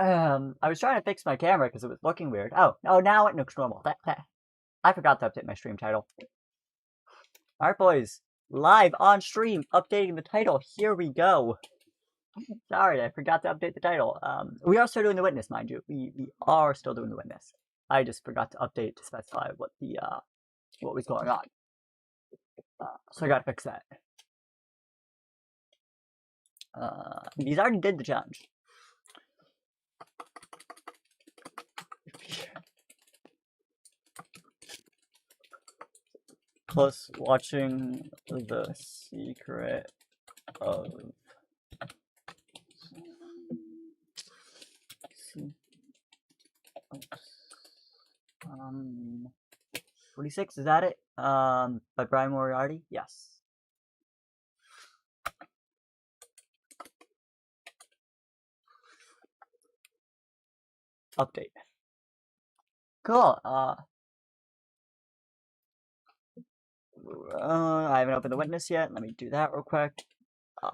I was trying to fix my camera because it was looking weird. Oh, now it looks normal. I forgot to update my stream title. Alright, boys. Live on stream, updating the title. Here we go. Sorry, I forgot to update the title. We are still doing the witness, mind you. We are still doing the witness. I just forgot to update to specify what the what was going on. So I gotta fix that. These already did the challenge. Plus, watching the secret of 46, is that it? By Brian Moriarty? Yes. Update. Cool. I haven't opened the witness yet. Let me do that real quick.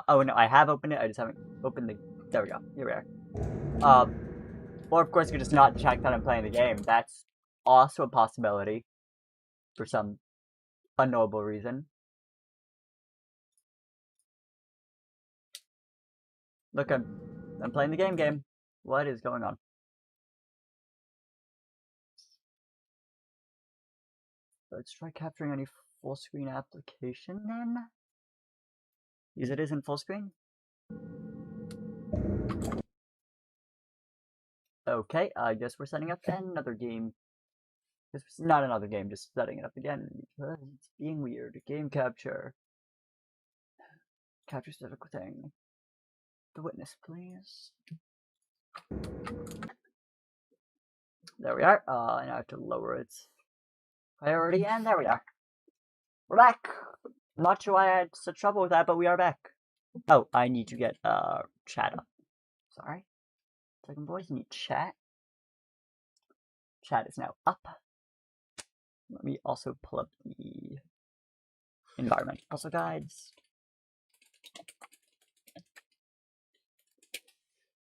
Oh no, I have opened it. I just haven't opened the. There we go. Here we are. Or of course, you could just not check that I'm playing the game. That's also a possibility. For some unknowable reason. Look, I'm playing the game. What is going on? Let's try capturing any full screen application then. Because it isn't full screen. Okay, I guess we're setting up another game. This is not another game, just setting it up again because it's being weird. Game capture. Capture specific thing. The witness, please. There we are. Now I have to lower its priority, and there we are. We're back! I'm not sure why I had such trouble with that, but we are back. Oh, I need to get chat up. Sorry. Second, boys, need chat. Chat is now up. Let me also pull up the environment. Also guides.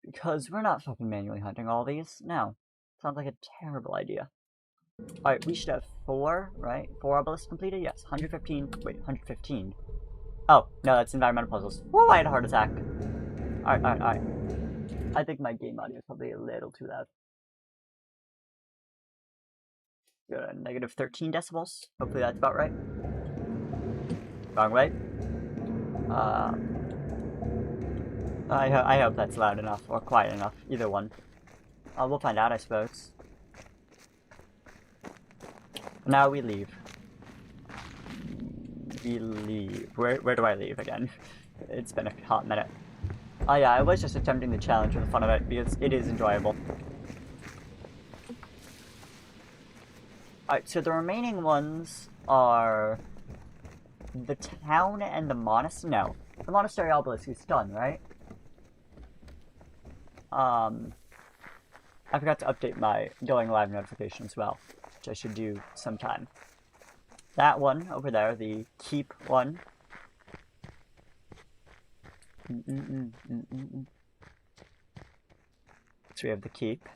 Because we're not fucking manually hunting all these. No. Sounds like a terrible idea. Alright, we should have 4, right? 4 obelisks completed? Yes. 115. Wait, 115. Oh, no, that's environmental puzzles. Whoa, I had a heart attack. Alright. I think my game audio is probably a little too loud. Got a negative 13 decibels. Hopefully that's about right. Wrong way. I hope that's loud enough, or quiet enough. Either one. We'll find out, I suppose. Now we leave. We leave. Where do I leave again? It's been a hot minute. Oh yeah, I was just attempting the challenge for the fun of it, because it is enjoyable. Alright, so the remaining ones are the town and the monastery. No, the monastery obelisk is done, right? I forgot to update my going live notification as well, which I should do sometime. That one over there, the keep one. So we have the keep,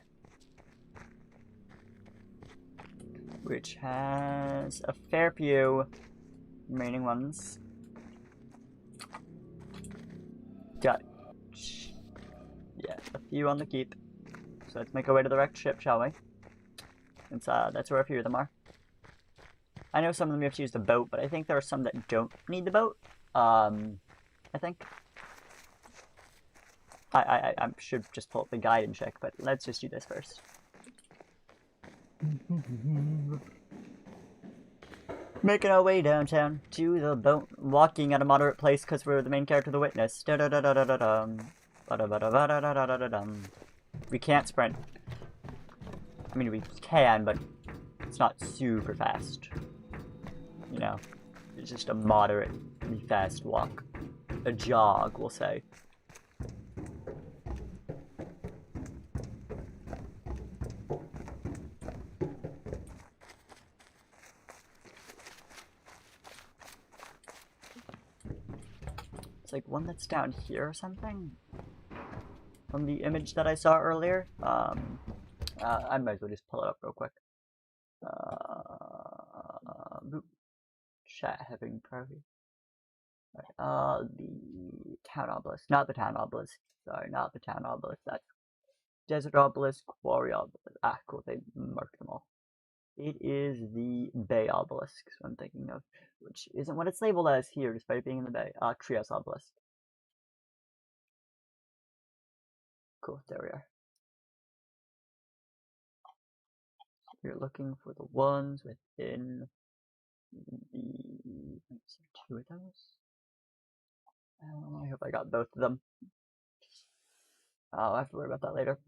which has a fair few remaining ones. Got, yeah, a few on the keep. So let's make our way to the wrecked ship, shall we? Since that's where a few of them are. I know some of them you have to use the boat, but I think there are some that don't need the boat. I think. I should just pull up the guide and check, but let's just do this first. Making our way downtown to the boat, walking at a moderate pace because we're the main character, the witness. We can't sprint. I mean, we can, but it's not super fast. You know, it's just a moderately fast walk. A jog, we'll say. It's like one that's down here or something? from the image that I saw earlier. I might as well just pull it up real quick. Chat having priority. The town obelisk, not the town obelisk. Sorry, not the town obelisk. That's desert obelisk, quarry obelisk. Ah, cool. They marked them all. It is the bay obelisk, I'm thinking of, which isn't what it's labeled as here, despite it being in the bay. Trios obelisk. Cool. There we are. You're looking for the ones within the. Let's see, 2 of those. I hope I got both of them. I'll have to worry about that later.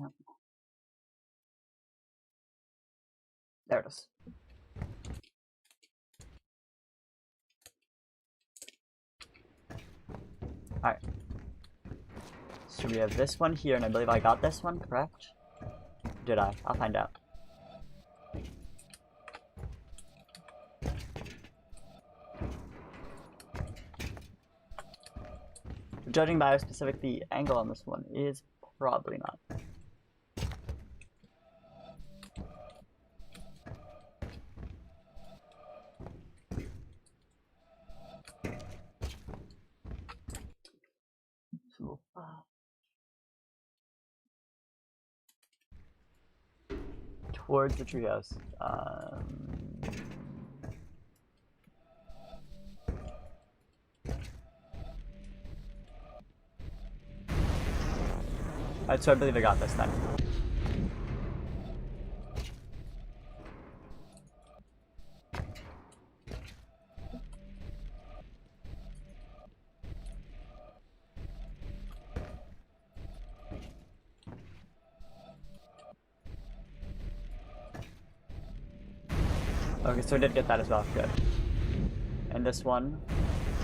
Oh, there it is. Alright. So we have this one here, and I believe I got this one, correct? Did I? I'll find out. Judging by how specific the angle on this one is, probably not. So, towards the treehouse. Alright, so I believe I got this then. Okay, so I did get that as well. Good. And this one,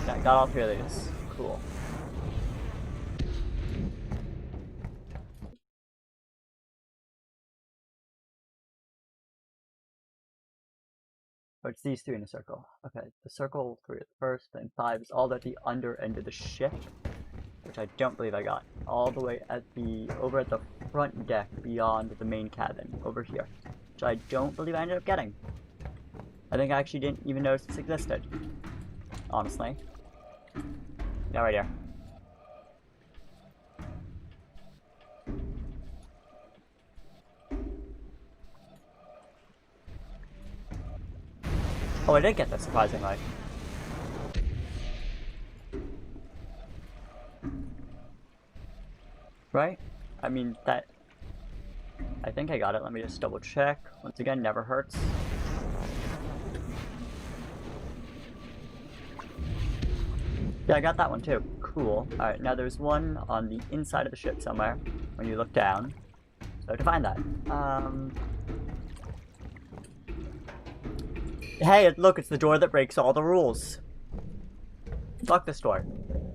yeah, got all 3 of these. Cool. Oh, it's these 3 in a circle. Okay, the circle 3 at the first, and 5 is all at the under end of the ship, which I don't believe I got. All the way at the over at the front deck beyond the main cabin over here, which I don't believe I ended up getting. I think I actually didn't even notice this existed, honestly. Yeah, right here. Oh, I did get this, surprisingly. Right? I mean, that... I think I got it. Let me just double check. Once again, never hurts. Yeah, I got that one too. Cool. Alright, now there's one on the inside of the ship somewhere when you look down. So to find that. Hey, look, it's the door that breaks all the rules. Fuck this door.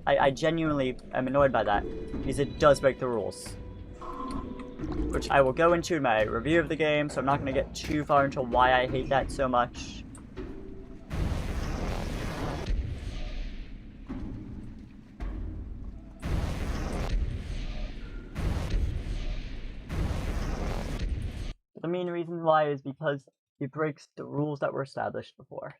I genuinely am annoyed by that, because it does break the rules. Which I will go into in my review of the game, so I'm not going to get too far into why I hate that so much. The main reason why is because it breaks the rules that were established before.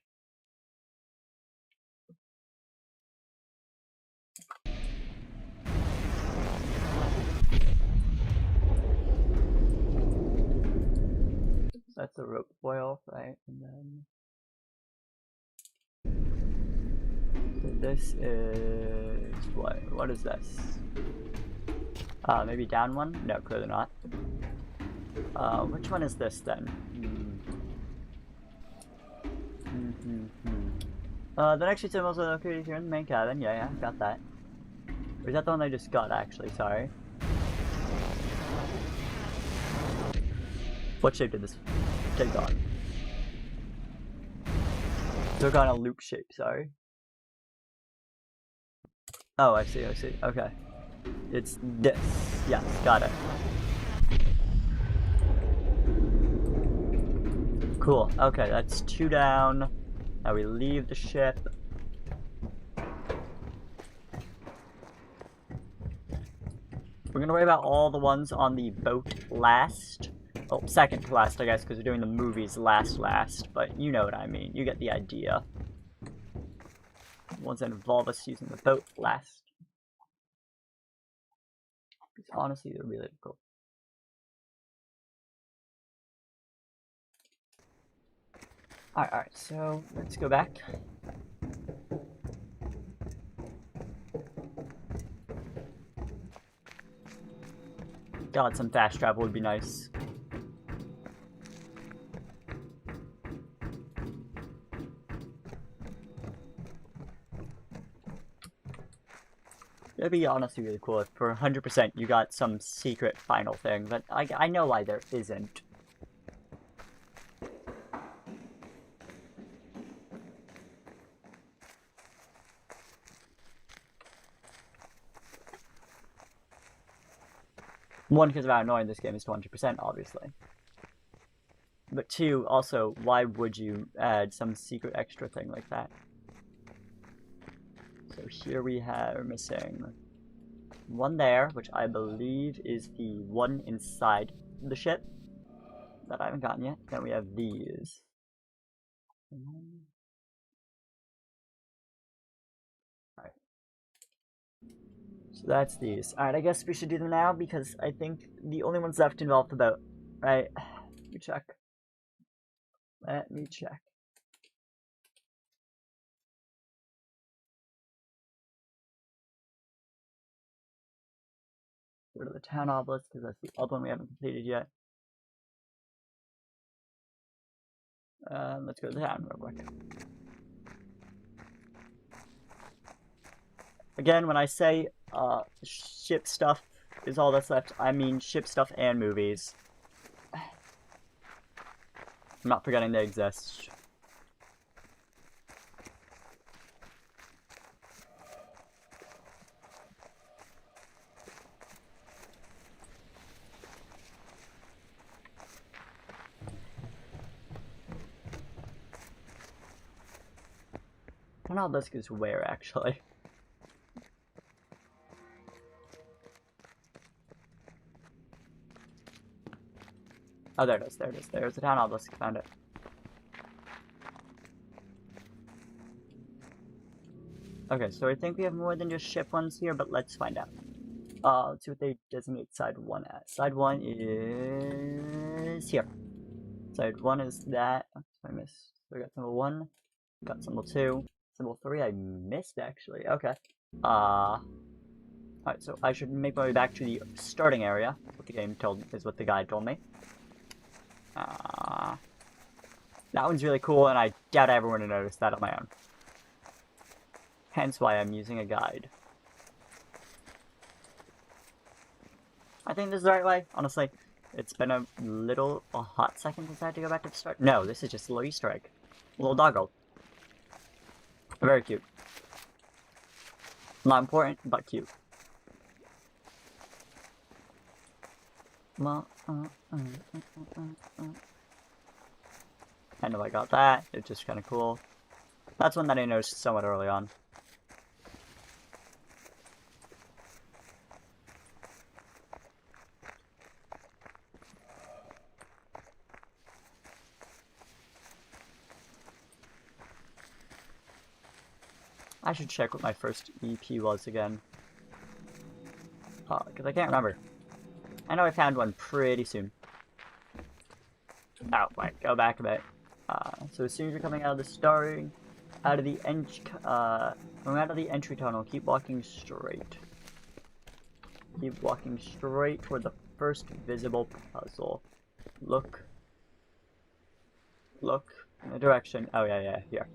That's the rope foil, right? And then so this is what? What is this? Maybe down one? No, clearly not. Which one is this then? The next two symbols are located here in the main cabin. Yeah, got that. Or is that the one I just got, actually? Sorry. What shape did this take on? Took on a loop shape, sorry. Oh, I see. Okay. It's this. Yes, got it. Cool. Okay, that's 2 down. Now we leave the ship. We're gonna worry about all the ones on the boat last. Oh, second to last, I guess, because we're doing the movies last, but you know what I mean. You get the idea. The ones that involve us using the boat last. Because honestly, they're really cool. Alright, so let's go back. God, some fast travel would be nice. It'd be honestly really cool if for 100% you got some secret final thing, but I know why there isn't. One, because of how annoying this game is to 100%, obviously. But two, also, why would you add some secret extra thing like that? So here we're missing one there, which I believe is the one inside the ship that I haven't gotten yet. Then we have these. Alright. So that's these. Alright, I guess we should do them now because I think the only ones left involve the boat. Right? Let me check. Let me check. Go to the town obelisk because that's the other one we haven't completed yet. Let's go to the town real quick. Again, when I say ship stuff is all that's left, I mean ship stuff and movies. I'm not forgetting they exist. I don't know how this is where, actually. Oh, there it is, there it is. There's the town obelisk, found it. Okay, so I think we have more than just ship ones here, but let's find out. Let's see what they designate side 1 as. Side 1 is here. Side 1 is that. Oh, I missed. So we got symbol 1, got symbol 2. Symbol 3 I missed, actually. Okay. Alright, so I should make my way back to the starting area. What the game told is what the guide told me. That one's really cool, and I doubt I ever would have noticed that on my own. Hence why I'm using a guide. I think this is the right way, honestly. It's been a hot second since I had to go back to the start. No, this is just a little Easter egg. A little doggo. Very cute. Not important, but cute. I know I got that. It's just kind of cool. That's one that I noticed somewhat early on. I should check what my first EP was again. Because I can't remember. I know I found one pretty soon. Oh, wait, go back a bit. So as soon as you're coming out of the coming out of the entry tunnel, keep walking straight. Keep walking straight toward the first visible puzzle. Look in the direction. Oh yeah, here.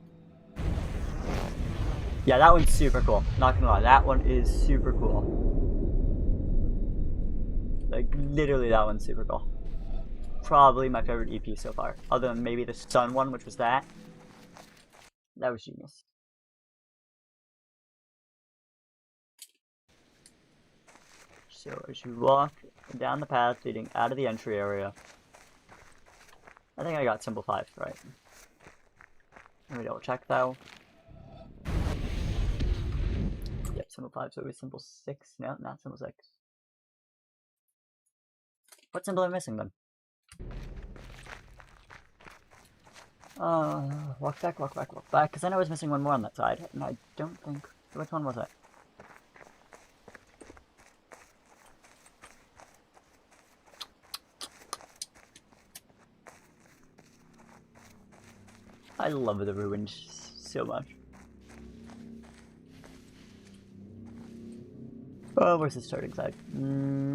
Yeah, that one's super cool. Not gonna lie, that one is super cool. Like, literally, that one's super cool. Probably my favorite EP so far. Other than maybe the sun one, which was that. That was genius. So, as you walk down the path leading out of the entry area, I think I got symbol 5 right. Let me double check though. Yep, symbol 5, so it was symbol 6. No, not symbol 6. What symbol am I missing then? Walk back, because I know I was missing one more on that side, and I don't think... Which one was it? I love the ruins so much. Oh, where's the starting side?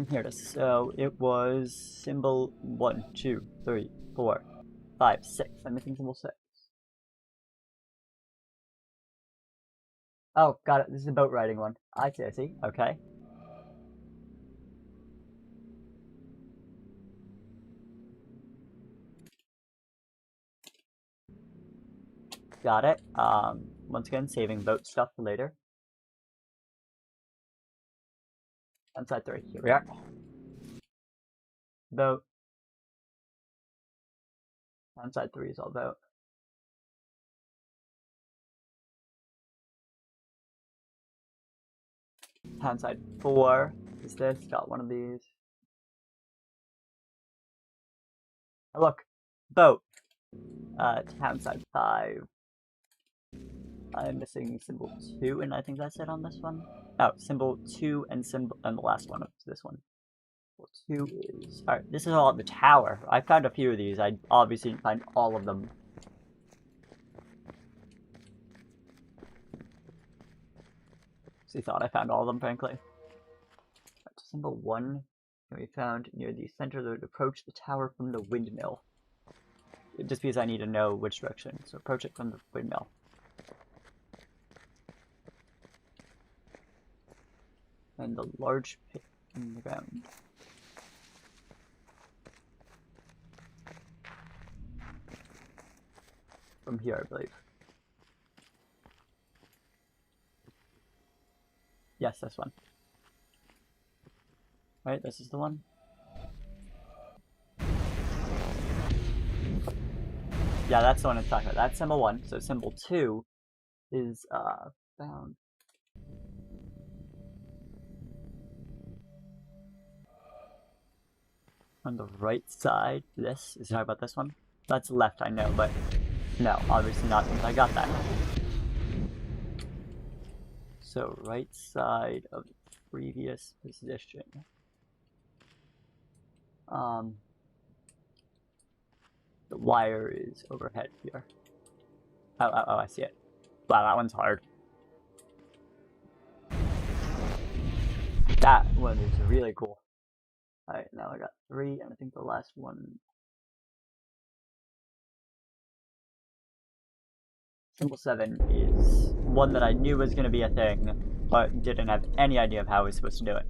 Here it is. So it was symbol 1, 2, 3, 4, 5, 6. I'm missing symbol 6. Oh, got it. This is a boat riding one. I see, I see. Okay. Got it. Once again, saving boat stuff for later. On side 3. Here we are. Boat. On side 3 is all boat. Town side 4 is this. Got one of these. Oh, look. Boat. Town side 5. I'm missing symbol 2, and I think that's it on this one. Oh, symbol 2 and the last one of this one. Symbol 2 is... Alright, this is all at the tower. I found a few of these. I obviously didn't find all of them. So you thought I found all of them, frankly. Right, symbol 1 can be found near the center that would approach the tower from the windmill. Just because I need to know which direction. So approach it from the windmill. And the large pit in the ground. From here, I believe. Yes, this one. Right, this is the one. Yeah, that's the one I'm talking about. That's symbol 1. So symbol 2 is found on the right side. This is talking about this one. That's left, I know, but no, obviously not since I got that. So right side of the previous position. The wire is overhead here. Oh, I see it. Wow, that one's hard. That one is really cool. Alright, now I got 3, and I think the last one... Symbol 7 is one that I knew was going to be a thing, but didn't have any idea of how I was supposed to do it.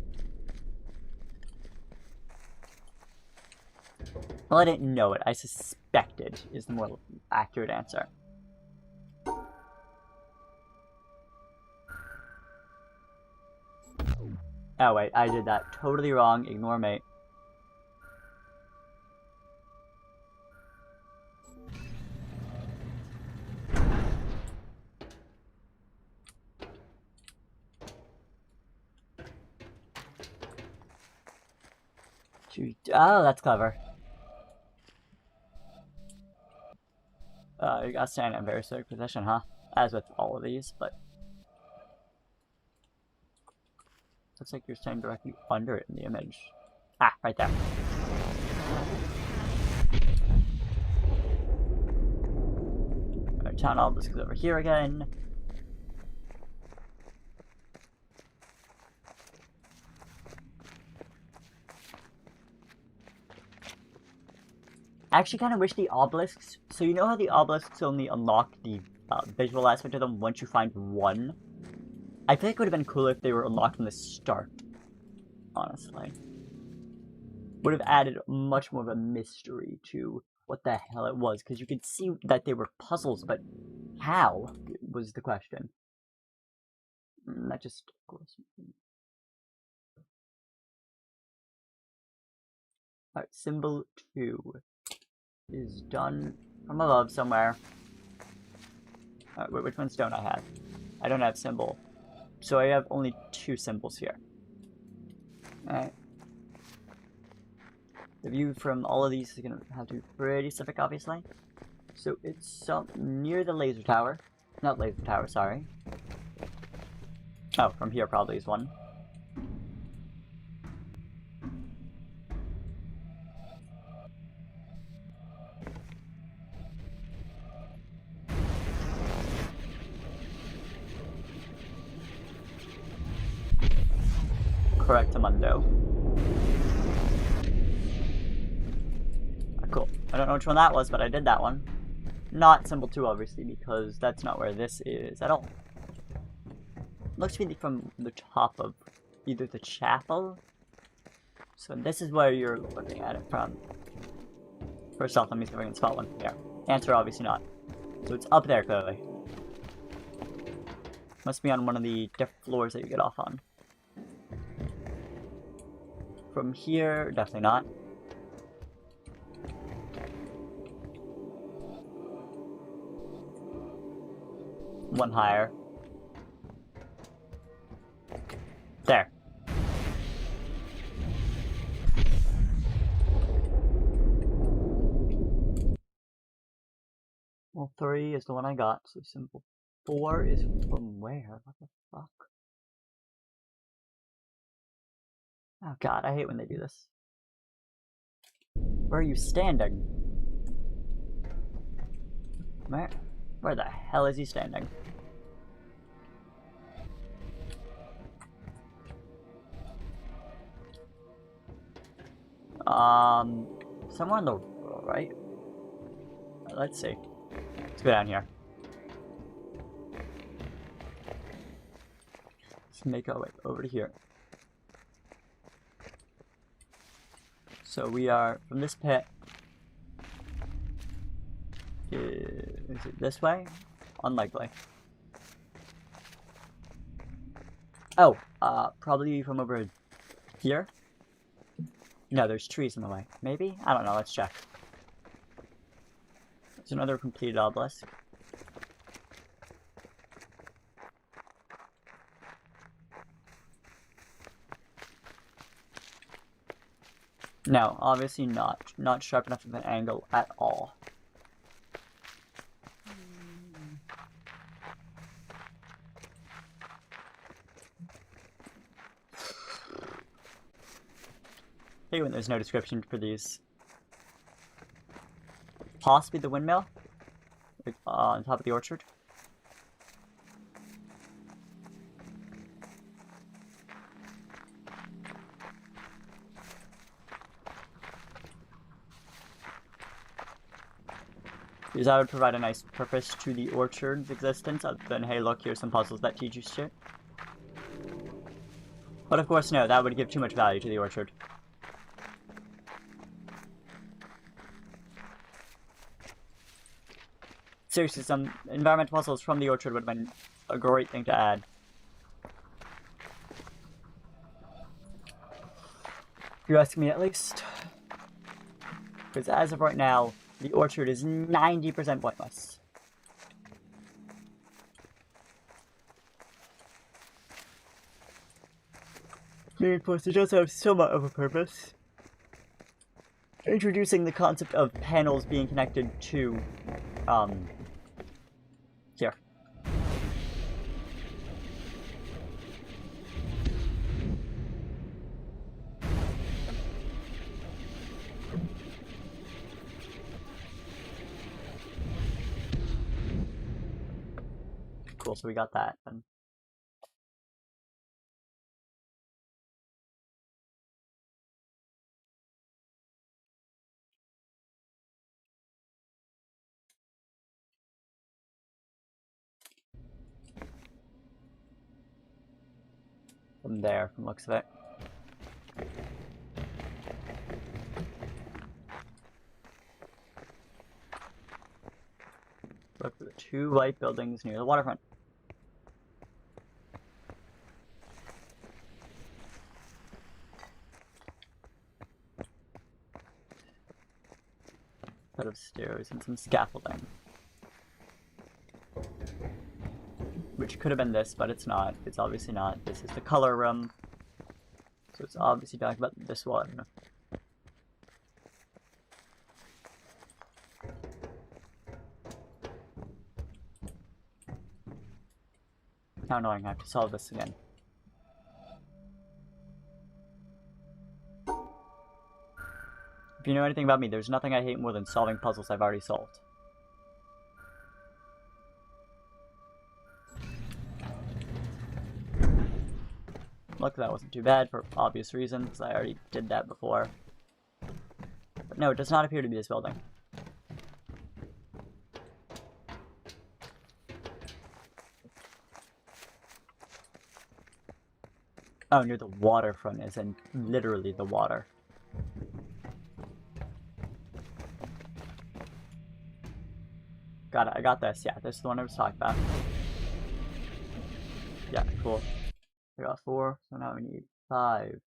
Well, I didn't know it. I suspected is the more accurate answer. Oh wait, I did that totally wrong. Ignore me. Oh, that's clever. You gotta stand in a very strict position, huh? As with all of these, but... Looks like you're standing directly under it in the image. Ah, right there. Alright, town obelisk is over here again. I actually kind of wish the obelisks... So you know how the obelisks only unlock the visual aspect of them once you find one? I feel like it would have been cooler if they were unlocked from the start. Honestly. Would have added much more of a mystery to what the hell it was. Because you could see that they were puzzles, but how was the question. That just... Alright, symbol 2. is done from above somewhere. Which ones don't I have? I don't have symbol. So I have only 2 symbols here. Alright. The view from all of these is going to have to be pretty specific, obviously. So it's near the laser tower. Not laser tower, sorry. Oh, from here probably is one. Correctamundo. Cool. I don't know which one that was, but I did that one. Not symbol 2, obviously, because that's not where this is at all. Looks to be from the top of either the chapel. So this is where you're looking at it from. First off, let me see if I can spot one. There. Answer, obviously not. So it's up there, clearly. Must be on one of the different floors that you get off on. From here, definitely not. One higher. There. Well, 3 is the one I got, so symbol 4 is from where? What the fuck? Oh god, I hate when they do this. Where are you standing? Where the hell is he standing? Somewhere on the right? Let's see. Let's go down here. Let's make our way over to here. So we are from this pit. Is it this way? Unlikely. Oh, probably from over here? No, there's trees in the way. Maybe? I don't know, let's check. There's another completed obelisk. No, obviously not. Not sharp enough of an angle at all. I hate when there's no description for these. Possibly the windmill? Like, on top of the orchard? Because that would provide a nice purpose to the orchard's existence, other than, hey look, here's some puzzles that teach you shit. But of course no, that would give too much value to the orchard. Seriously, some environmental puzzles from the orchard would have been a great thing to add. If you're asking me, at least. Because as of right now, the orchard is 90% pointless. Of course, it does have somewhat of a purpose. Introducing the concept of panels being connected to, here. Cool, so we got that then. From there, from the looks of it. Look for the 2 white buildings near the waterfront. set of stairs and some scaffolding. Which could have been this, but it's not. It's obviously not. This is the color room. So it's obviously talking about this one. How annoying, I have to solve this again. If you know anything about me, there's nothing I hate more than solving puzzles I've already solved. Look, that wasn't too bad for obvious reasons. I already did that before. But no, it does not appear to be this building. Oh, near the waterfront, as in literally the water. Got it, I got this. Yeah, this is the one I was talking about. Yeah, cool. I got 4, so now we need 5.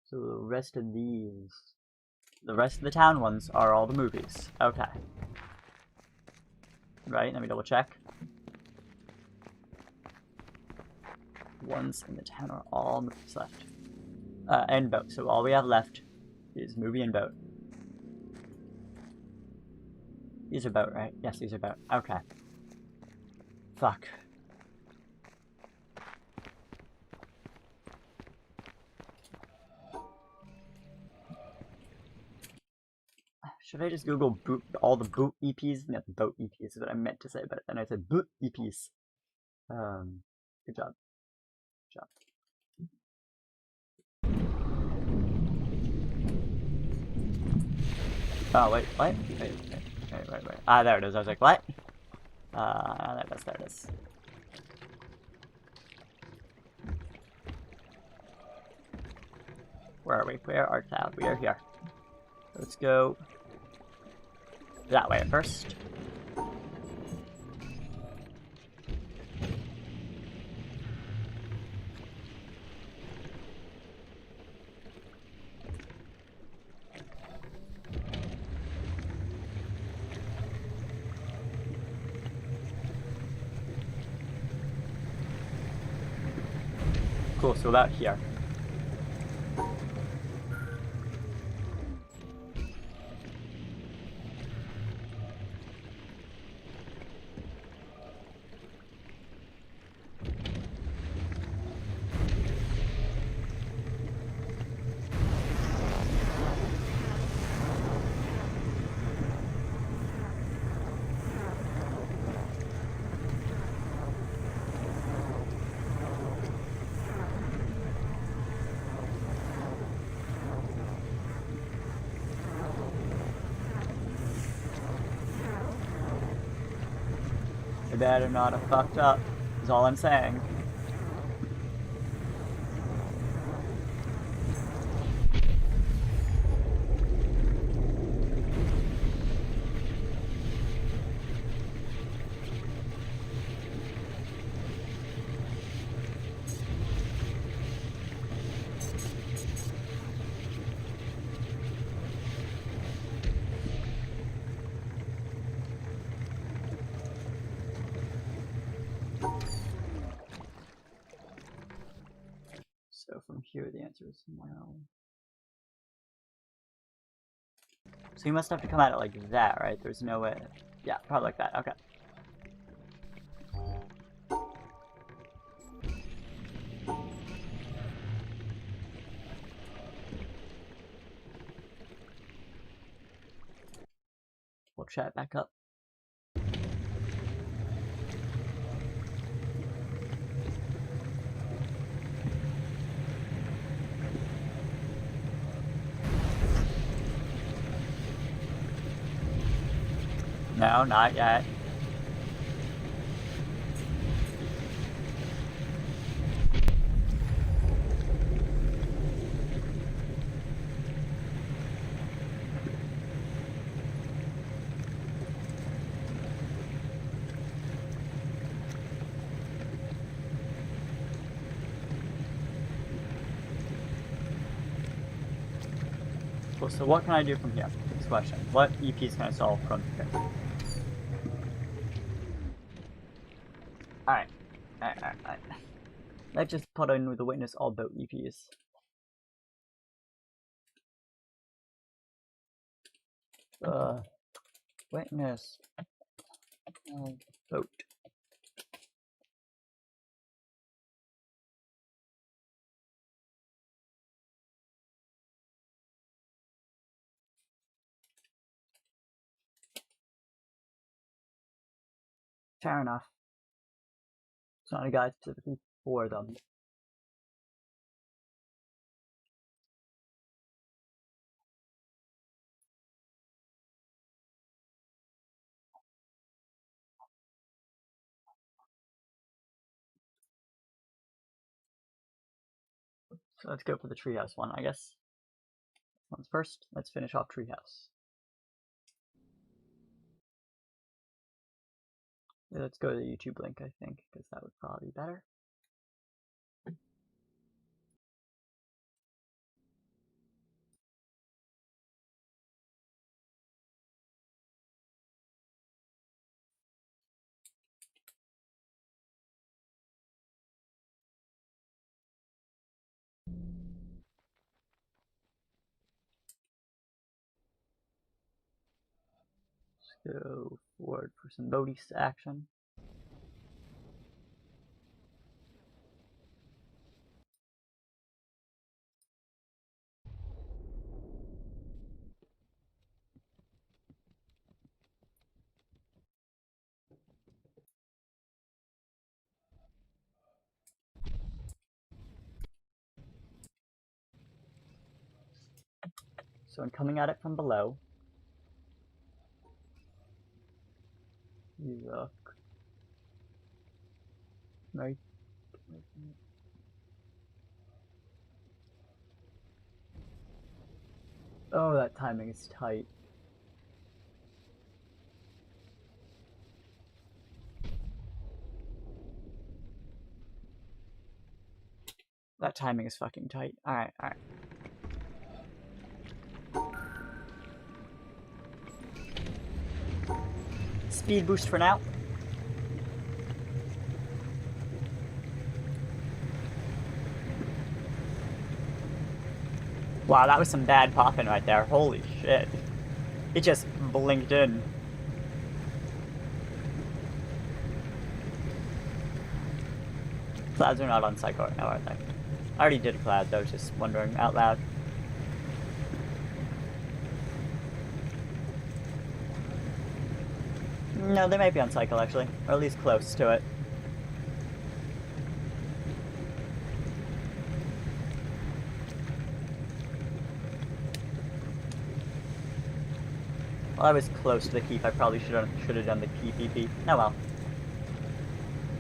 So the rest of these... The rest of the town ones are all the movies. Okay. Right, let me double check. Ones in the town are all movies left. And boat. So all we have left is movie and boat. These are boat, right? Yes, these are boat. Okay. Fuck. Should I just Google boot, all the boot EPs? No, boat EPs is what I meant to say, but then I said boot EPs. Good job. Good job. Oh, wait, what? Wait. Ah, there it is. I was like, what? There it is. Where are we? Where art thou? We are here. Let's go that way first. Cool, so about here. They better not have fucked up, is all I'm saying. So from here, the answer is no. So you must have to come at it like that, right? There's no way. Yeah, probably like that. Okay. We'll chat back up. No, not yet. Cool, so what can I do from here? question. What EPs can I solve from here? Alright. Alright. Let's just put in with the witness all boat EPs. Witness boat. Fair enough. It's not a guide specifically for them. So let's go for the treehouse one, I guess. One's first. Let's finish off treehouse. Let's go to the YouTube link, I think, because that would probably be better. Let's go forward for some Modis action. So I'm coming at it from below. You look. Right. Oh, that timing is tight. That timing is fucking tight. Alright. Speed boost for now. Wow, that was some bad popping right there. Holy shit. It just blinked in. Clouds are not on Psycho right now, are they? I already did a cloud though, just wondering out loud. No, they might be on Cycle actually, or at least close to it. Well, I was close to the keep. I probably should have done the keep EP. Oh well.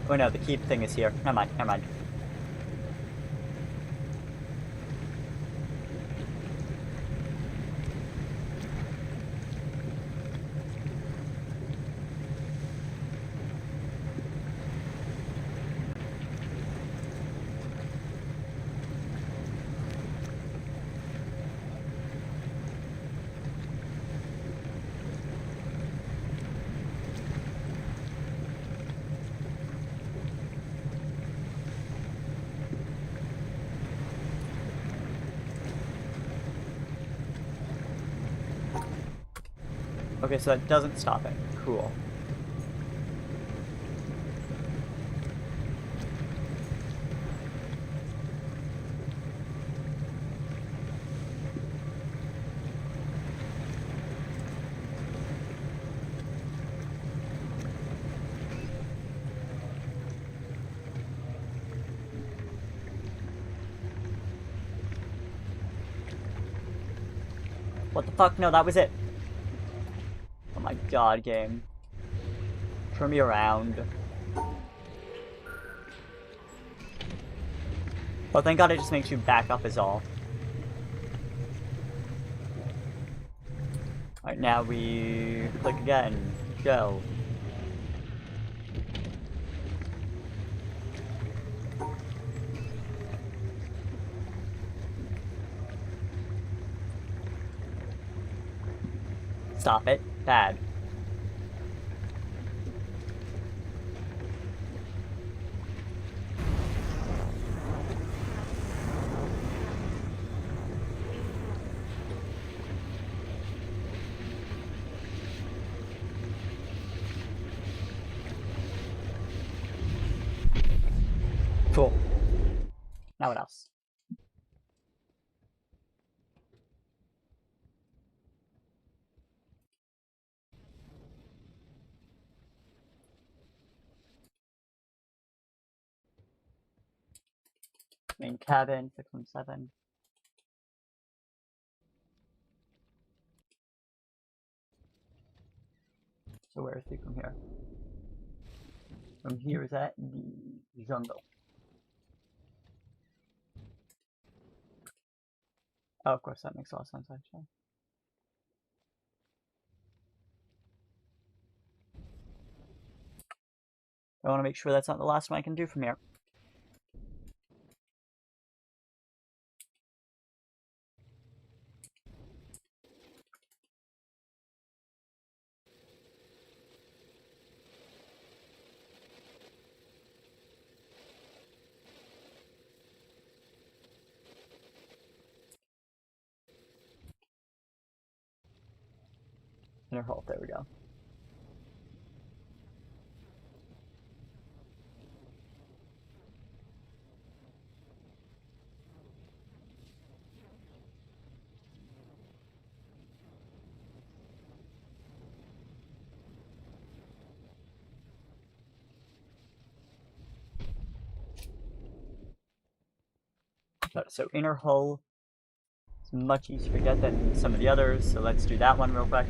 Oh no, the keep thing is here. Never mind. Okay, so that doesn't stop it. Cool. What the fuck? No, that was it. Oh my god, game. Turn me around. Well, thank god it just makes you back up is all. Alright, now we click again. Go. Stop it. Bad. Cool. Now what else? Main cabin, 617. So where is he from here? From here is at the jungle. Oh, of course, that makes a lot of sense, actually. I want to make sure that's not the last one I can do from here. Inner halt, there we go. So inner hull is much easier to get than some of the others, so let's do that one real quick.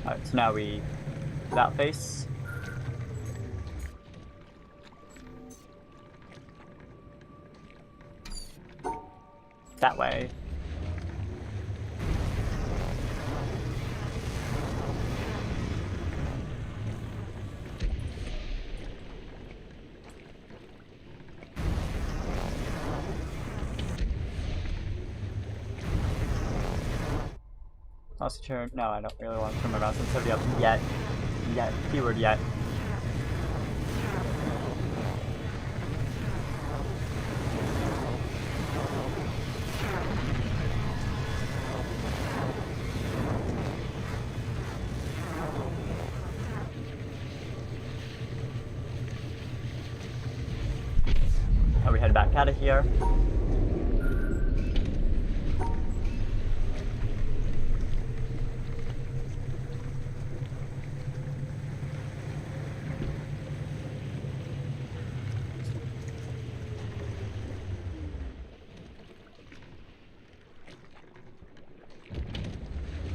Alright, so now we that face. That way. Also turn. No, I don't really want to turn my mouse instead of the other yet. Yet. Keyword yet. Now we head back out of here.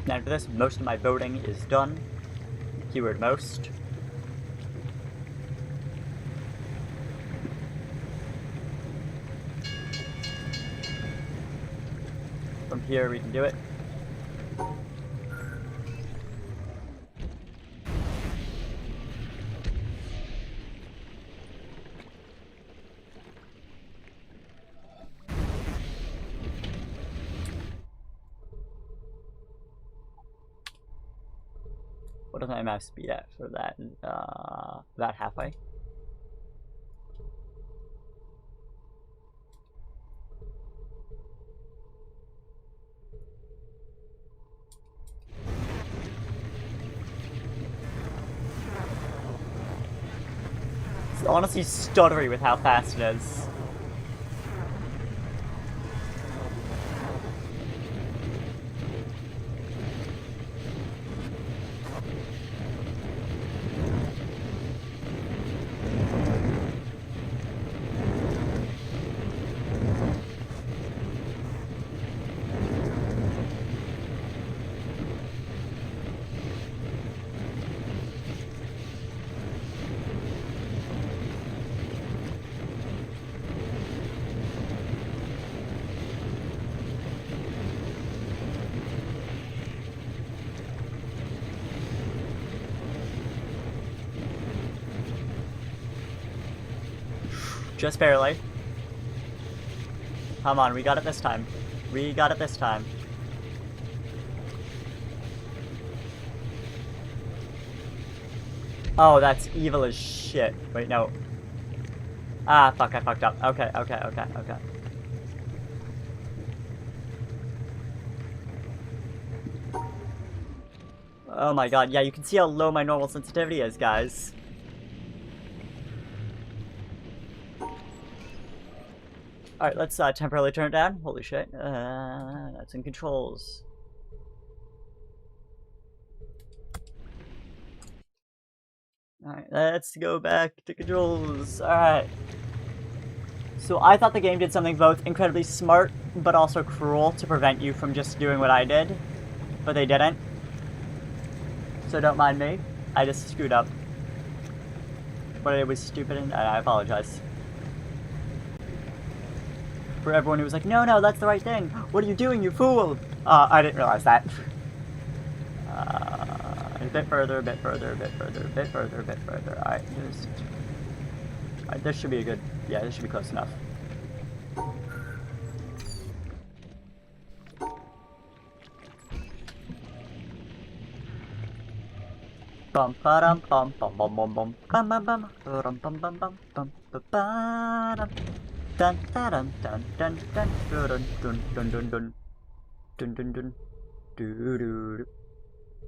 Now for this, most of my voting is done. Keyword most. From here we can do it. What is my mouse speed at for that? About halfway. It's honestly stuttery with how fast it is. Just barely. Come on, we got it this time. We got it this time. Oh, that's evil as shit. Wait, no. Ah, fuck, I fucked up. Okay. Oh my god, yeah, you can see how low my normal sensitivity is, guys. Alright, let's temporarily turn it down. Holy shit. That's in controls. Alright, let's go back to controls. Alright. So I thought the game did something both incredibly smart, but also cruel to prevent you from just doing what I did. But they didn't. So don't mind me. I just screwed up. But it was stupid and I apologize. For everyone who was like, no, that's the right thing. What are you doing, you fool? I didn't realize that. A bit further, a bit further, a bit further, a bit further, a bit further. Alright, just... Alright, this should be a good... Yeah, this should be close enough. Bum ba dum bum bum bum bum bum bum bum bum bum bum bum bum bum ba dum dun dun dun dun dun dun dun dun dun dun dun dun dun do do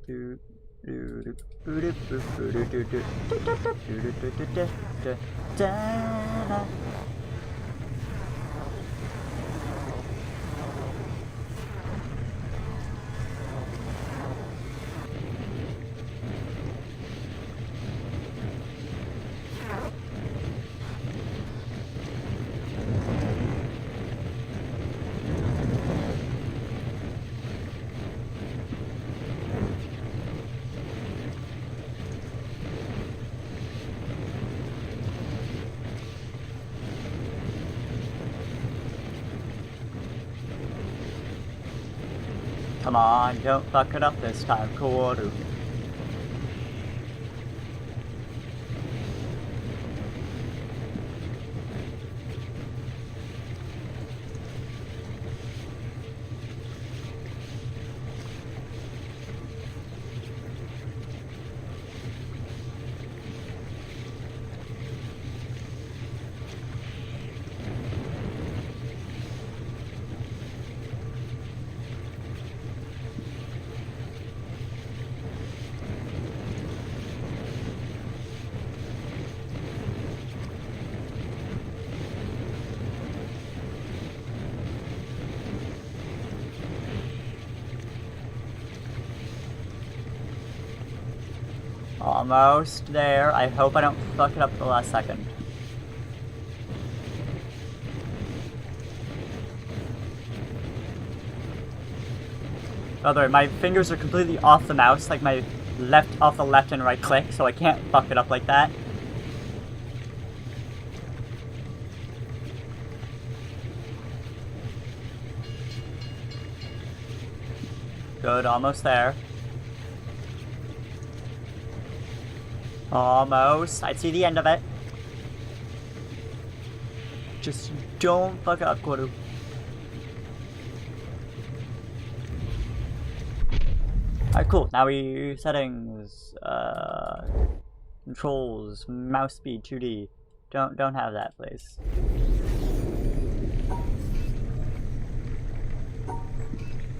do do do do do do do. Come on, don't fuck it up this time, Koru. Almost there. I hope I don't fuck it up at the last second. By the way, my fingers are completely off the mouse, like my off the left and right click, so I can't fuck it up like that. Good, almost there. Almost. I see the end of it. Just don't fuck it up, Koru. Alright, cool. Now settings, controls, mouse speed, 2D. Don't have that, please.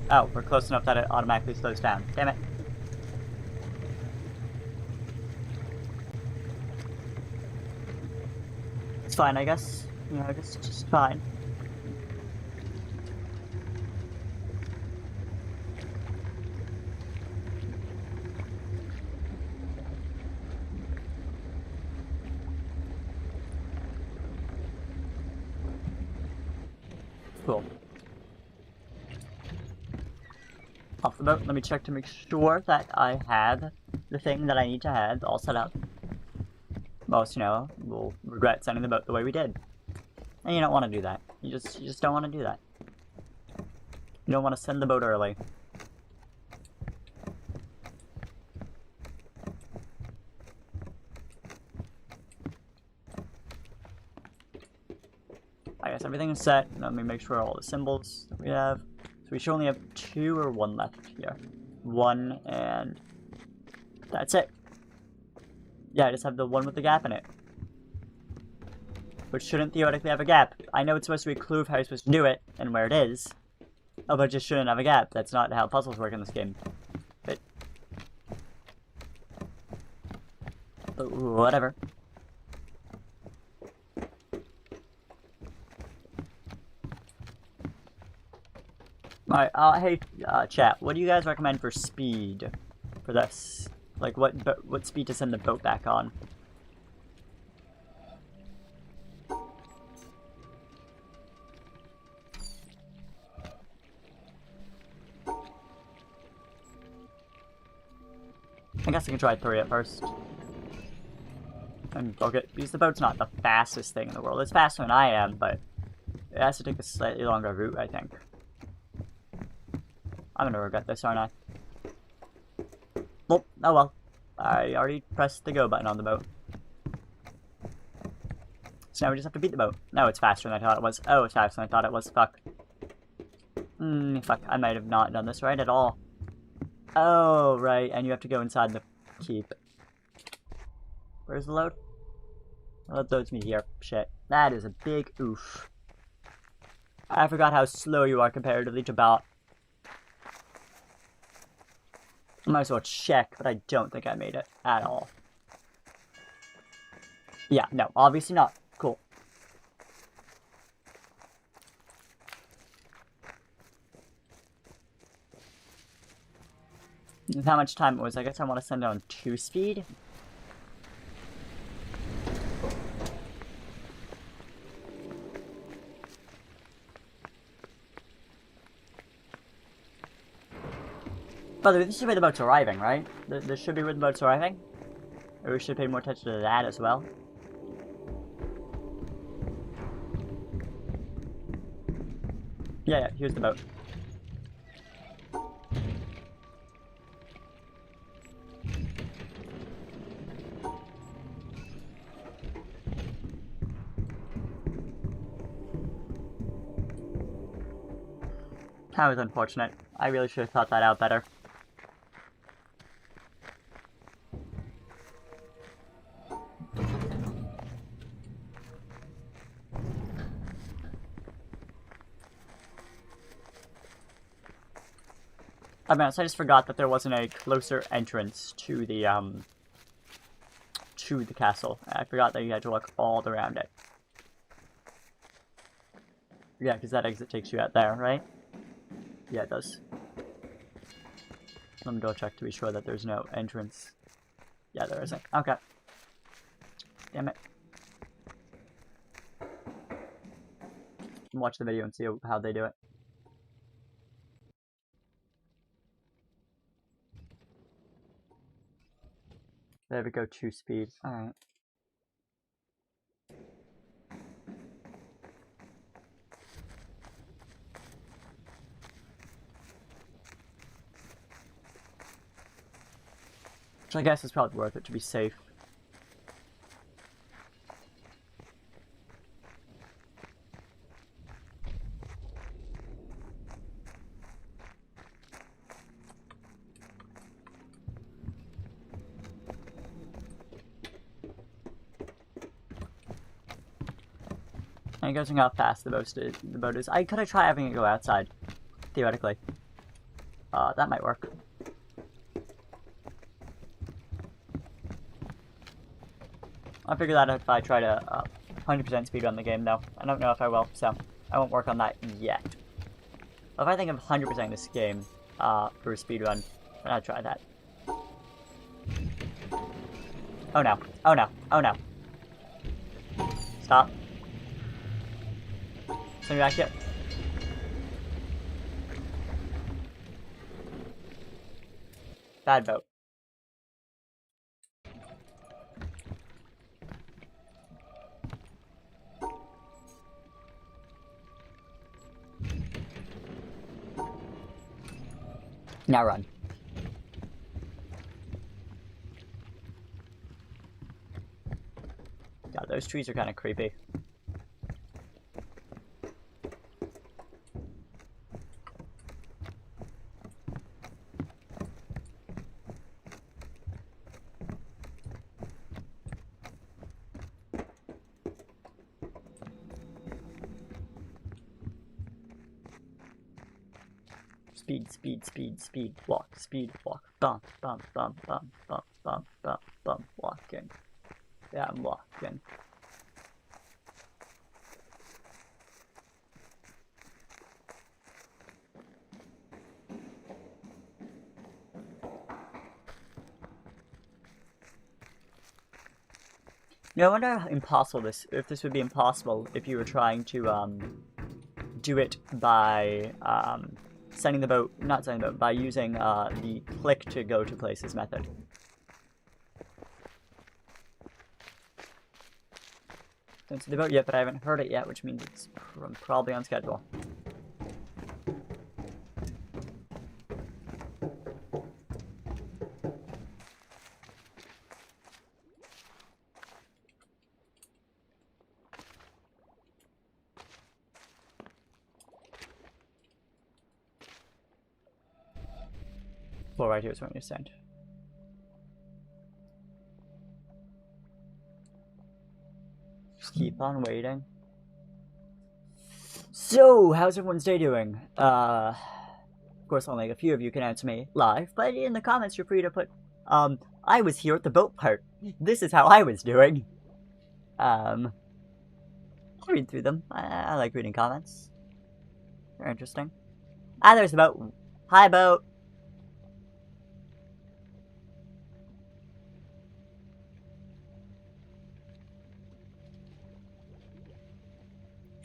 Oh, we're close enough that it automatically slows down. Damn it. It's fine, I guess. You know, I guess it's just fine. Cool. Off the boat, let me check to make sure that I have the thing that I need to have all set up. Most, you know, will regret sending the boat the way we did. And you don't want to do that. You just don't want to do that. You don't want to send the boat early. everything's set. Let me make sure all the symbols that we have. So we should only have 2 or 1 left here. 1, and that's it. Yeah, I just have the one with the gap in it. Which shouldn't theoretically have a gap. I know it's supposed to be a clue of how you're supposed to do it, and where it is. Oh, but it just shouldn't have a gap. That's not how puzzles work in this game. But whatever. Alright, hey, chat, what do you guys recommend for speed for this? Like, what speed to send the boat back on? I guess I can try 3 at first. And book it, because the boat's not the fastest thing in the world. It's faster than I am, but it has to take a slightly longer route, I think. I'm gonna regret this, aren't I? Well, oh well. I already pressed the go button on the boat. So now we just have to beat the boat. No, it's faster than I thought it was. Oh, it's faster than I thought it was. Fuck. Fuck. I might have not done this right at all. Oh, right. And you have to go inside the keep. Where's the load? Well, it loads me here. Shit. That is a big oof. I forgot how slow you are comparatively to bot. I might as well check, but I don't think I made it at all. Yeah, no, obviously not. Cool. How much time it was? I guess I want to send it on 2 speed. By the way, this is where the boat's arriving, right? This should be where the boat's arriving. Or we should pay more attention to that as well. Yeah, here's the boat. That was unfortunate. I really should have thought that out better. I mean, I just forgot that there wasn't a closer entrance to the castle. I forgot that you had to look all around it. Yeah, because that exit takes you out there, right? Yeah, it does. Let me go check to be sure that there's no entrance. Yeah, there isn't. Okay. Damn it. Watch the video and see how they do it. There we go, 2 speed. Alright. Which I guess is probably worth it to be safe. And it goes on how fast the boat is. I could have tried having it go outside, theoretically. That might work. I'll figure that out if I try to 100% speedrun the game, though. I don't know if I will, so I won't work on that yet. If I think of 100% this game for a speedrun, then I'll try that. Oh no. Oh no. Oh no. Stop. Send me back here. Bad boat. Now run. God, those trees are kind of creepy. Speed, speed, speed, speed, walk, speed, walk. Bump, bump, bump, bump, bump, bump, bump, bump, walking. Yeah, I'm walking. Yeah, I wonder how impossible if this would be impossible if you were trying to do it by sending the boat, not sending the boat, by using the click to go to places method. Don't see the boat yet, but I haven't heard it yet, which means it's probably on schedule. Well, right here is when you send. Just keep on waiting. So, how's everyone's day doing? Of course, only a few of you can answer me live, but in the comments, you're free to put, I was here at the boat part. This is how I was doing. I'll read through them. I like reading comments. They're interesting. Ah, there's the boat. Hi, boat.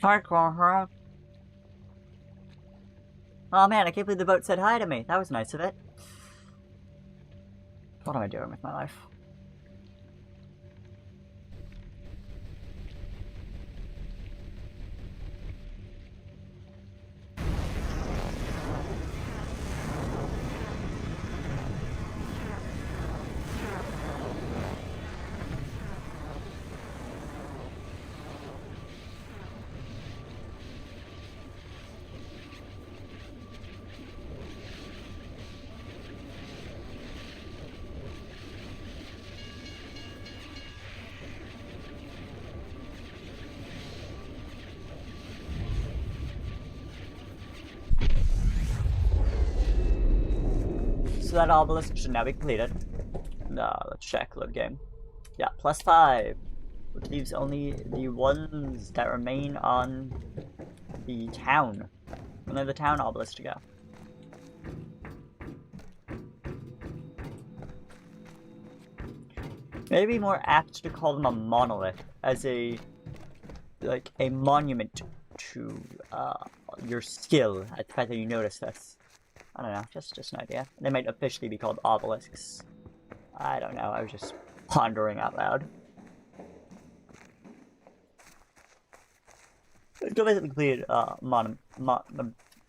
Hi, Carl. Oh man, I can't believe the boat said hi to me. That was nice of it. What am I doing with my life? So that obelisk should now be completed. Let's check, load game. Yeah, +5. Which leaves only the ones that remain on the town. Only the town obelisk to go. Maybe more apt to call them a monolith, as a monument to your skill at the fact that you notice this. I don't know, just an idea. They might officially be called obelisks. I don't know, I was just pondering out loud. It's basically completed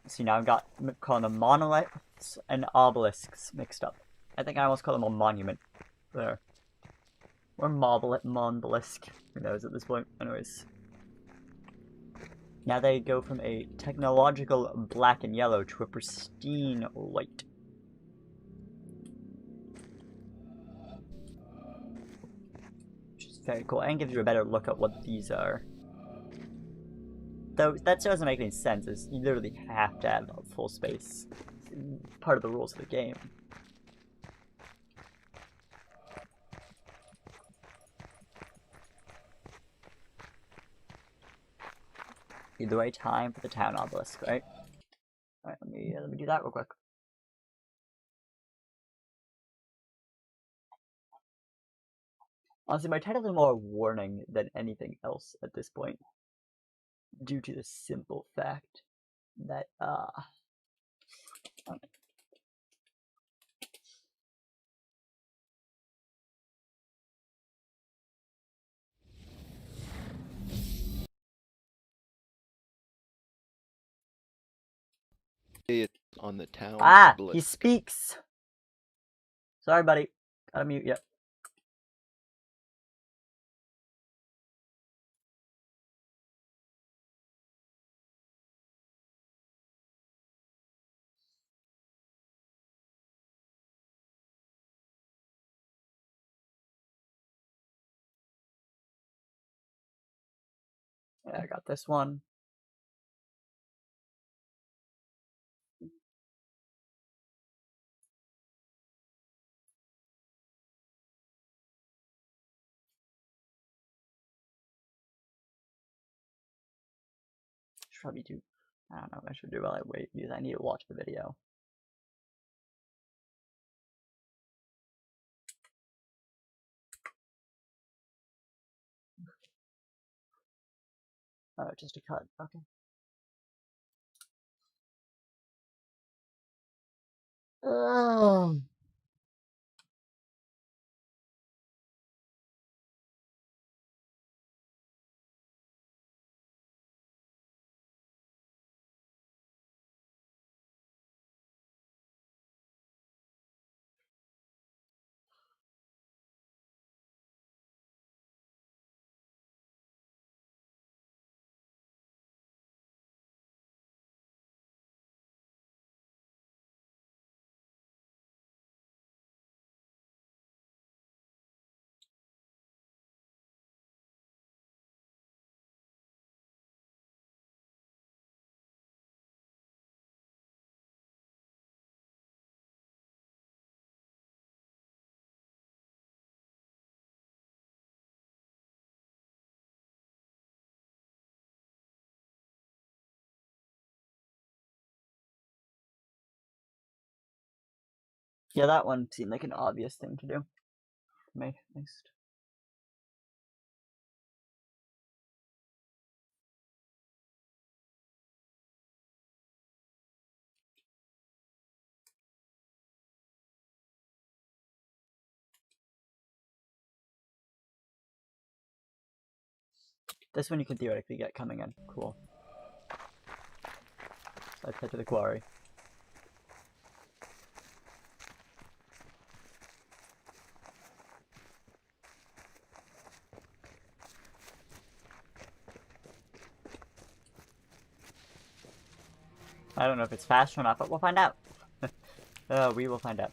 see, now I've got calling them monoliths and obelisks mixed up. I think I almost call them a monument there. Or monolith, who knows at this point. Anyways. Now they go from a technological black and yellow to a pristine white. Which is very cool, and gives you a better look at what these are. Though that doesn't make any sense, is you literally have to have full space. It's part of the rules of the game. Either way, time for the town obelisk, right? Alright, let me do that real quick. Honestly, my title is more a warning than anything else at this point. Due to the simple fact that, It's on the town obelisk. He obelisk. speaks! Sorry, buddy. Gotta mute you. Yeah, I got this one. should probably do. I don't know what I should do while I wait because I need to watch the video. Oh, just a cut. Okay. Yeah, that one seemed like an obvious thing to do. To me, at least. This one you can theoretically get coming in. Cool. So let's head to the quarry. I don't know if it's fast or not, but we'll find out. We will find out.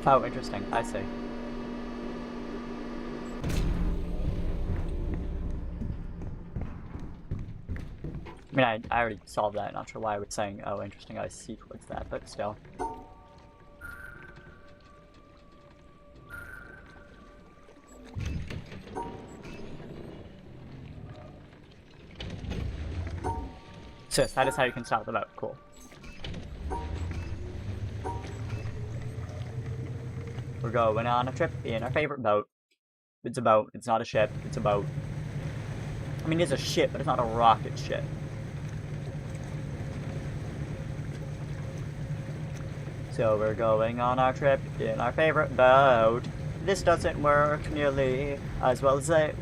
Oh, interesting. I see. I mean, I already solved that. Not sure why I was saying, oh, interesting, I see towards that, but still. So yes, that is how you can stop the boat. Cool. We're going on a trip in our favorite boat. It's a boat. It's not a ship. It's a boat. I mean, it's a ship, but it's not a rocket ship. So we're going on our trip in our favorite boat. This doesn't work nearly as well as it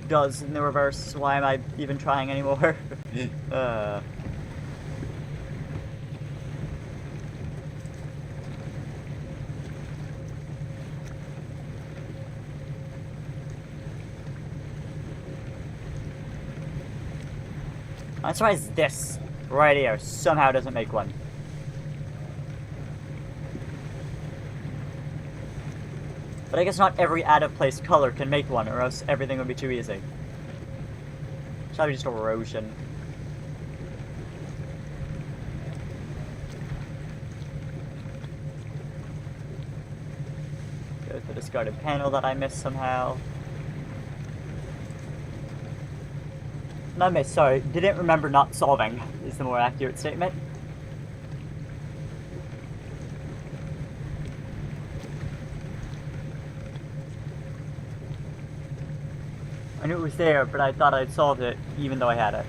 does in the reverse. Why am I even trying anymore? I'm surprised this right here somehow doesn't make one. But I guess not every out-of-place color can make one, or else everything would be too easy. It's probably just erosion. There's the discarded panel that I missed somehow. Not missed, sorry. Didn't remember not solving, is the more accurate statement. I knew it was there, but I thought I'd solved it, even though I had it.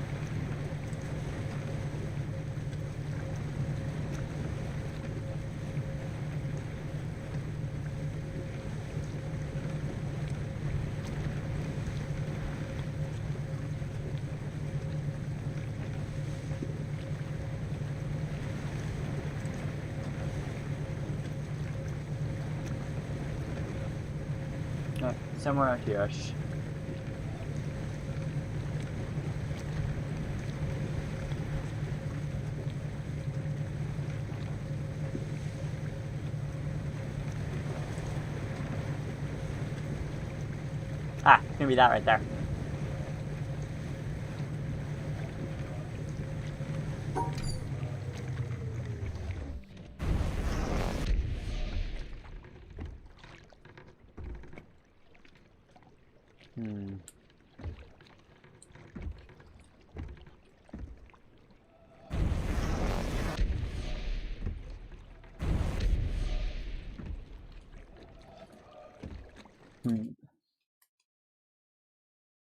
Somewhere out here. gonna be that right there.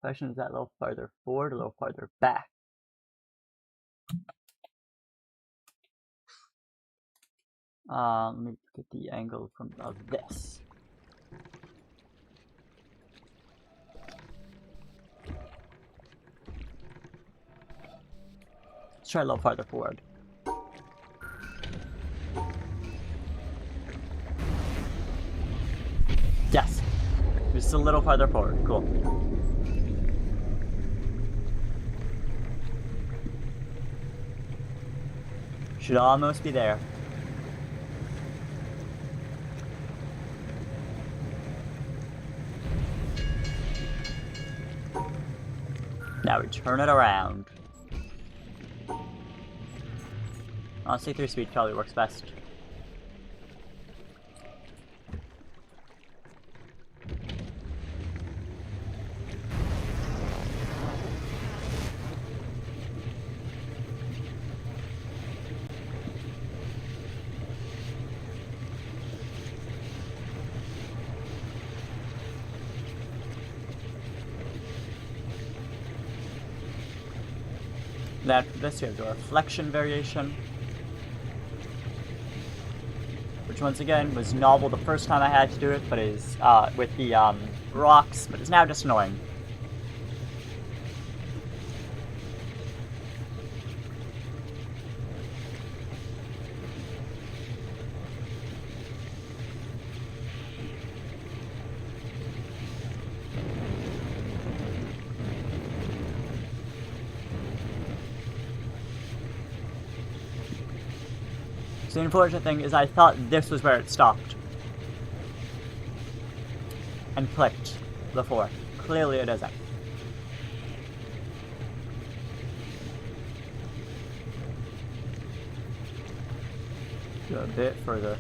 Question is that a little farther forward, a little farther back? Let me get the angle of this. Let's try a little farther forward. Yes. Just a little farther forward. Cool. Should almost be there. Now we turn it around. Honestly, 3-speed probably works best. Then after this, we have the reflection variation, which once again was novel the first time I had to do it, but is with the rocks, but is now just annoying. So the unfortunate thing is I thought this was where it stopped. And clicked before. Clearly it isn't. Go a bit further.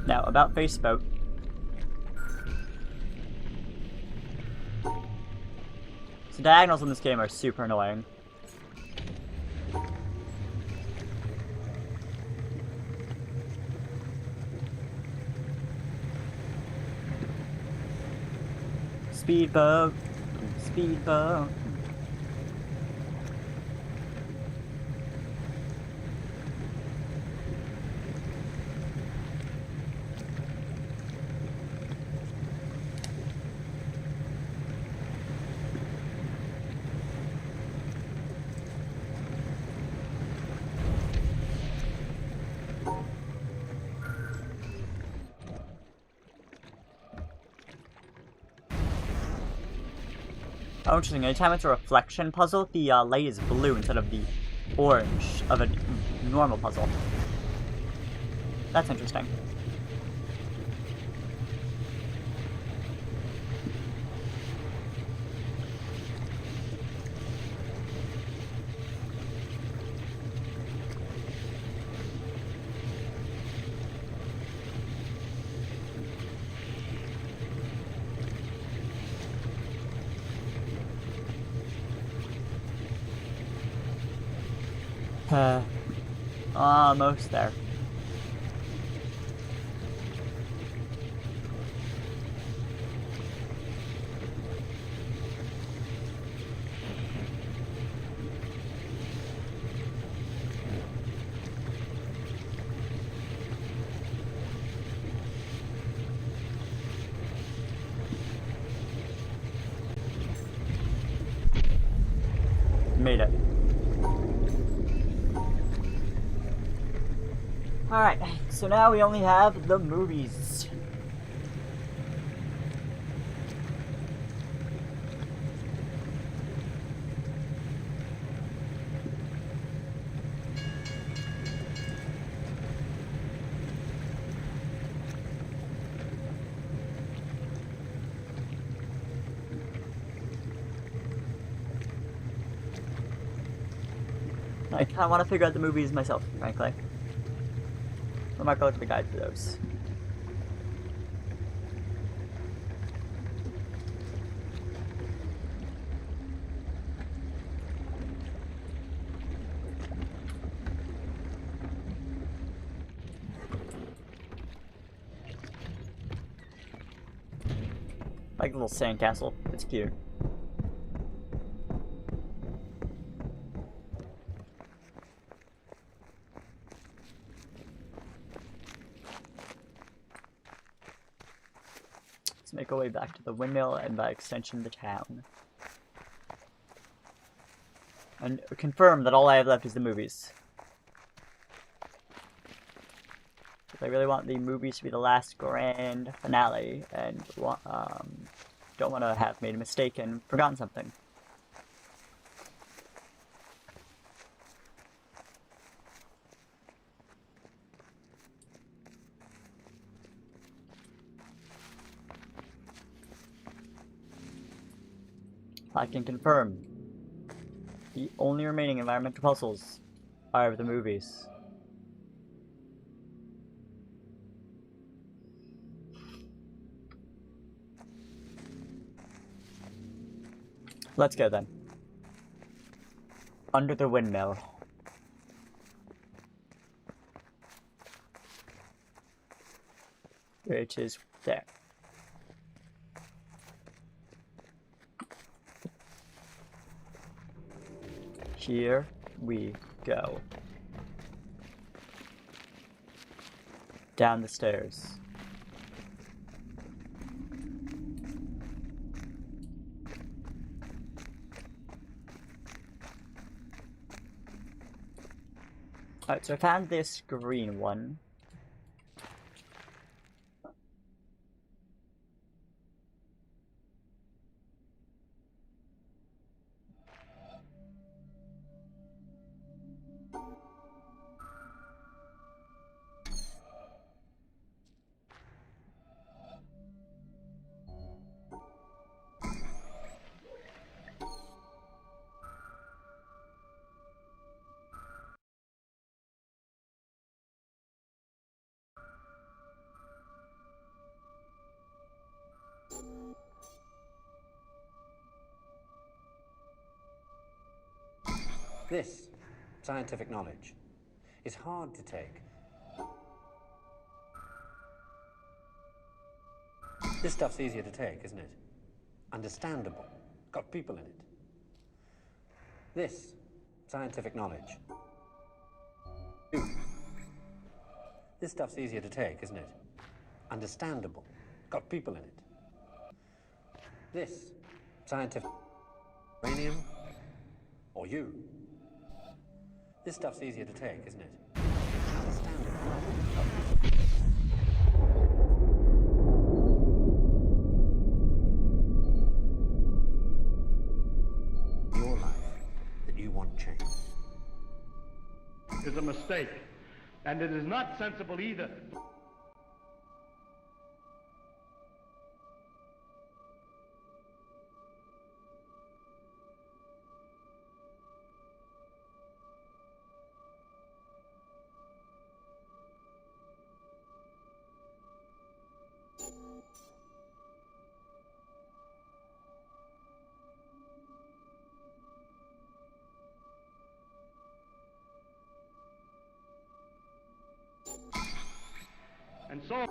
Now, about Facebook. So diagonals in this game are super annoying. Speedboat, speedboat. Oh, interesting. Anytime it's a reflection puzzle, the light is blue instead of the orange of a normal puzzle. That's interesting. Almost there. Made it. Alright, so now we only have the movies. I kind of want to figure out the movies myself, frankly. I might go look at the guide for those. Like a little sandcastle. It's cute. Let's make our way back to the windmill and by extension the town. And confirm that all I have left is the movies. I really want the movies to be the last grand finale, and don't want to have made a mistake and forgotten something. I can confirm the only remaining environmental puzzles are the movies. Let's go then. Under the windmill. Which is there. Here we go. Down the stairs. Alright, so I found this green one. This scientific knowledge is hard to take. This stuff's easier to take, isn't it? Understandable. Got people in it. This scientific knowledge. This stuff's easier to take, isn't it? Understandable. Got people in it. This scientific uranium or you. This stuff's easier to take, isn't it? Understandable. Your life that you want changed is a mistake, and it is not sensible either. And so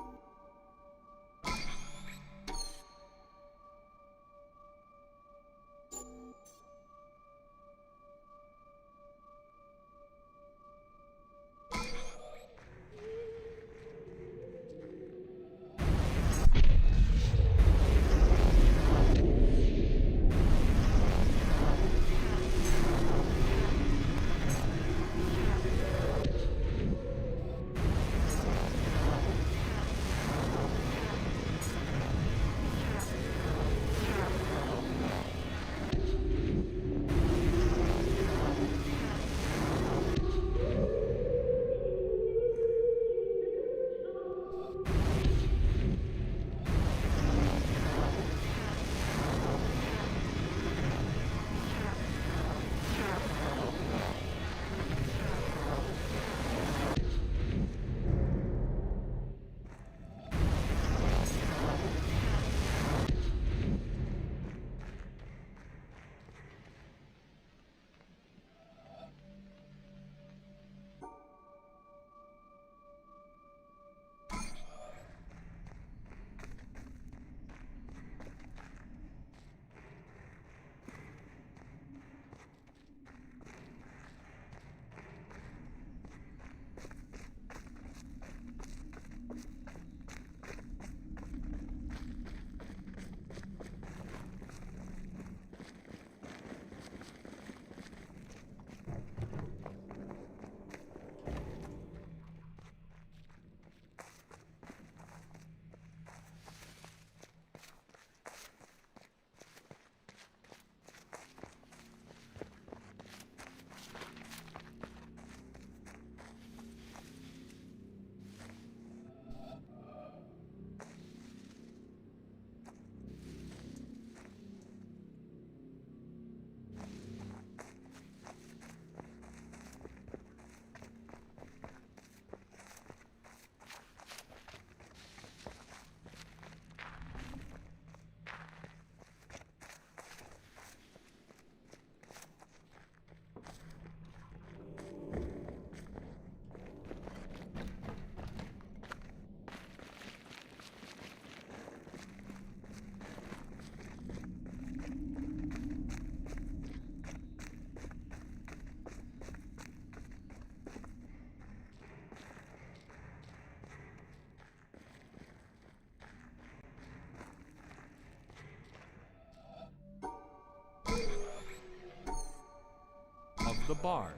the Bard.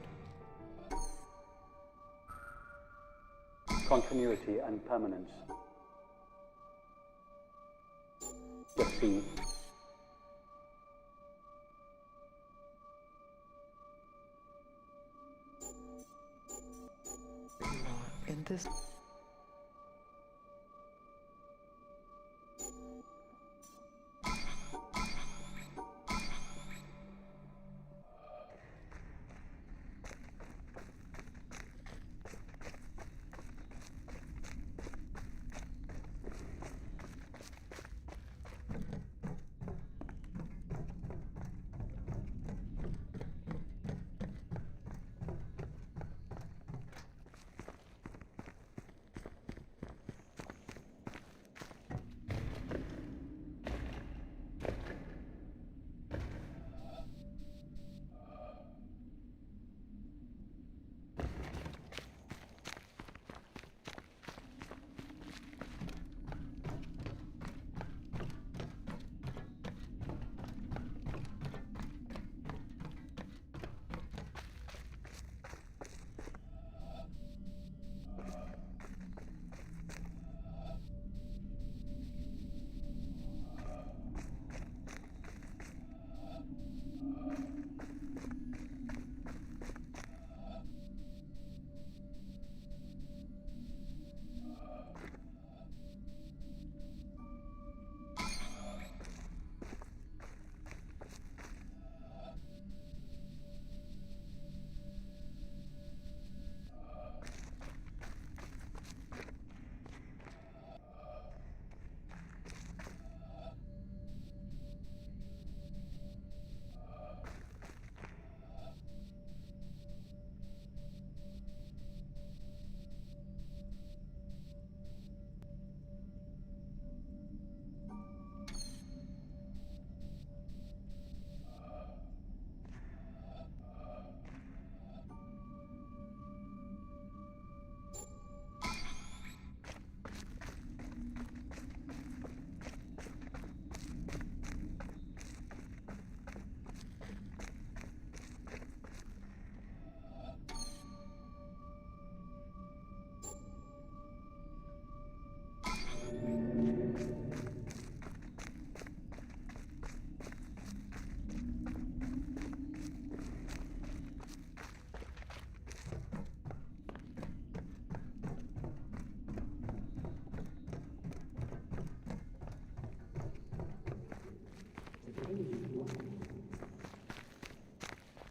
Continuity and permanence. Just see. In this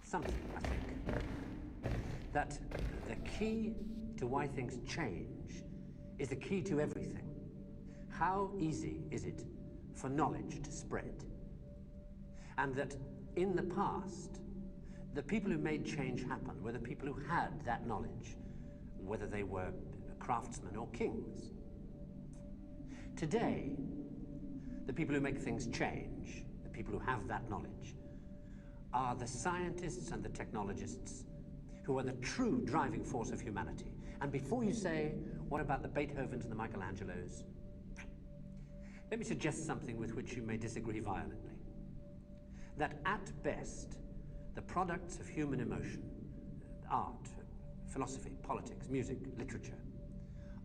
Something, I think, that the key to why things change is the key to everything. How easy is it for knowledge to spread? And that in the past, the people who made change happen were the people who had that knowledge, whether they were craftsmen or kings. Today, the people who make things change, the people who have that knowledge, are the scientists and the technologists who are the true driving force of humanity. And before you say, what about the Beethovens and the Michelangelos? Let me suggest something with which you may disagree violently. That at best, the products of human emotion, art, philosophy, politics, music, literature,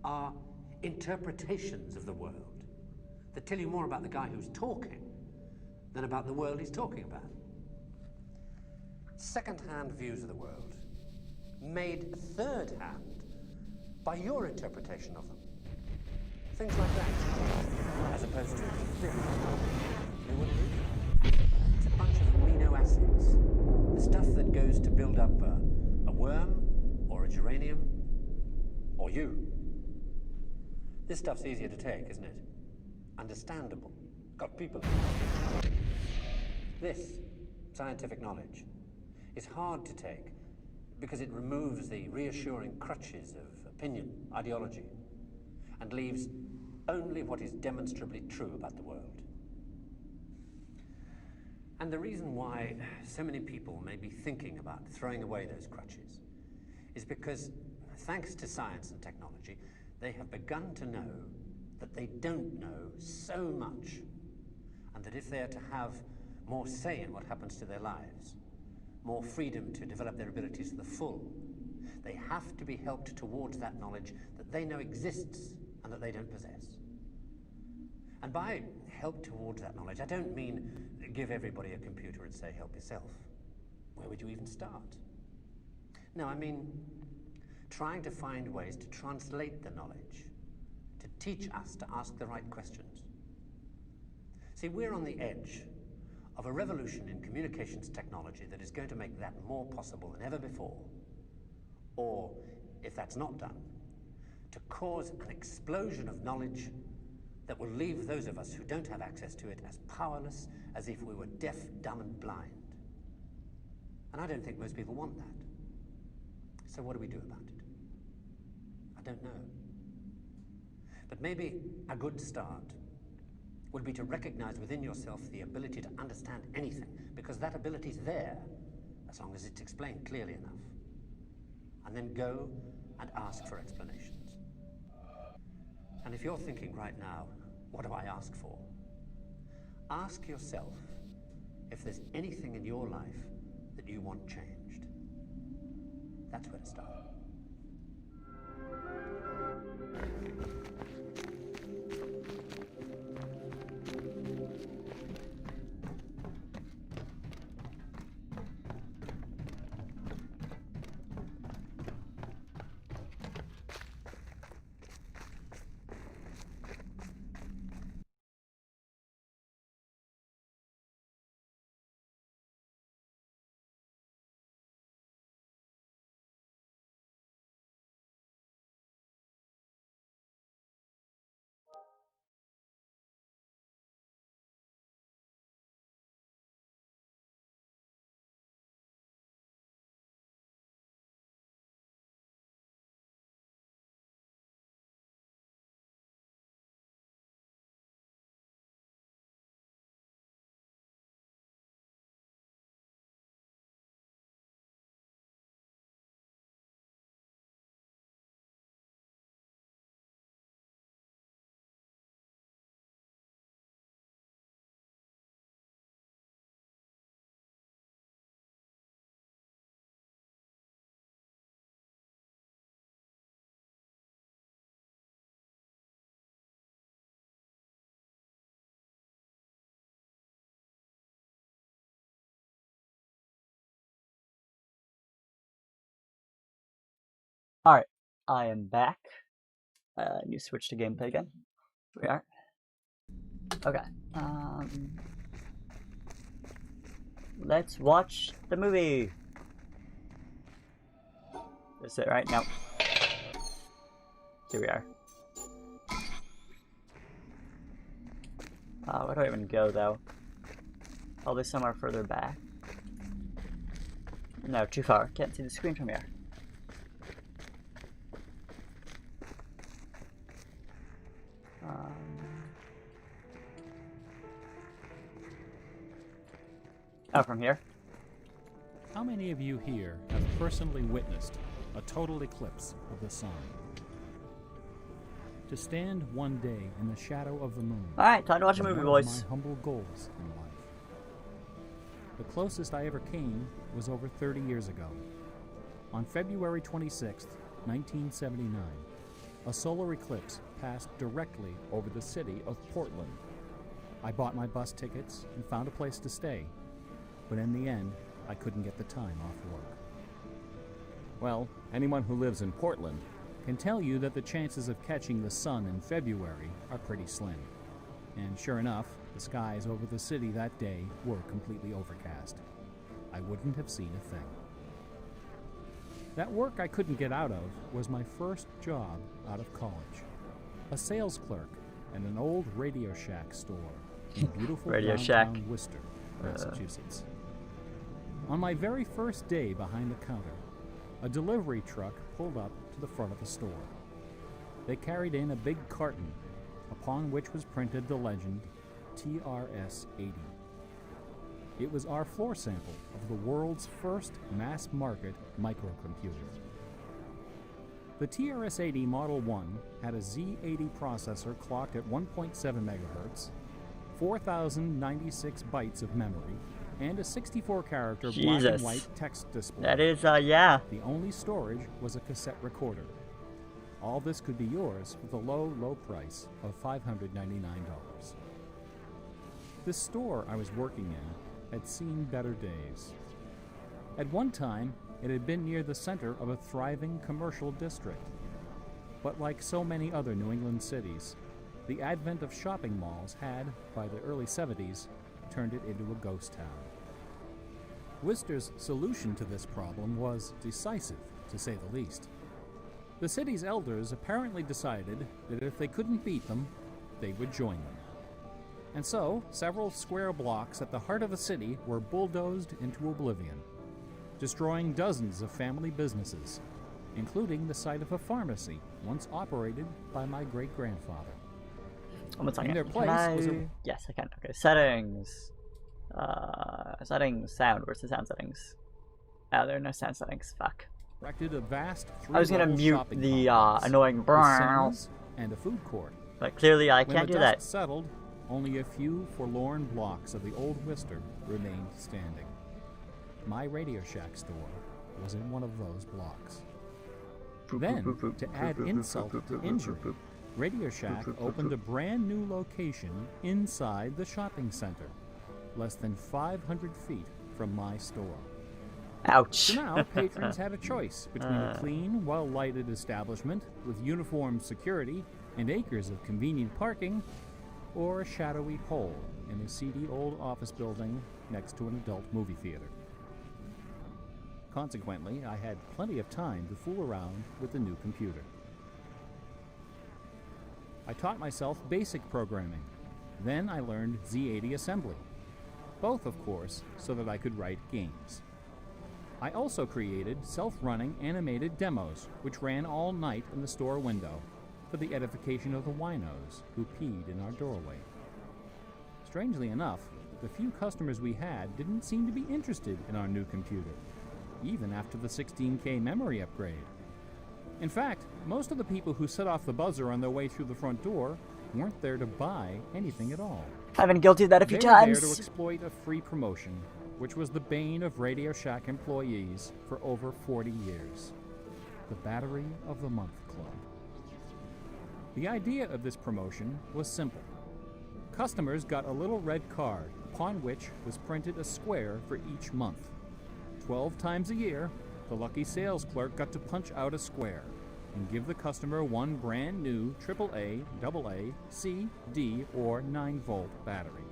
are interpretations of the world that tell you more about the guy who's talking than about the world he's talking about. Second-hand views of the world, made third-hand by your interpretation of them. Things like that, as opposed to theory. They wouldn't do. It's a bunch of amino acids, the stuff that goes to build up a worm, or a geranium, or you. This stuff's easier to take, isn't it? Understandable. Got people. This scientific knowledge is hard to take because it removes the reassuring crutches of opinion, ideology, and leaves only what is demonstrably true about the world. And the reason why so many people may be thinking about throwing away those crutches is because, thanks to science and technology, they have begun to know that they don't know so much, and that if they are to have more say in what happens to their lives, more freedom to develop their abilities to the full, they have to be helped towards that knowledge that they know exists and that they don't possess. And by help towards that knowledge, I don't mean give everybody a computer and say, help yourself. Where would you even start? No, I mean trying to find ways to translate the knowledge, to teach us to ask the right questions. See, we're on the edge of a revolution in communications technology that is going to make that more possible than ever before. Or, if that's not done, to cause an explosion of knowledge that will leave those of us who don't have access to it as powerless as if we were deaf, dumb, and blind. And I don't think most people want that. So what do we do about it? I don't know. But maybe a good start would be to recognize within yourself the ability to understand anything, because that ability's there, as long as it's explained clearly enough. And then go and ask for explanations. And if you're thinking right now, what do I ask for? Ask yourself if there's anything in your life that you want changed. That's where to start. Alright, I am back. New switch to gameplay again. Here we are. Okay. Let's watch the movie. Is it right? No. Here we are. Where do I even go though? Probably somewhere further back. No, too far. Can't see the screen from here. Oh, from here? How many of you here have personally witnessed a total eclipse of the sun? To stand one day in the shadow of the moon. Alright, time to watch a movie, boys. My humble goals in life. The closest I ever came was over 30 years ago. On February 26th, 1979, a solar eclipse passed directly over the city of Portland. I bought my bus tickets and found a place to stay, but in the end, I couldn't get the time off work. Well, anyone who lives in Portland can tell you that the chances of catching the sun in February are pretty slim. And sure enough, the skies over the city that day were completely overcast. I wouldn't have seen a thing. That work I couldn't get out of was my first job out of college. A sales clerk in an old Radio Shack store in beautiful Radio downtown Shack. Worcester, Massachusetts. On my very first day behind the counter, a delivery truck pulled up to the front of the store. They carried in a big carton upon which was printed the legend TRS-80. It was our floor sample of the world's first mass-market microcomputer. The TRS-80 Model 1 had a Z80 processor clocked at 1.7 MHz, 4,096 bytes of memory, and a 64-character black Jesus. and white text display. That is, yeah. The only storage was a cassette recorder. All this could be yours for the low, low price of $599. The store I was working in had seen better days. At one time, it had been near the center of a thriving commercial district. But like so many other New England cities, the advent of shopping malls had, by the early 70s, turned it into a ghost town. Worcester's solution to this problem was decisive, to say the least. The city's elders apparently decided that if they couldn't beat them, they would join them. And so, several square blocks at the heart of the city were bulldozed into oblivion, destroying dozens of family businesses, including the site of a pharmacy once operated by my great-grandfather. One second. In their place was a... Yes, I can. Okay, settings. Settings, sound. Where's the sound settings? Oh, there are no sound settings. Fuck. erected a vast I was gonna three-level mute shopping the complex annoying with brrrr, cinemas and a food court. but clearly I When can't the do dust that. settled, only a few forlorn blocks of the old Worcester remained standing. My Radio Shack store was in one of those blocks. Then, to add insult to injury, Radio Shack opened a brand new location inside the shopping center, less than 500 feet from my store. Ouch. So now, patrons had a choice between a clean, well-lighted establishment with uniformed security and acres of convenient parking, or a shadowy hole in a seedy old office building next to an adult movie theater. Consequently, I had plenty of time to fool around with the new computer. I taught myself basic programming. Then I learned Z80 assembly. Both, of course, so that I could write games. I also created self-running animated demos, which ran all night in the store window for the edification of the winos who peed in our doorway. Strangely enough, the few customers we had didn't seem to be interested in our new computer, even after the 16K memory upgrade. In fact, most of the people who set off the buzzer on their way through the front door weren't there to buy anything at all. I've been guilty of that a few They were there times. to exploit a free promotion, which was the bane of Radio Shack employees for over 40 years. The Battery of the Month Club. The idea of this promotion was simple. Customers got a little red card, upon which was printed a square for each month. 12 times a year, the lucky sales clerk got to punch out a square and give the customer one brand new AAA, AA, C, D, or 9-volt battery.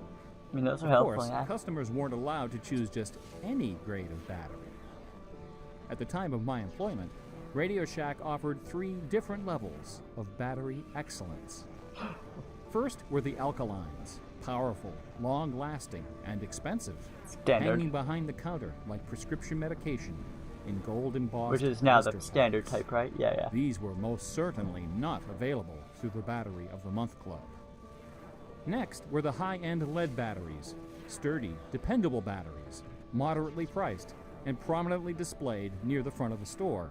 I mean, those are Of helpful, course, yeah. customers weren't allowed to choose just any grade of battery. At the time of my employment, Radio Shack offered 3 different levels of battery excellence. First were the alkalines, powerful, long-lasting, and expensive, Standard. hanging behind the counter like prescription medication in gold-embossed Which is now the blister standard packs. type, right? Yeah, yeah. These were most certainly not available through the Battery of the Month Club. Next were the high-end lead batteries, sturdy, dependable batteries, moderately priced, and prominently displayed near the front of the store.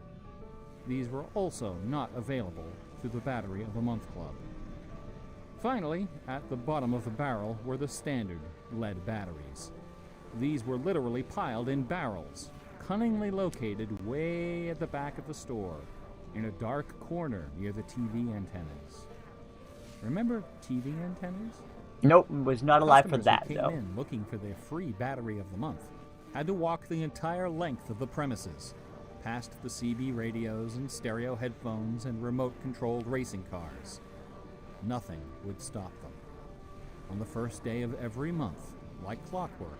These were also not available through the Battery of the Month Club. Finally, at the bottom of the barrel were the standard lead batteries. These were literally piled in barrels, cunningly located way at the back of the store, in a dark corner near the TV antennas. Remember TV antennas? Nope, was not alive for Customers that, who came though. in looking for their free battery of the month had to walk the entire length of the premises, past the CB radios and stereo headphones and remote-controlled racing cars. Nothing would stop them. On the first day of every month, like clockwork,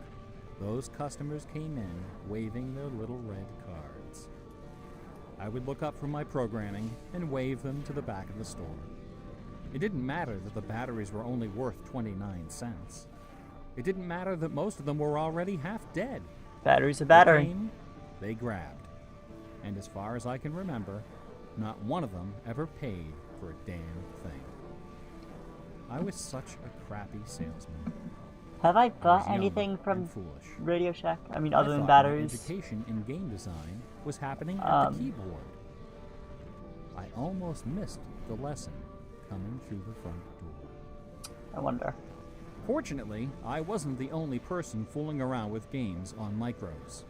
those customers came in waving their little red cards. I would look up from my programming and wave them to the back of the store. It didn't matter that the batteries were only worth 29 cents. It didn't matter that most of them were already half dead. Battery's a They battery. came, they grabbed. And as far as I can remember, not one of them ever paid for a damn thing. I was such a crappy salesman. Have I I bought was young anything from and foolish. Radio Shack? I mean, I other than thought batteries? My education in game design was happening at the keyboard. I almost missed the lesson coming through the front door. I wonder. Fortunately, I wasn't the only person fooling around with games on micros.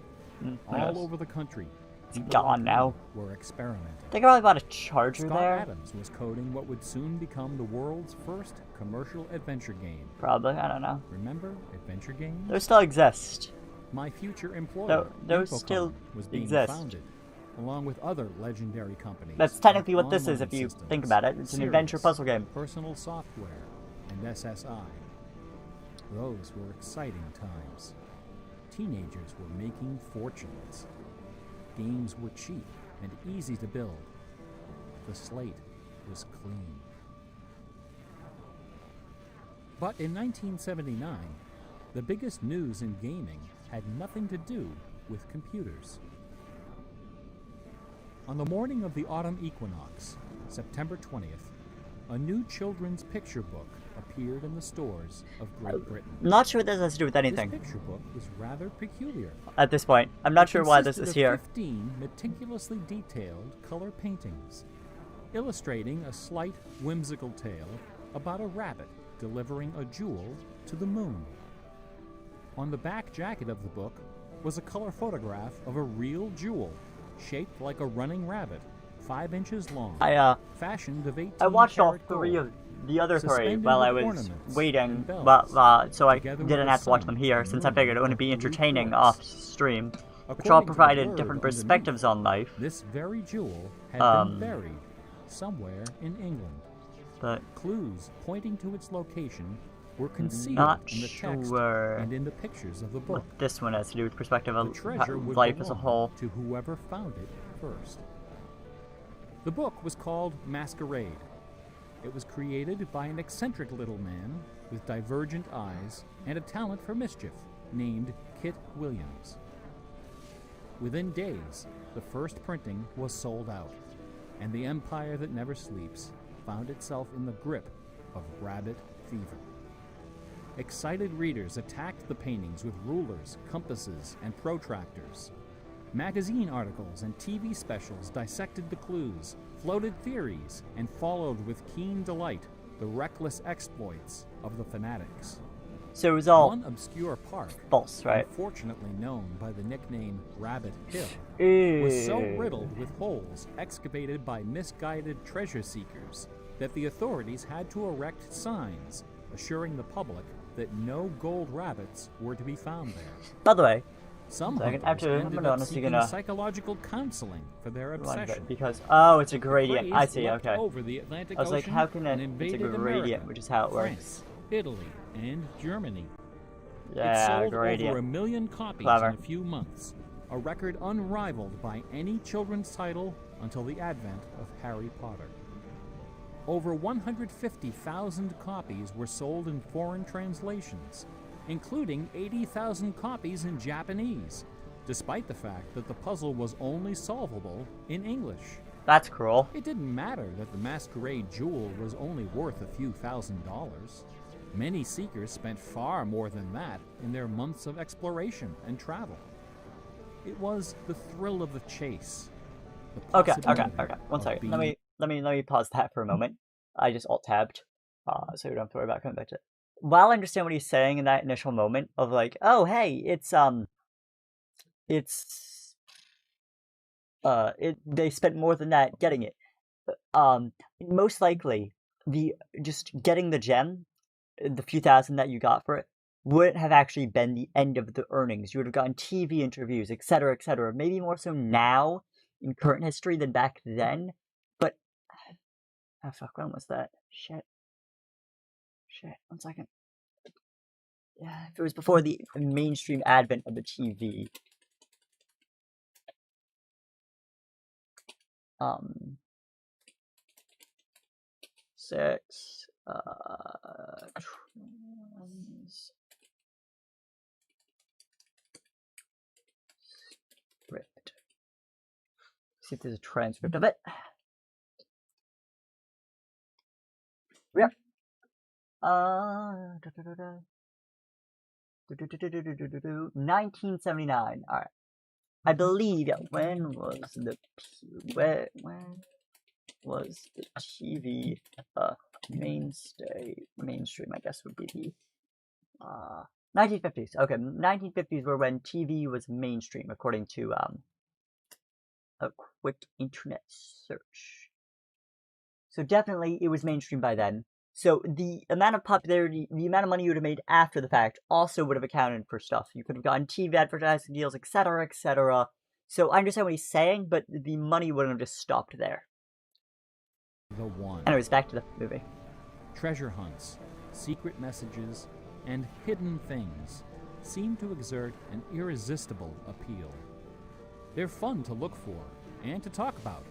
All Yes. over the country, people gone like now. me were experimenting. I think I probably bought a charger Scott there. Adams was coding what would soon become the world's first commercial adventure game. Probably, I don't know. Remember adventure games? Those still exist. My future employer, those Infocom, still was being exist. founded, along with other legendary companies. That's technically like what this is Online if you Systems, think about it. It's an adventure Sirius, puzzle game. Personal Software, and SSI. Those were exciting times. Teenagers were making fortunes. Games were cheap and easy to build. The slate was clean. But in 1979, the biggest news in gaming had nothing to do with computers. On the morning of the autumn equinox, September 20th, a new children's picture book appeared in the stores of Great Britain. Not sure what this has to do with anything This picture book was rather peculiar. at this point. I'm not It sure why this consisted is of here. 15 meticulously detailed color paintings, illustrating a slight whimsical tale about a rabbit delivering a jewel to the moon. On the back jacket of the book was a color photograph of a real jewel, shaped like a running rabbit, 5 inches long, fashioned of 18 I watched all karat 3 gold, of the other 3 suspended while I with was ornaments waiting, and bells, so I together with didn't the have to watch sun them here, and since I moon figured it would be of blue entertaining quartz. off stream, which all According to the provided blurb different underneath, perspectives on life. This very jewel had been buried somewhere in England. But Clues pointing to its location were concealed not in the text sure and in the pictures of the book. what this one has to do with perspective The of treasure would life as a belong whole. to whoever found it first. The book was called Masquerade. It was created by an eccentric little man with divergent eyes and a talent for mischief named Kit Williams. Within days, the first printing was sold out, and the empire that never sleeps found itself in the grip of rabbit fever. Excited readers attacked the paintings with rulers, compasses, and protractors. Magazine articles and TV specials dissected the clues, floated theories, and followed with keen delight the reckless exploits of the fanatics. So it was all One obscure park, false, right? unfortunately known by the nickname Rabbit Hill, was so riddled with holes excavated by misguided treasure seekers that the authorities had to erect signs assuring the public that no gold rabbits were to be found there. By the way, Some Second, hunters after- I'm ended gonna up honestly seeking gonna- psychological counseling for their obsession. because it's a gradient. Craze I see. leapt Okay. over the Atlantic I was like, Ocean how can and it? It's a invaded gradient, America, which is how it works. France, Italy, and Germany. It Yeah, sold over gradient. 1 million copies Clever. in a few months, a record unrivaled by any children's title until the advent of Harry Potter. Over 150,000 copies were sold in foreign translations, including 80,000 copies in Japanese, despite the fact that the puzzle was only solvable in English. That's cruel. It didn't matter that the Masquerade jewel was only worth a few $1,000s. Many seekers spent far more than that in their months of exploration and travel. It was the thrill of the chase. The Okay. possibility One of second. being Let me pause that for a moment. I just alt tabbed, so you don't have to worry about coming back to it. While I understand what he's saying in that initial moment of like, oh hey, they spent more than that getting it. Most likely just getting the gem, the few thousand that you got for it, wouldn't have actually been the end of the earnings. You would have gotten TV interviews, etc., etc. Maybe more so now in current history than back then. But oh fuck, when was that? Shit. 1 second. Yeah, if it was before the mainstream advent of the TV. 6 transcript. See if there's a transcript of it. Yep. 1979. All right. I believe. Yeah, when was the TV mainstream? I guess would be the 1950s. Okay, 1950s were when TV was mainstream, according to a quick internet search. So definitely it was mainstream by then. So the amount of popularity, the amount of money you would have made after the fact also would have accounted for stuff. You could have gotten TV advertising deals, etc., etc. So I understand what he's saying, but the money wouldn't have just stopped there. The One. Anyways, back to the movie. Treasure hunts, secret messages, and hidden things seem to exert an irresistible appeal. They're fun to look for and to talk about.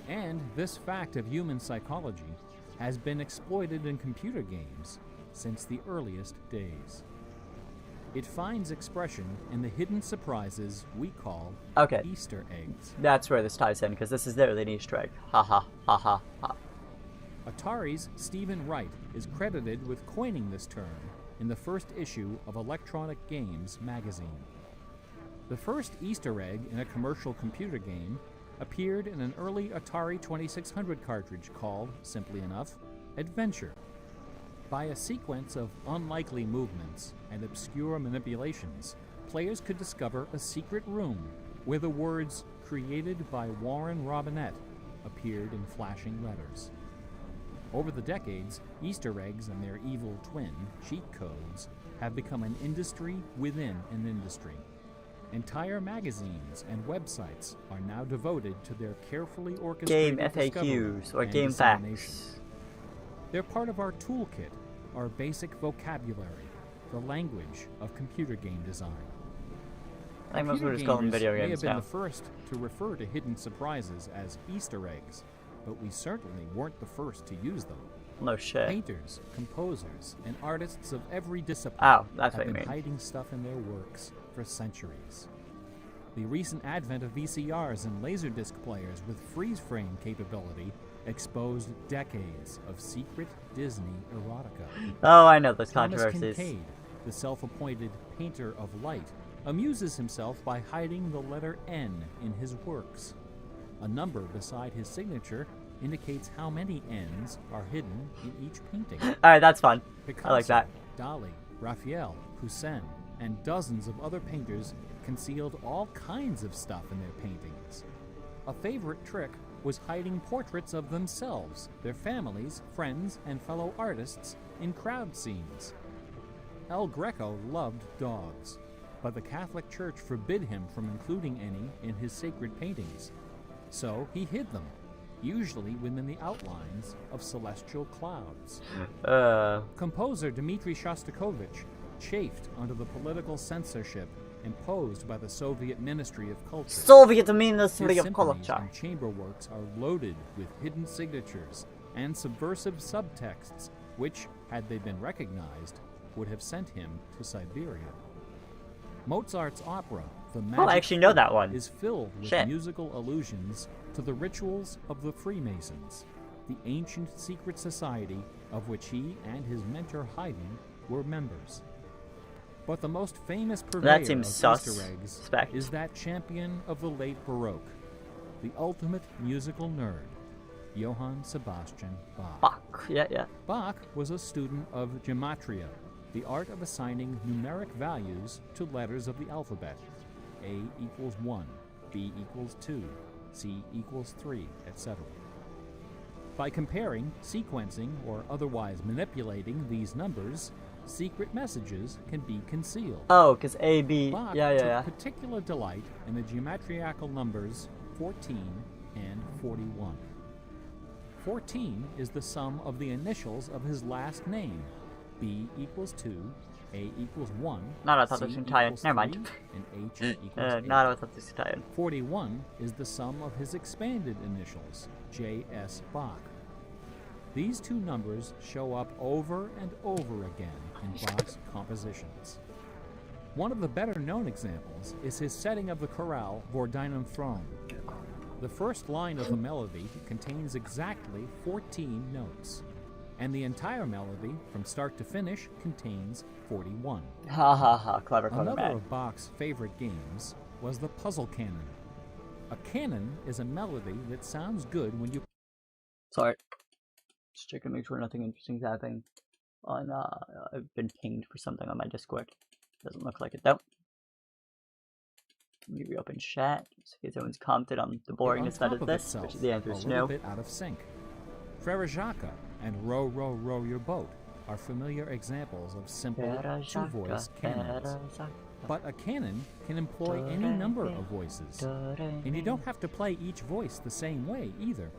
And this fact of human psychology has been exploited in computer games since the earliest days. It finds expression in the hidden surprises we call Easter eggs. That's where this ties in, because this is literally an Easter egg. Ha ha ha ha ha. Atari's Stephen Wright is credited with coining this term in the first issue of Electronic Games magazine. The first Easter egg in a commercial computer game appeared in an early Atari 2600 cartridge called, simply enough, Adventure. By a sequence of unlikely movements and obscure manipulations, players could discover a secret room where the words "created by Warren Robinette" appeared in flashing letters. Over the decades, Easter eggs and their evil twin, cheat codes, have become an industry within an industry. Entire magazines and websites are now devoted to their carefully orchestrated game FAQs or game facts. They're part of our toolkit, our basic vocabulary, the language of computer game design. I think most would just call them video may have games been now. the first to refer to hidden surprises as Easter eggs, but we certainly weren't the first to use them. No shit. Painters, composers, and artists of every discipline That's have what you been mean. hiding stuff in their works for centuries. The recent advent of VCRs and Laserdisc players with freeze-frame capability exposed decades of secret Disney erotica. Oh, I know those Thomas controversies. Kincaid, the self-appointed painter of light, amuses himself by hiding the letter N in his works. A number beside his signature indicates how many N's are hidden in each painting. Alright, that's fun. Picasso, I like that. Dali, Raphael, Poussin, and dozens of other painters concealed all kinds of stuff in their paintings. A favorite trick was hiding portraits of themselves, their families, friends, and fellow artists in crowd scenes. El Greco loved dogs, but the Catholic Church forbid him from including any in his sacred paintings. So he hid them, usually within the outlines of celestial clouds. Composer Dmitri Shostakovich chafed under the political censorship imposed by the Soviet Ministry of Culture. Soviet Ministry His of symphonies Culture. and chamber works are loaded with hidden signatures and subversive subtexts, which, had they been recognized, would have sent him to Siberia. Mozart's opera, The Magic I actually know that Flute, one. is filled with Shit. musical allusions to the rituals of the Freemasons, the ancient secret society of which he and his mentor Haydn were members. But the most famous purveyor seems of Easter eggs suspect. is that champion of the late Baroque, the ultimate musical nerd, Johann Sebastian Bach. Fuck. Yeah. Bach was a student of gematria, the art of assigning numeric values to letters of the alphabet. A equals 1, B equals 2, C equals 3, etc. By comparing, sequencing, or otherwise manipulating these numbers, secret messages can be concealed. Oh, because A, B. Bach Yeah. took particular delight in the geometrical numbers 14 and 41. 14 is the sum of the initials of his last name. B equals 2, A equals 1, No, I thought C this was Italian. equals Never mind. 3, and H equals 8. No, I thought this was Italian. 41 is the sum of his expanded initials, J.S. Bach. These two numbers show up over and over again in Bach's compositions. One of the better-known examples is his setting of the chorale Vor deinem Thron. The first line of the melody contains exactly 14 notes, and the entire melody, from start to finish, contains 41. Ha. Clever Another man. of Bach's favorite games was the puzzle canon. A canon is a melody that sounds good when you Sorry. Just checking to make sure nothing interesting is happening. on I've been pinged for something on my Discord. Doesn't look like it though. Let me reopen chat just in case everyone's commented on the boringness that is this, which the answer is a little no. bit out of sync. Frere Jacques and Row, Row, Row Your Boat are familiar examples of simple two-voice canons. But a canon can employ any number of voices, and you don't have to play each voice the same way either.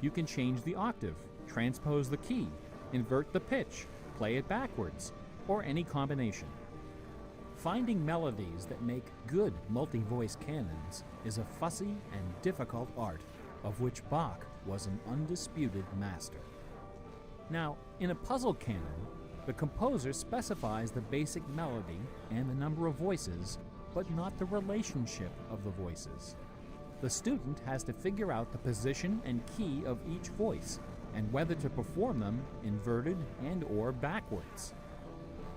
You can change the octave, transpose the key, invert the pitch, play it backwards, or any combination. Finding melodies that make good multi-voice canons is a fussy and difficult art, of which Bach was an undisputed master. Now, in a puzzle canon, the composer specifies the basic melody and the number of voices, but not the relationship of the voices. The student has to figure out the position and key of each voice, and whether to perform them inverted and/or backwards.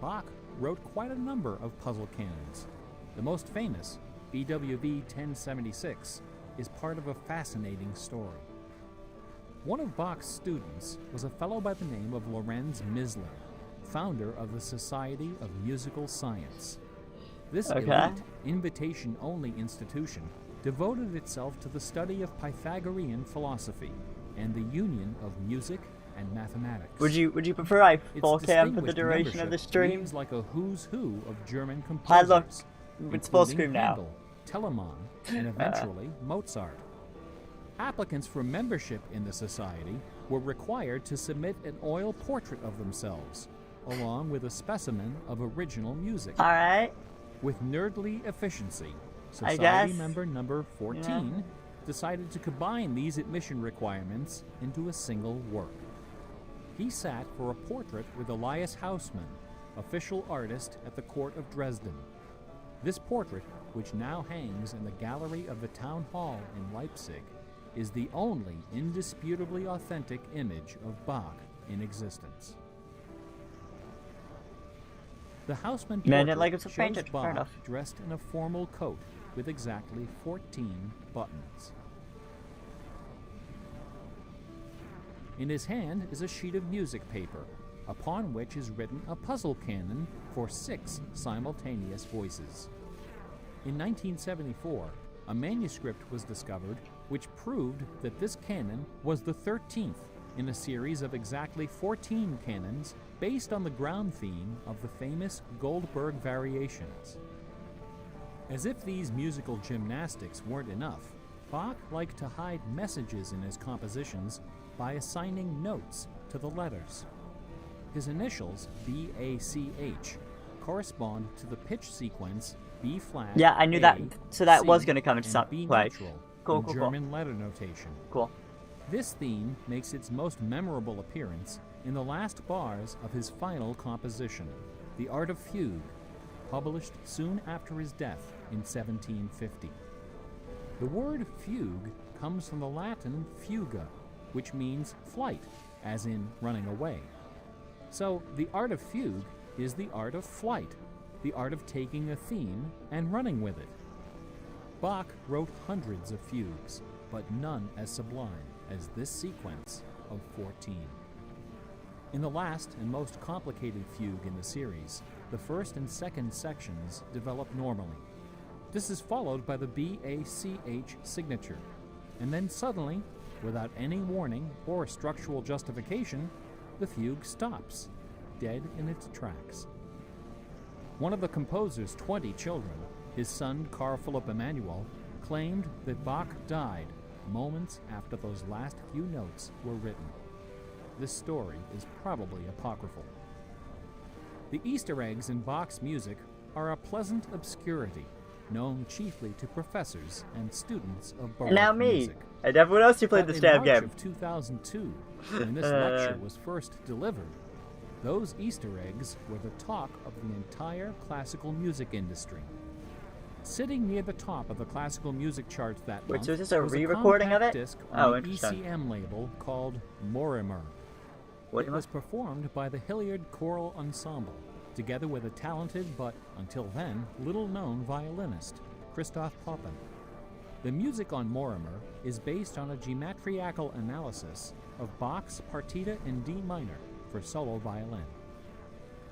Bach wrote quite a number of puzzle canons. The most famous, BWV 1076, is part of a fascinating story. One of Bach's students was a fellow by the name of Lorenz Misler, founder of the Society of Musical Science. This elite, invitation-only institution devoted itself to the study of Pythagorean philosophy and the union of music and mathematics. Would you prefer I full cam for the Its duration of the stream? reads like a who's who of German Hi, look, composers, it's full including screen now. Handel, Telemann, and eventually Mozart. Applicants for membership in the society were required to submit an oil portrait of themselves, along with a specimen of original music. All right. With nerdly efficiency, I Society guess, member number 14 decided to combine these admission requirements into a single work. He sat for a portrait with Elias Hausmann, official artist at the court of Dresden. This portrait, which now hangs in the gallery of the town hall in Leipzig, is the only indisputably authentic image of Bach in existence. The Hausmann portrait shows Bach dressed in a formal coat with exactly 14 buttons. In his hand is a sheet of music paper, upon which is written a puzzle canon for 6 simultaneous voices. In 1974, a manuscript was discovered which proved that this canon was the 13th in a series of exactly 14 canons based on the ground theme of the famous Goldberg variations. As if these musical gymnastics weren't enough, Bach liked to hide messages in his compositions by assigning notes to the letters. His initials, B-A-C-H, correspond to the pitch sequence B flat. Yeah, I knew that. So that was going to come into some B play. natural Cool, in cool, German letter notation. Cool. This theme makes its most memorable appearance in the last bars of his final composition, The Art of Fugue, published soon after his death in 1750. The word fugue comes from the Latin fuga, which means flight, as in running away. So the art of fugue is the art of flight, the art of taking a theme and running with it. Bach wrote hundreds of fugues, but none as sublime as this sequence of 14. In the last and most complicated fugue in the series, the first and second sections develop normally. This is followed by the B-A-C-H signature, and then suddenly, without any warning or structural justification, the fugue stops, dead in its tracks. One of the composer's 20 children, his son Carl Philipp Emanuel, claimed that Bach died moments after those last few notes were written. This story is probably apocryphal. The Easter eggs in Bach's music are a pleasant obscurity, known chiefly to professors and students of Baroque and now me, music. and everyone else who played this damn game. In March of 2002, when this lecture was first delivered, those Easter eggs were the talk of the entire classical music industry. Sitting near the top of the classical music charts that month so is this a was re-recording of compact it? disc Oh, on the interesting. ECM label called Morimer. What It was performed by the Hilliard Choral Ensemble, together with a talented but, until then, little-known violinist, Christoph Poppen. The music on Morimer is based on a geometriacal analysis of Bach's Partita in D minor for solo violin.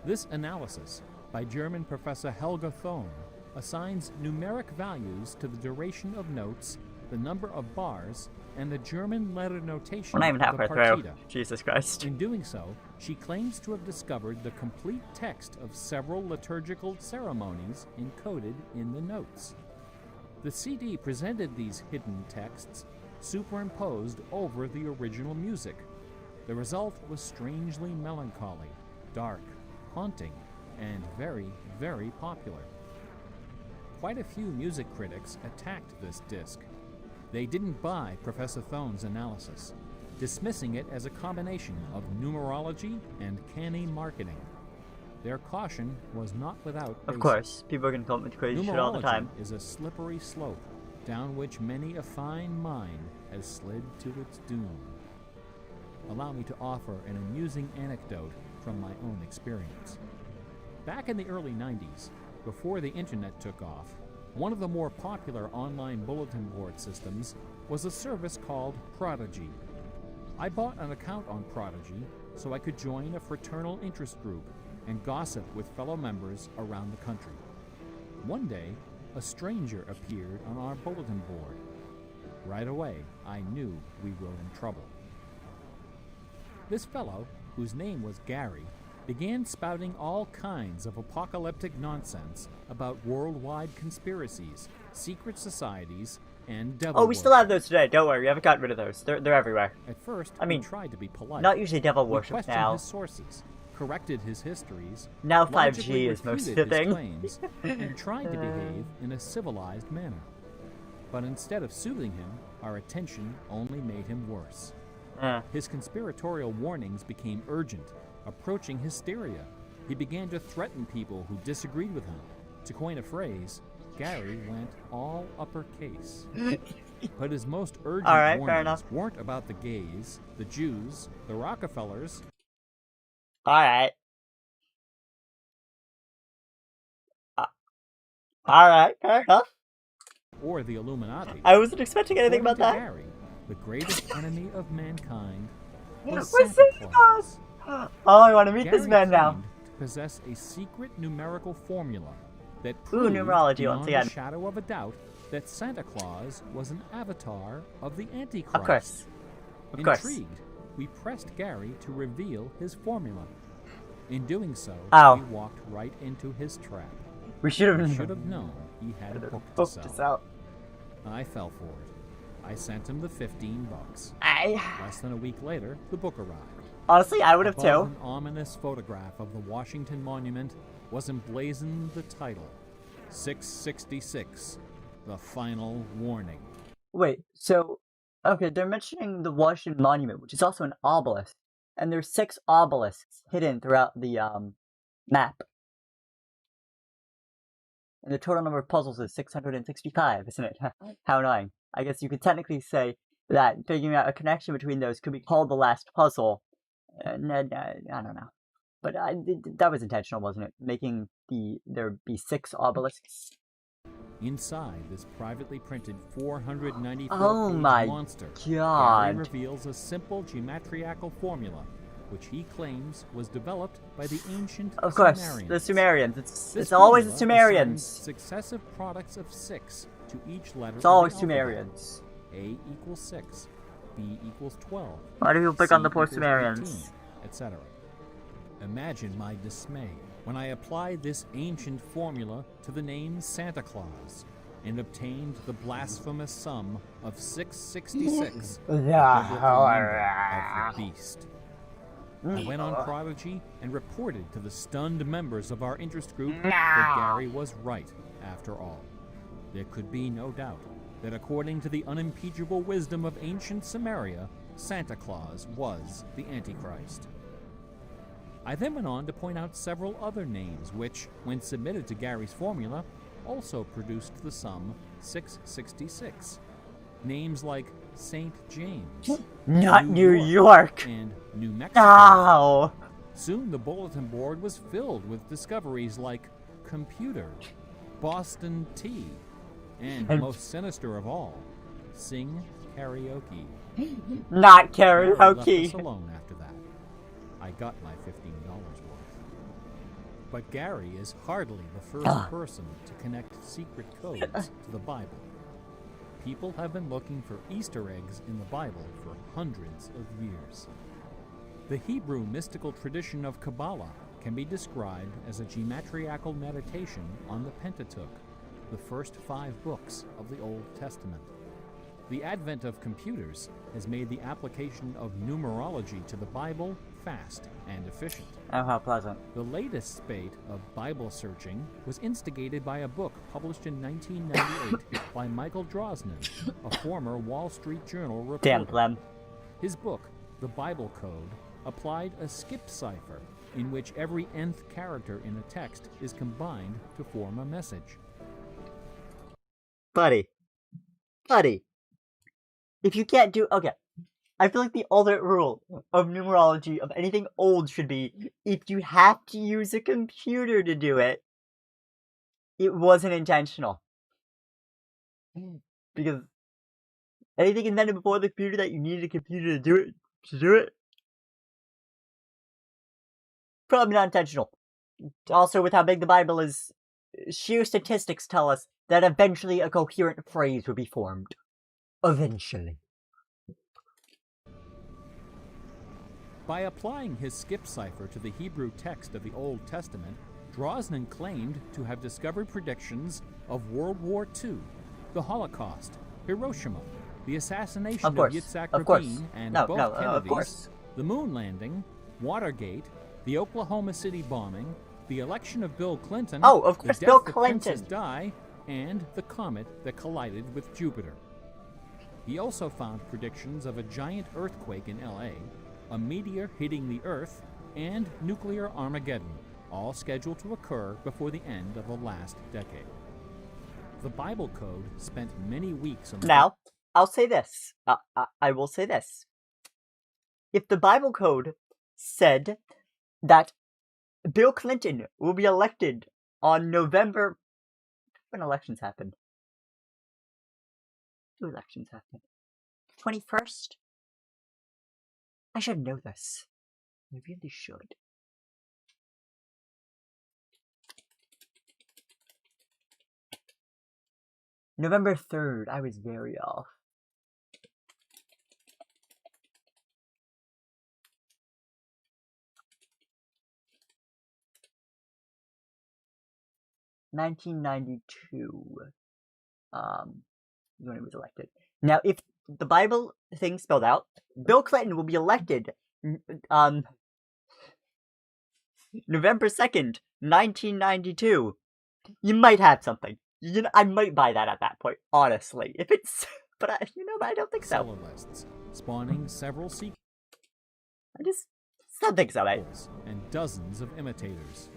This analysis by German professor Helga Thome assigns numeric values to the duration of notes, the number of bars, and the German letter notation We're not even of halfway a through. partita. Jesus Christ. In doing so, she claims to have discovered the complete text of several liturgical ceremonies encoded in the notes. The CD presented these hidden texts superimposed over the original music. The result was strangely melancholy, dark, haunting, and very, very popular. Quite a few music critics attacked this disc. They didn't buy Professor Thone's analysis, dismissing it as a combination of numerology and canny marketing. Their caution was not without basis. Of course, people are gonna come with crazy shit all the time. Numerology is a slippery slope down which many a fine mind has slid to its doom. Allow me to offer an amusing anecdote from my own experience. Back in the early 90s, before the internet took off, one of the more popular online bulletin board systems was a service called Prodigy. I bought an account on Prodigy so I could join a fraternal interest group and gossip with fellow members around the country. One day, a stranger appeared on our bulletin board. Right away, I knew we were in trouble. This fellow, whose name was Gary, began spouting all kinds of apocalyptic nonsense about worldwide conspiracies, secret societies, and devil Oh, we still worship. have those today. Don't worry, we haven't gotten rid of those. They're everywhere. At first, I mean, we tried to be polite. Not usually devil We worship questioned now. his sources, corrected his histories, Now logically 5G is most of refuted the his thing. claims, and tried to behave in a civilized manner. But instead of soothing him, our attention only made him worse. His conspiratorial warnings became urgent, approaching hysteria. He began to threaten people who disagreed with him. To coin a phrase, Gary went all uppercase. But his most urgent All right, fair warnings enough. weren't about the gays, the Jews, the Rockefellers, Alright. Alright, fair enough. or the Illuminati. I wasn't expecting anything According about to that. Gary, the greatest enemy of mankind was Where's Santa Santa Claus. Oh, I want to meet Gary this man now. claimed to possess a secret numerical formula that Ooh, proved numerology beyond once again. a shadow of a doubt that Santa Claus was an avatar of the Antichrist. Of course. Of course. Intrigued, we pressed Gary to reveal his formula. In doing so, Ow. we walked right into his trap. We should We have should have known he had a book to booked sell. us out. I fell for it. I sent him the $15. I Less than a week later, the book arrived. honestly, I would have Above too. an ominous photograph of the Washington Monument was emblazoned the title, 666, The Final Warning. Wait, so okay, they're mentioning the Washington Monument, which is also an obelisk, and there's 6 obelisks hidden throughout the map. And the total number of puzzles is 665, isn't it? How annoying. I guess you could technically say that figuring out a connection between those could be called the last puzzle. I don't know. But that was intentional, wasn't it? Making there be 6 obelisks. Inside this privately printed 494-page Oh my monster, Gary God. reveals a simple geometrical formula, which he claims was developed by the ancient Of course, Sumerians. the Sumerians. This It's always the formula assigns Sumerians. successive products of 6 to each letter. It's of always the alphabet. Sumerians. A equals 6, B equals 12. Why do people pick C on the poor equals Sumerians? 18, etc. Imagine my dismay when I applied this ancient formula to the name Santa Claus and obtained the blasphemous sum of 666, the biblical number of the beast. I went on Prodigy and reported to the stunned members of our interest group that Gary was right after all. There could be no doubt that according to the unimpeachable wisdom of ancient Samaria, Santa Claus was the Antichrist. I then went on to point out several other names which, when submitted to Gary's formula, also produced the sum 666. Names like St. James, Not New York, York. and New Mexico. Ow. Soon the bulletin board was filled with discoveries like computer, Boston tea, and And- most sinister of all, sing karaoke. Not Gary left us karaoke. alone after that. I got my $15 worth. But Gary is hardly the first person to connect secret codes to the Bible. People have been looking for Easter eggs in the Bible for hundreds of years. The Hebrew mystical tradition of Kabbalah can be described as a geometriacal meditation on the Pentateuch, the first 5 books of the Old Testament. The advent of computers has made the application of numerology to the Bible fast and efficient. Oh, how pleasant. The latest spate of Bible searching was instigated by a book published in 1998 by Michael Drosnin, a former Wall Street Journal reporter. Damn them. His book, The Bible Code, applied a skip cipher in which every nth character in a text is combined to form a message. Buddy. If you can't do... Okay. I feel like the ultimate rule of numerology of anything old should be, if you have to use a computer to do it, it wasn't intentional. Because anything invented before the computer that you needed a computer to do it, probably not intentional. Also, with how big the Bible is, sheer statistics tell us that eventually a coherent phrase would be formed. Eventually. By applying his skip cipher to the Hebrew text of the Old Testament, Drosnin claimed to have discovered predictions of World War II, the Holocaust, Hiroshima, the assassination of Yitzhak Rabin and both Kennedys, the moon landing, Watergate, the Oklahoma City bombing, the election of Bill Clinton, of course, the Bill death of Clinton. Princess Di, and the comet that collided with Jupiter. He also found predictions of a giant earthquake in LA, a meteor hitting the Earth, and nuclear Armageddon, all scheduled to occur before the end of the last decade. The Bible Code spent many weeks on the... Now, I'll say this. I will say this. If the Bible Code said that Bill Clinton will be elected on November... When elections happen? 2 elections happen. 21st? I should know this. I really should. November 3rd. I was very off. (1992) when he was elected. Now, if the Bible thing spelled out, Bill Clinton will be elected November 2nd, 1992. You might have something. I might buy that at that point, honestly. If it's... But I don't think so. Seller lists, spawning several secrets I just don't think so, mate. and dozens of imitators.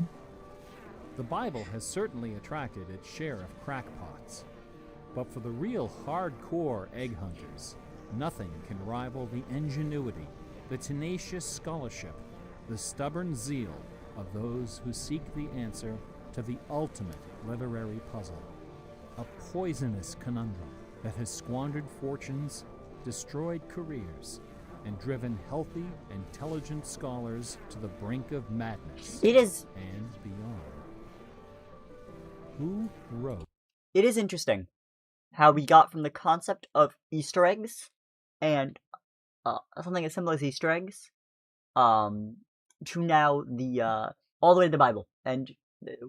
The Bible has certainly attracted its share of crackpots. But for the real hardcore egg hunters, nothing can rival the ingenuity, the tenacious scholarship, the stubborn zeal of those who seek the answer to the ultimate literary puzzle. A poisonous conundrum that has squandered fortunes, destroyed careers, and driven healthy, intelligent scholars to the brink of madness It is and beyond. Who wrote? It is interesting how we got from the concept of Easter eggs and something as simple as Easter eggs to now the all the way to the Bible, and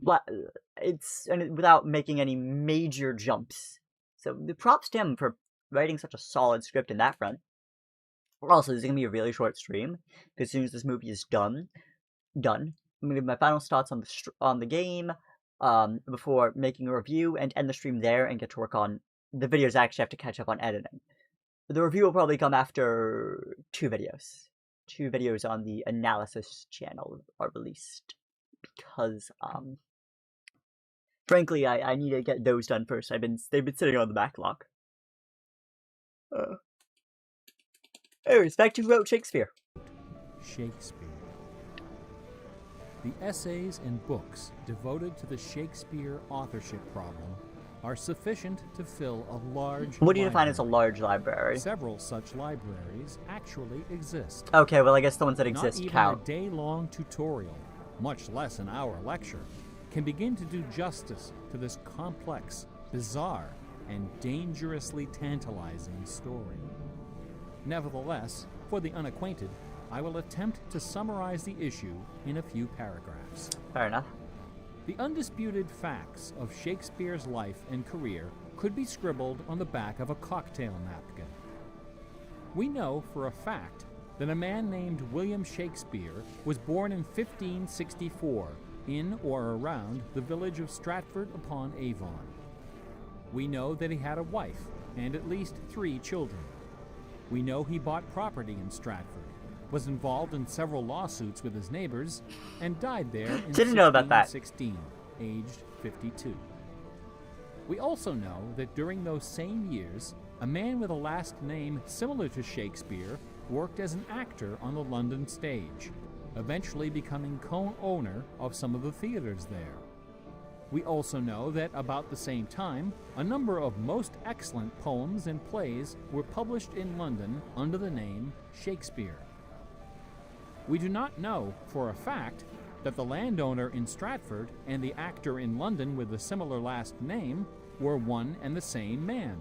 without making any major jumps. So the props to him for writing such a solid script in that front. Also, this is gonna be a really short stream because as soon as this movie is done, I'm gonna give my final thoughts on the game before making a review and end the stream there and get to work on the videos I actually have to catch up on editing. The review will probably come after 2 videos. 2 videos on the analysis channel are released because, frankly, I need to get those done first. They've been sitting on the backlog. Anyways, back to who wrote Shakespeare. Shakespeare. The essays and books devoted to the Shakespeare authorship problem are sufficient to fill a large What do you define as a library. large library? Several such libraries actually exist. Okay, well I guess the ones that exist Not even count. a day-long tutorial much less an hour lecture, can begin to do justice to this complex, bizarre, and dangerously tantalizing story. Nevertheless, for the unacquainted, I will attempt to summarize the issue in a few paragraphs. Fair enough. The undisputed facts of Shakespeare's life and career could be scribbled on the back of a cocktail napkin. We know for a fact that a man named William Shakespeare was born in 1564 in or around the village of Stratford upon Avon. We know that he had a wife and at least 3 children. We know he bought property in Stratford, was involved in several lawsuits with his neighbors, and died there in Didn't know about that. 1616, aged 52. We also know that during those same years, a man with a last name similar to Shakespeare worked as an actor on the London stage, eventually becoming co-owner of some of the theaters there. We also know that about the same time, a number of most excellent poems and plays were published in London under the name Shakespeare. We do not know for a fact that the landowner in Stratford and the actor in London with a similar last name were one and the same man.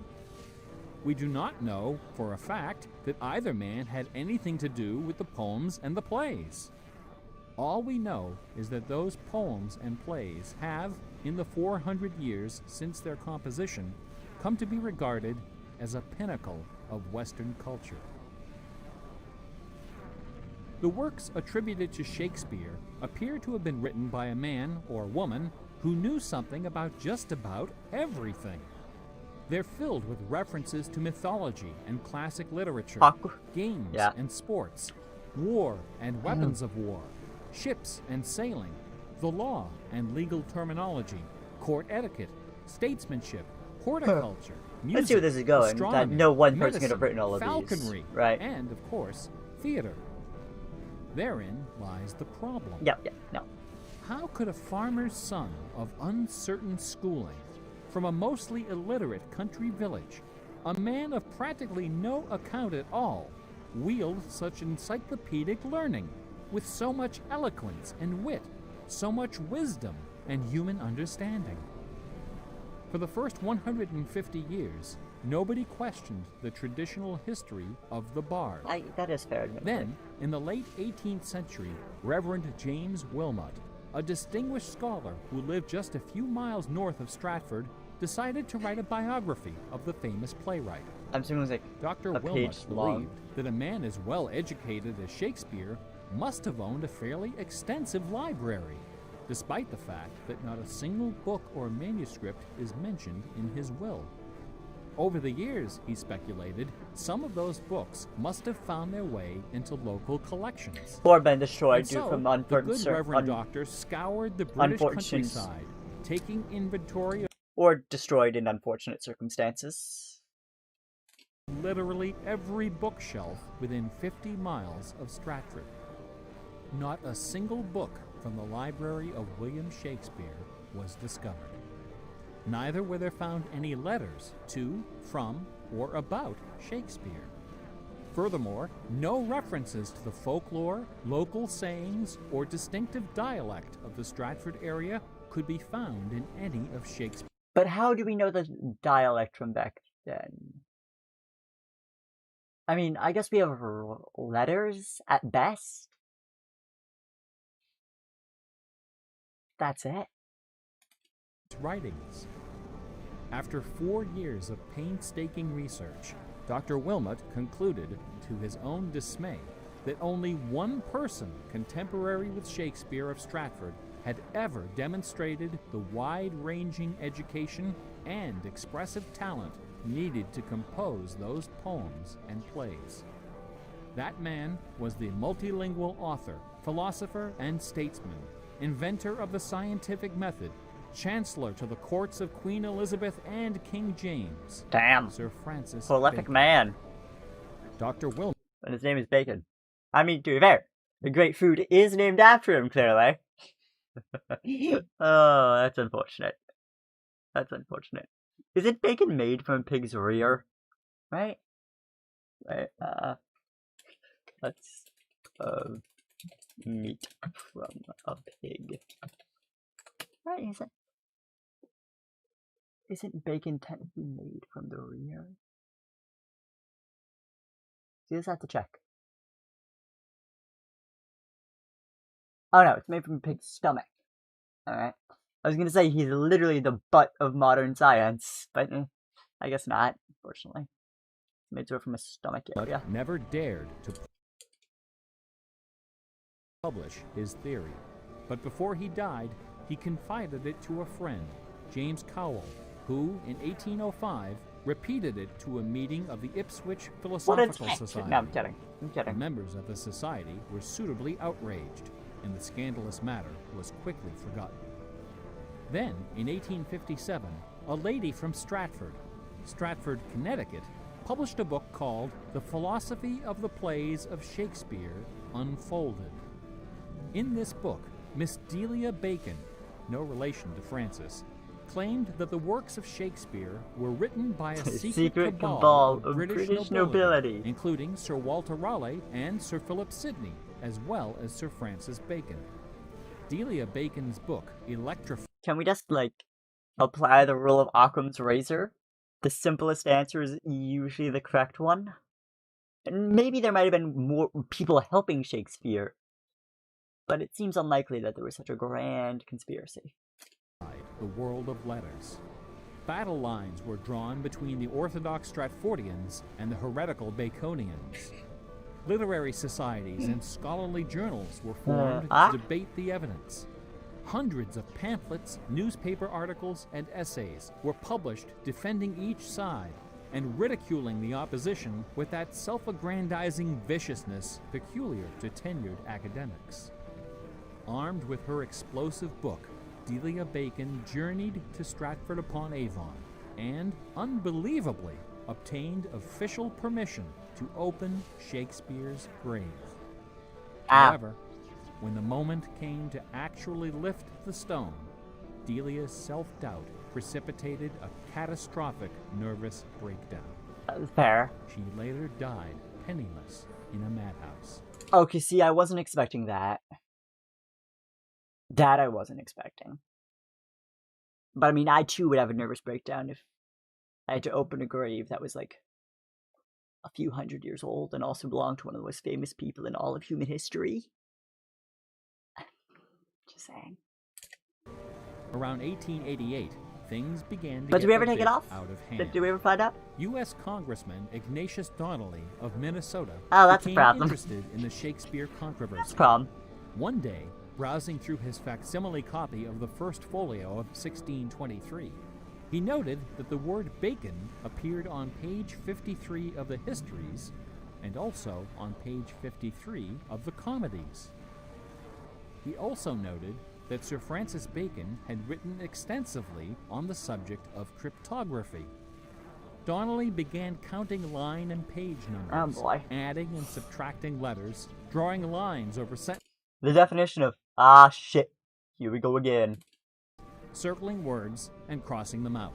We do not know for a fact that either man had anything to do with the poems and the plays. All we know is that those poems and plays have, in the 400 years since their composition, come to be regarded as a pinnacle of Western culture. The works attributed to Shakespeare appear to have been written by a man or woman who knew something about just about everything. They're filled with references to mythology and classic literature, games and sports, war and weapons of war, ships and sailing, the law and legal terminology, court etiquette, statesmanship, horticulture, music, Let's see where this is going. astronomy, No one person medicine, could have written all of falconry, these. Right. and, of course, theater. Therein lies the problem. No. How could a farmer's son of uncertain schooling, from a mostly illiterate country village, a man of practically no account at all, wield such encyclopedic learning, with so much eloquence and wit, so much wisdom and human understanding? For the first 150 years, nobody questioned the traditional history of the bard. That is fair. Then, in the late 18th century, Reverend James Wilmot, a distinguished scholar who lived just a few miles north of Stratford, decided to write a biography of the famous playwright. I'm assuming it was like Dr. a Wilmot page long. believed that a man as well educated as Shakespeare must have owned a fairly extensive library, despite the fact that not a single book or manuscript is mentioned in his will. Over the years, he speculated, some of those books must have found their way into local collections. Or been destroyed And due so, from the good unfortunate Reverend Doctor scoured the British countryside, taking inventory of or destroyed in unfortunate circumstances. literally every bookshelf within 50 miles of Stratford. Not a single book from the library of William Shakespeare was discovered. Neither were there found any letters to, from, or about Shakespeare. Furthermore, no references to the folklore, local sayings, or distinctive dialect of the Stratford area could be found in any of Shakespeare's. But how do we know the dialect from back then? I mean, I guess we have letters at best. That's it. Writings. After 4 years of painstaking research, Dr. Wilmot concluded, to his own dismay, that only one person contemporary with Shakespeare of Stratford had ever demonstrated the wide-ranging education and expressive talent needed to compose those poems and plays. That man was the multilingual author, philosopher, and statesman, inventor of the scientific method, Chancellor to the courts of Queen Elizabeth and King James. Damn. Sir Francis Prolific Bacon. man. Dr. Wilmot. And his name is Bacon. I mean, to be fair, the great food is named after him, clearly. Oh, that's unfortunate. That's unfortunate. Isn't bacon made from pig's rear? Right? Right, let's, Meat from a pig. Right, isn't bacon technically made from the rear? You just have to check. Oh no, it's made from a pig's stomach. Alright. I was gonna say he's literally the butt of modern science, but I guess not, unfortunately. It's made from a stomach area. But never dared to publish his theory. But before he died, he confided it to a friend, James Cowell, who, in 1805, repeated it to a meeting of the Ipswich Philosophical Society. No, I'm kidding. I'm kidding. The members of the society were suitably outraged, and the scandalous matter was quickly forgotten. Then, in 1857, a lady from Stratford, Connecticut, published a book called The Philosophy of the Plays of Shakespeare Unfolded. In this book, Miss Delia Bacon, no relation to Francis, claimed that the works of Shakespeare were written by a secret cabal of British nobility, including Sir Walter Raleigh and Sir Philip Sidney, as well as Sir Francis Bacon. Delia Bacon's book electrified. Can we just, like, apply the rule of Occam's razor? The simplest answer is usually the correct one. And maybe there might have been more people helping Shakespeare, but it seems unlikely that there was such a grand conspiracy. The world of letters. Battle lines were drawn between the orthodox Stratfordians and the heretical Baconians. Literary societies and scholarly journals were formed to debate the evidence. Hundreds of pamphlets, newspaper articles, and essays were published defending each side and ridiculing the opposition with that self-aggrandizing viciousness peculiar to tenured academics. Armed with her explosive book, Delia Bacon journeyed to Stratford-upon-Avon and, unbelievably, obtained official permission to open Shakespeare's grave. However, when the moment came to actually lift the stone, Delia's self-doubt precipitated a catastrophic nervous breakdown. That was fair. She later died penniless in a madhouse. Okay, see, I wasn't expecting that. That I wasn't expecting. But I mean, I too would have a nervous breakdown if I had to open a grave that was like a few hundred years old and also belonged to one of the most famous people in all of human history. Just saying. Around 1888, things began to but get did we ever a take bit it off? out of hand. Did we ever find out? U.S. Congressman Ignatius Donnelly of Minnesota that's a became problem. interested in the Shakespeare controversy. That's a problem. One day, browsing through his facsimile copy of the First Folio of 1623, he noted that the word bacon appeared on page 53 of the Histories and also on page 53 of the Comedies. He also noted that Sir Francis Bacon had written extensively on the subject of cryptography. Donnelly began counting line and page numbers, adding and subtracting letters, drawing lines over sentences. The definition of, ah shit, here we go again. Circling words and crossing them out.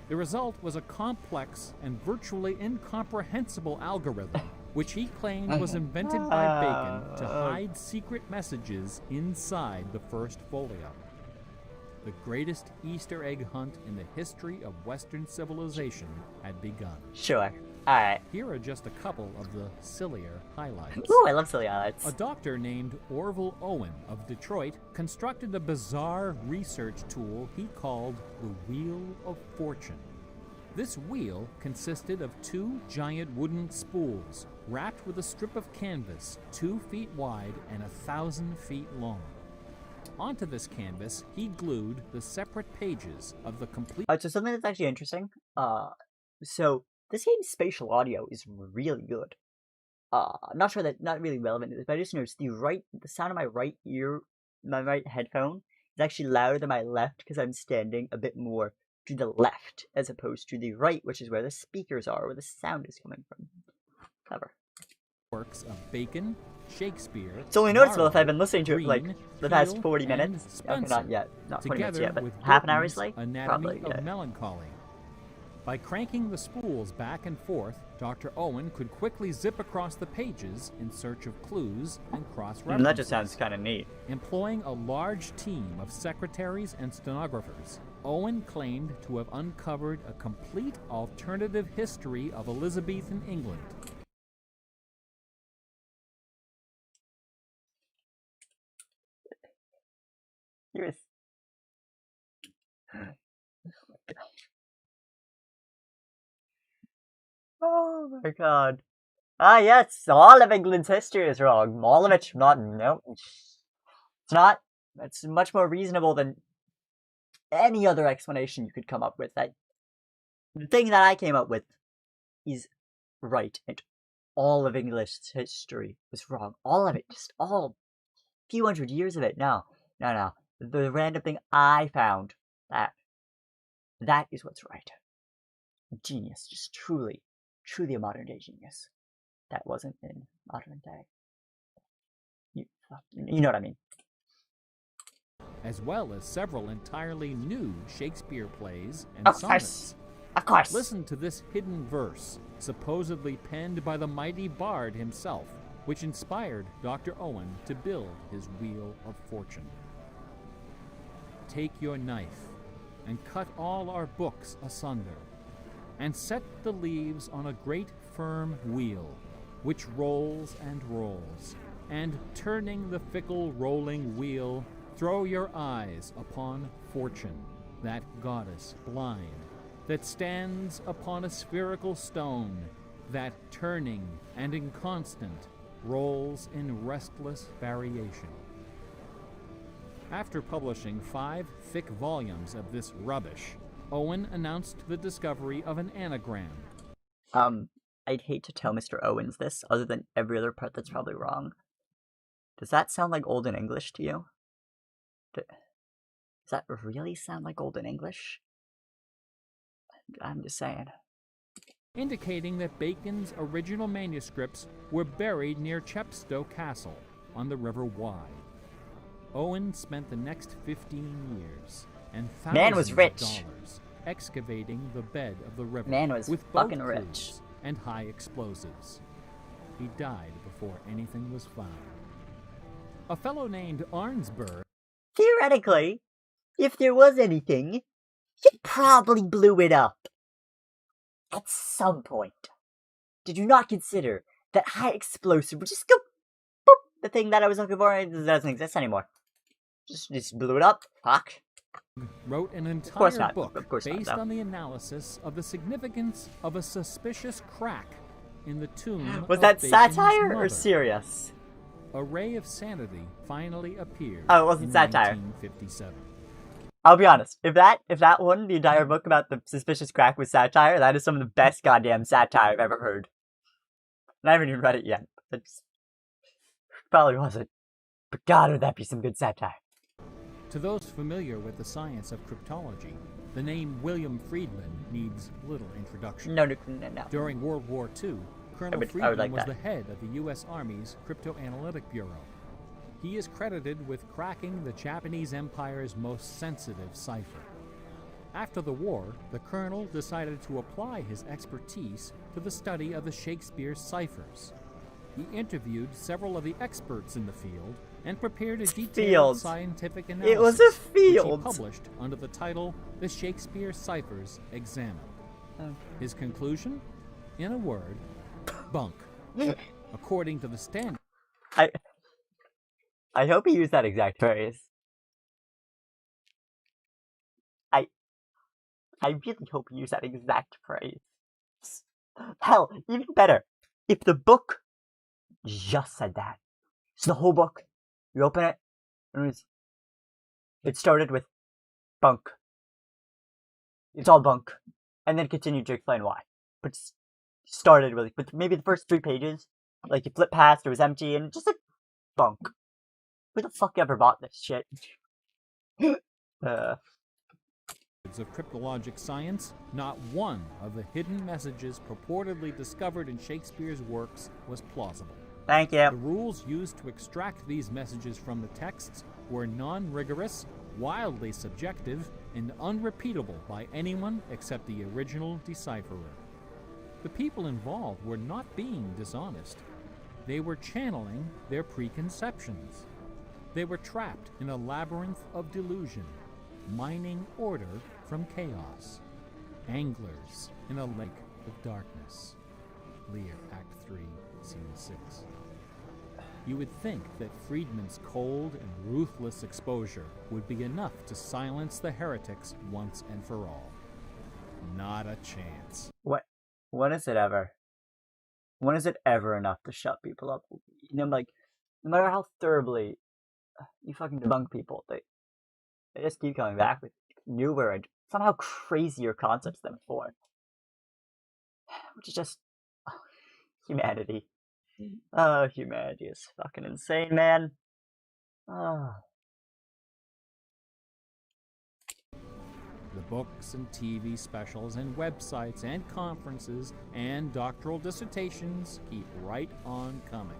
The result was a complex and virtually incomprehensible algorithm, which he claimed was invented by Bacon to hide secret messages inside the First Folio. The greatest Easter egg hunt in the history of Western civilization had begun. Sure. Alright. Here are just a couple of the sillier highlights. Ooh, I love silly highlights. A doctor named Orville Owen of Detroit constructed a bizarre research tool he called the Wheel of Fortune. This wheel consisted of two giant wooden spools wrapped with a strip of canvas 2 feet wide and 1,000 feet long. Onto this canvas, he glued the separate pages of the complete... So something that's actually interesting, so this game's spatial audio is really good. I'm not sure that, not really relevant to this, but I just noticed the sound of my right ear, my right headphone, is actually louder than my left because I'm standing a bit more to the left as opposed to the right, which is where the speakers are, where the sound is coming from. Clever. Works of Bacon, Shakespeare. It's only noticeable if I've been listening to Green, it for like the past Peele, 40 and minutes. Okay, Spencer, not yet. Not 40 minutes together yet, but with half an hour Burton's is late? Anatomy Probably, of yeah. Melancholy. By cranking the spools back and forth, Dr. Owen could quickly zip across the pages in search of clues and cross-references. That just sounds kind of neat. Employing a large team of secretaries and stenographers, Owen claimed to have uncovered a complete alternative history of Elizabethan England. Yes. Oh my god. Ah, yes, all of England's history is wrong. All of it, not, no. It's not. It's much more reasonable than any other explanation you could come up with. The thing that I came up with is right, and all of English history was wrong. All of it, just all few hundred years of it. No. The random thing I found, that is what's right. Genius, just truly a modern day genius. That wasn't in modern day. You know what I mean. As well as several entirely new Shakespeare plays and sonnets. Of course. Listen to this hidden verse, supposedly penned by the mighty bard himself, which inspired Dr. Owen to build his Wheel of Fortune. Take your knife, and cut all our books asunder, and set the leaves on a great firm wheel, which rolls and rolls, and turning the fickle rolling wheel, throw your eyes upon Fortune, that goddess blind, that stands upon a spherical stone, that turning and inconstant rolls in restless variation. After publishing 5 thick volumes of this rubbish, Owen announced the discovery of an anagram. I'd hate to tell Mr. Owens this, other than every other part that's probably wrong. Does that sound like Olden English to you? Does that really sound like Olden English? I'm just saying. Indicating that Bacon's original manuscripts were buried near Chepstow Castle on the River Wye. Owen spent the next 15 years and thousands of dollars excavating the bed of the river with fucking boat rich crews and high explosives. He died before anything was found. A fellow named Arnsberg. Theoretically, if there was anything, he probably blew it up. At some point. Did you not consider that high explosive would just go boop? The thing that I was looking for doesn't exist anymore. Just blew it up. Fuck. Wrote an entire book based on the analysis of the significance of a suspicious crack in the tomb. Was that Bacon's satire mother. or serious? A Ray of Sanity finally appeared. Oh, it wasn't in satire. 1957. I'll be honest. If that one, the entire book about the suspicious crack was satire, that is some of the best goddamn satire I've ever heard. And I haven't even read it yet. It probably wasn't. But God, would that be some good satire. To those familiar with the science of cryptology, the name William Friedman needs little introduction. No. During World War II, Colonel I would Friedman like was that. the head of the U.S. Army's Cryptoanalytic Bureau. He is credited with cracking the Japanese Empire's most sensitive cipher. After the war, the colonel decided to apply his expertise to the study of the Shakespeare ciphers. He interviewed several of the experts in the field and prepared a detailed scientific analysis, It was a field. which he published under the title The Shakespeare Ciphers Examined. His conclusion? In a word, bunk. According to the standard. I hope he used that exact phrase. I really hope he used that exact phrase. Hell, even better, if the book just said that. So the whole book, you open it, and it started with bunk. It's all bunk. And then continued to explain why. But started with maybe the first 3 pages, like you flip past, it was empty, and just like bunk. Who the fuck ever bought this shit? Of cryptologic science, not one of the hidden messages purportedly discovered in Shakespeare's works was plausible. Thank you. The rules used to extract these messages from the texts were non-rigorous, wildly subjective, and unrepeatable by anyone except the original decipherer. The people involved were not being dishonest. They were channeling their preconceptions. They were trapped in a labyrinth of delusion, mining order from chaos. Anglers in a lake of darkness. Lear, Act 3, Scene 6. You would think that Friedman's cold and ruthless exposure would be enough to silence the heretics once and for all. Not a chance. When is it ever? When is it ever enough to shut people up? You know, like, no matter how thoroughly you fucking debunk people, they just keep coming back with newer and somehow crazier concepts than before. Which is just humanity. Oh, humanity is fucking insane, man. Oh. The books and TV specials and websites and conferences and doctoral dissertations keep right on coming.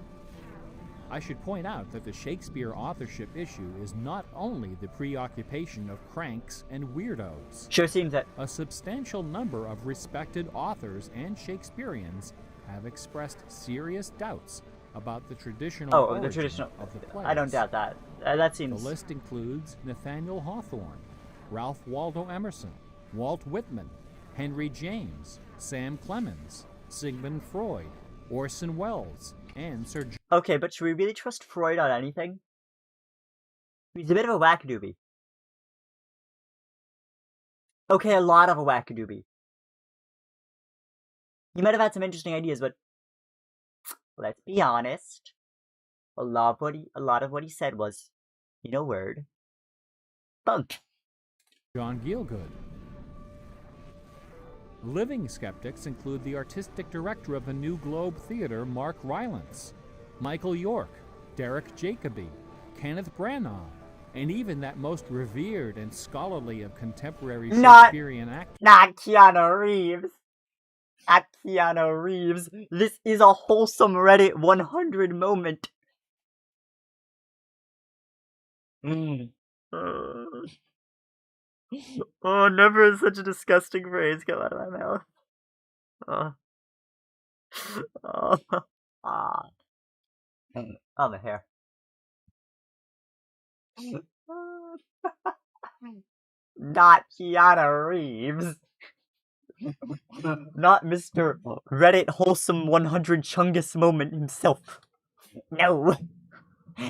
I should point out that the Shakespeare authorship issue is not only the preoccupation of cranks and weirdos. Sure seems that A substantial number of respected authors and Shakespeareans have expressed serious doubts about the traditional origin of the plays. I don't doubt that. That seems... The list includes Nathaniel Hawthorne, Ralph Waldo Emerson, Walt Whitman, Henry James, Sam Clemens, Sigmund Freud, Orson Welles, and Sir John... Okay, but should we really trust Freud on anything? He's a bit of a wackadoobie. Okay, a lot of a wackadoobie. He might have had some interesting ideas, but let's be honest. A lot of what he said was, in a word, bunk. John Gielgud. Living skeptics include the artistic director of the New Globe Theatre, Mark Rylance, Michael York, Derek Jacobi, Kenneth Branagh, and even that most revered and scholarly of contemporary Shakespearean actors. Not Keanu Reeves. Not Keanu Reeves. This is a wholesome Reddit 100 moment. Oh, never has such a disgusting phrase come out of my mouth. Oh, the hair. Not Keanu Reeves. Not Mr. Reddit Wholesome 100 Chungus moment himself. No.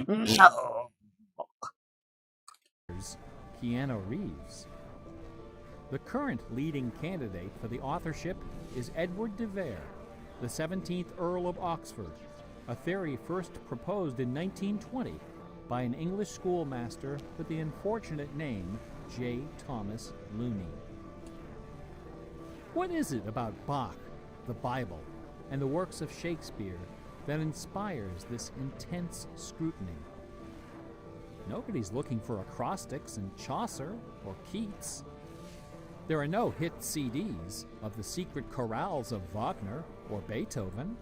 No. Keanu Reeves. The current leading candidate for the authorship is Edward de Vere, the 17th Earl of Oxford, a theory first proposed in 1920 by an English schoolmaster with the unfortunate name J. Thomas Looney. What is it about Bach, the Bible, and the works of Shakespeare that inspires this intense scrutiny? Nobody's looking for acrostics in Chaucer or Keats. There are no hit CDs of the secret chorales of Wagner or Beethoven.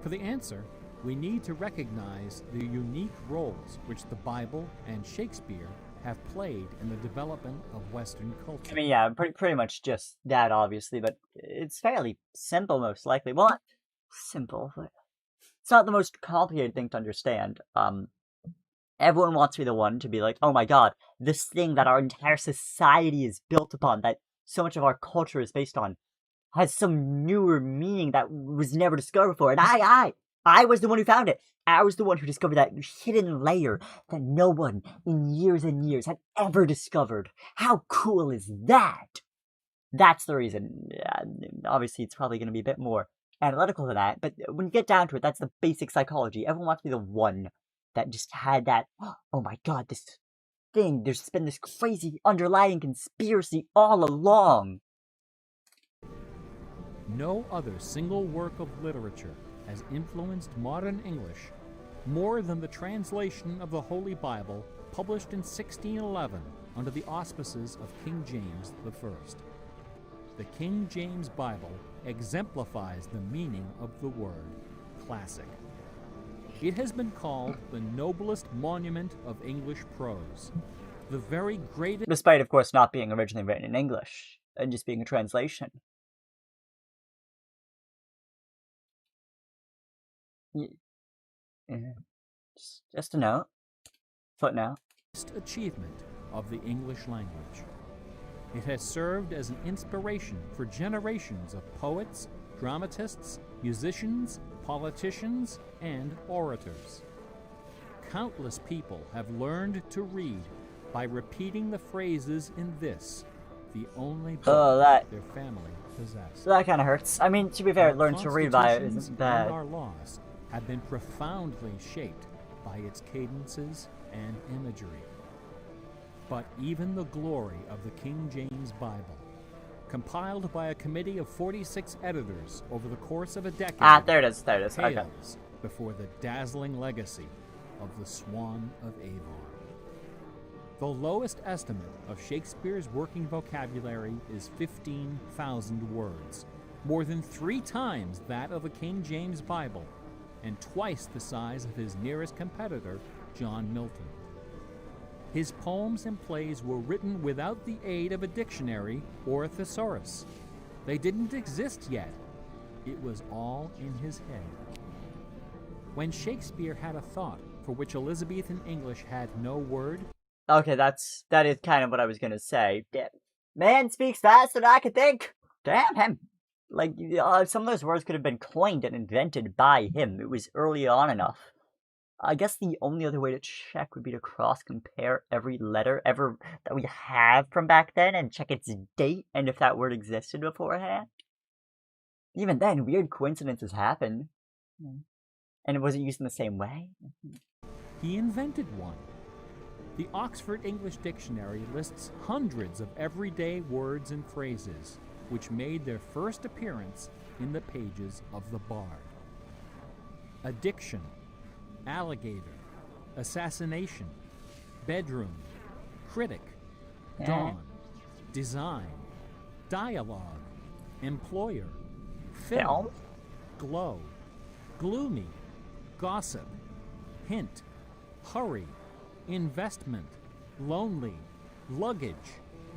For the answer, we need to recognize the unique roles which the Bible and Shakespeare have played in the development of Western culture. I mean, yeah, pretty much just that, obviously, but it's fairly simple, most likely. Well, not simple, but it's not the most complicated thing to understand. Everyone wants to be the one to be like, oh my god, this thing that our entire society is built upon, that so much of our culture is based on, has some newer meaning that was never discovered before. And I was the one who found it. I was the one who discovered that hidden layer that no one in years and years had ever discovered. How cool is that? That's the reason. Obviously, it's probably going to be a bit more analytical than that, but when you get down to it, that's the basic psychology. Everyone wants to be the one that just had that, oh my god, this thing, there's been this crazy underlying conspiracy all along. No other single work of literature has influenced modern English more than the translation of the Holy Bible published in 1611 under the auspices of King James I. The King James Bible exemplifies the meaning of the word classic. It has been called the noblest monument of English prose. the very greatest. Despite, of course, not being originally written in English and just being a translation. Yeah. Just a note. Footnote. Achievement of the English language. It has served as an inspiration for generations of poets, dramatists, musicians, politicians, and orators. Countless people have learned to read by repeating the phrases in this, the only book their family possessed. That kind of hurts. I mean, to be fair, Our learn to read by it constitutions isn't bad. and our laws have been profoundly shaped by its cadences and imagery. But even the glory of the King James Bible, compiled by a committee of 46 editors over the course of a decade, Ah, there it is, okay. pales before the dazzling legacy of the Swan of Avon. The lowest estimate of Shakespeare's working vocabulary is 15,000 words, more than 3 times that of the King James Bible, and twice the size of his nearest competitor, John Milton. His poems and plays were written without the aid of a dictionary or a thesaurus. They didn't exist yet. It was all in his head. When Shakespeare had a thought for which Elizabethan English had no word. Okay, that is kind of what I was gonna say. Damn. Man speaks faster than I could think. Damn him. Like, some of those words could have been coined and invented by him. It was early on enough. I guess the only other way to check would be to cross-compare every letter ever that we have from back then and check its date and if that word existed beforehand. Even then, weird coincidences happen. And it wasn't used in the same way. He invented one. The Oxford English Dictionary lists hundreds of everyday words and phrases which made their first appearance in the pages of the Bard. Addiction, alligator, assassination, bedroom, critic, dawn, design, dialogue, employer, film, glow, gloomy, gossip, hint, hurry, investment, lonely, luggage,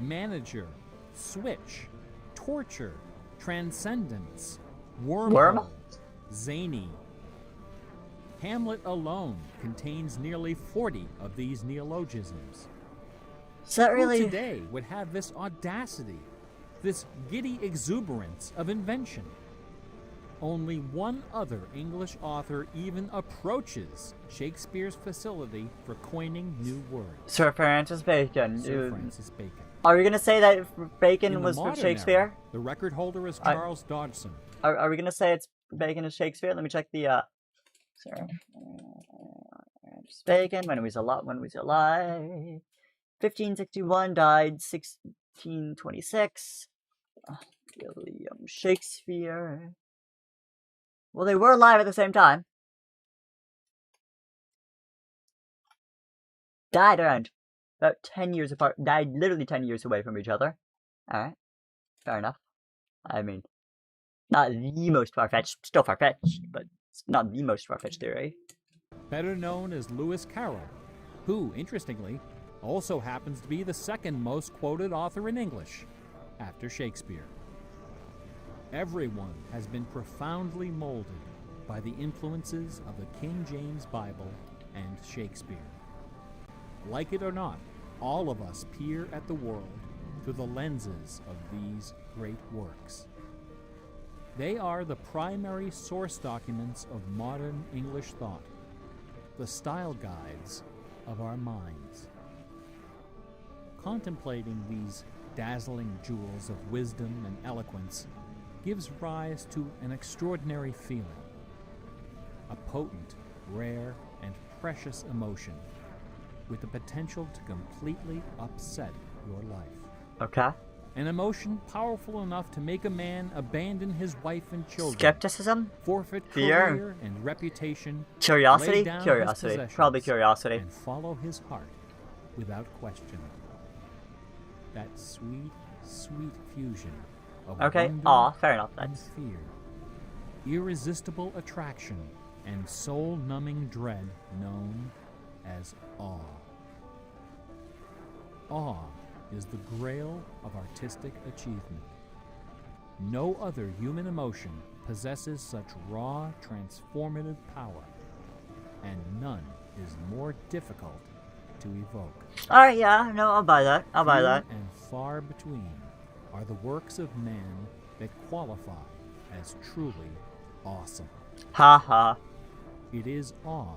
manager, switch, torture, transcendence, wormhole, zany. Hamlet alone contains nearly 40 of these neologisms. So that really... Who today would have this audacity, this giddy exuberance of invention? Only one other English author even approaches Shakespeare's facility for coining new words. Sir Francis Bacon. Sir Francis Bacon. Are we gonna say that Bacon In was the from modern Shakespeare? era, the record holder is Charles Dodgson. Are we gonna say it's Bacon is Shakespeare? Let me check the Sir Francis Bacon. When was he alive? 1561, died 1626. William Shakespeare. Well, they were alive at the same time. Died around about 10 years apart. Died literally 10 years away from each other. Alright. Fair enough. I mean, not the most far-fetched. Still far-fetched, but it's not the most far-fetched theory. Better known as Lewis Carroll, who, interestingly, also happens to be the second most quoted author in English, after Shakespeare. Everyone has been profoundly molded by the influences of the King James Bible and Shakespeare. Like it or not, all of us peer at the world through the lenses of these great works. They are the primary source documents of modern English thought, the style guides of our minds. Contemplating these dazzling jewels of wisdom and eloquence gives rise to an extraordinary feeling, a potent, rare, and precious emotion with the potential to completely upset your life. Okay. An emotion powerful enough to make a man abandon his wife and children, Skepticism? forfeit Fear? career and reputation, Curiosity? lay down his Curiosity. possessions, Probably curiosity. and follow his heart without question. That sweet, sweet fusion of Okay. wonder Aw, fair enough. and That's... fear, irresistible attraction, and soul-numbing dread known as awe. Awe is the grail of artistic achievement. No other human emotion possesses such raw, transformative power, and none is more difficult to evoke. Alright, yeah, no, I'll buy that. I'll buy that. Few and far between are the works of man that qualify as truly awesome. Ha ha. It is awe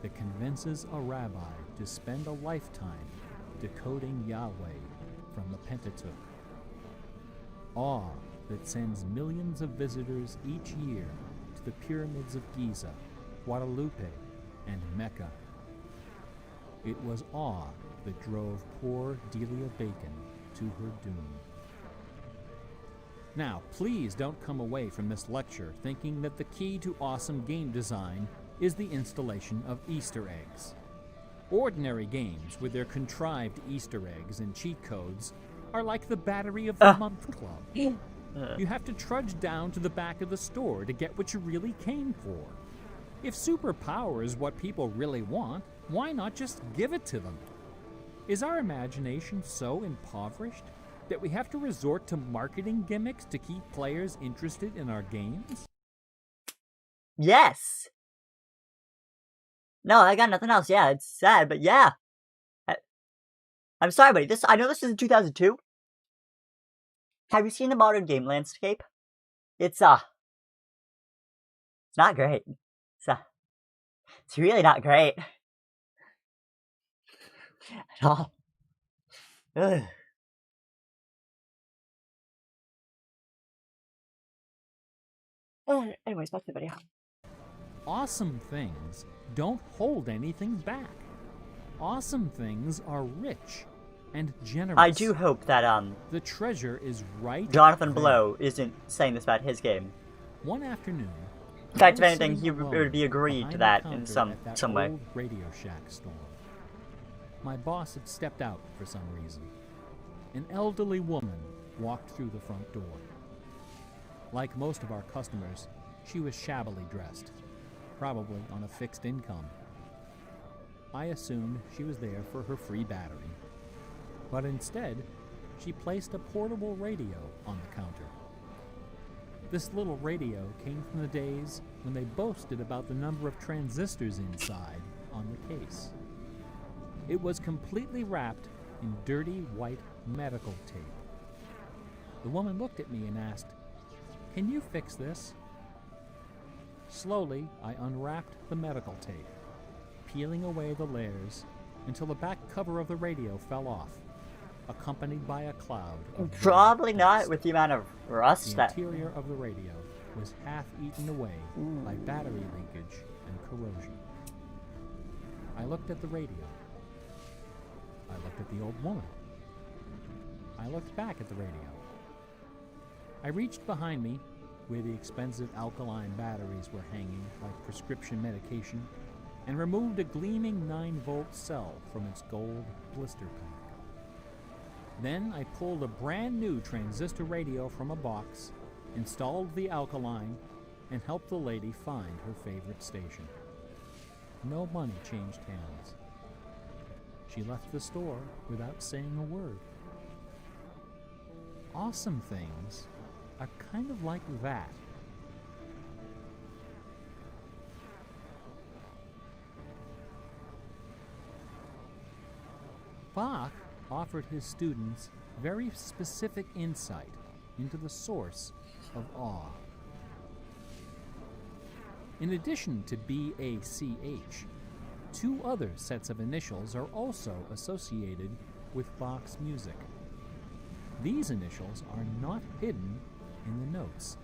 that convinces a rabbi to spend a lifetime decoding Yahweh from the Pentateuch. Awe that sends millions of visitors each year to the pyramids of Giza, Guadalupe, and Mecca. It was awe that drove poor Delia Bacon to her doom. Now, please don't come away from this lecture thinking that the key to awesome game design is the installation of Easter eggs. Ordinary games with their contrived Easter eggs and cheat codes are like the Battery of the Month Club. You have to trudge down to the back of the store to get what you really came for. If superpower is what people really want, why not just give it to them? Is our imagination so impoverished that we have to resort to marketing gimmicks to keep players interested in our games? Yes! No, I got nothing else. Yeah, it's sad, but yeah. I'm sorry, buddy. I know this is in 2002. Have you seen the modern game landscape? It's not great. It's really not great. At all. Ugh. Anyways, back to the video. Awesome things don't hold anything back. Awesome things are rich and generous. I do hope that the treasure is right Jonathan there. Blow isn't saying this about his game. One afternoon, In fact, if I was anything, sitting he alone would be agreed behind to the that in counter at that some way. old Radio Shack store. My boss had stepped out for some reason. An elderly woman walked through the front door. Like most of our customers, she was shabbily dressed, probably on a fixed income. I assumed she was there for her free battery, but instead, she placed a portable radio on the counter. This little radio came from the days when they boasted about the number of transistors inside on the case. It was completely wrapped in dirty white medical tape. The woman looked at me and asked, "Can you fix this?" Slowly, I unwrapped the medical tape, peeling away the layers until the back cover of the radio fell off, accompanied by a cloud of Probably red not dust. with the amount of rust The that... interior of the radio was half eaten away by battery leakage and corrosion. I looked at the radio. I looked at the old woman. I looked back at the radio. I reached behind me, where the expensive alkaline batteries were hanging like prescription medication, and removed a gleaming 9-volt cell from its gold blister pack. Then I pulled a brand new transistor radio from a box, installed the alkaline, and helped the lady find her favorite station. No money changed hands. She left the store without saying a word. Awesome things are kind of like that. Bach offered his students very specific insight into the source of awe. In addition to BACH, 2 other sets of initials are also associated with Bach's music. These initials are not hidden in the notes.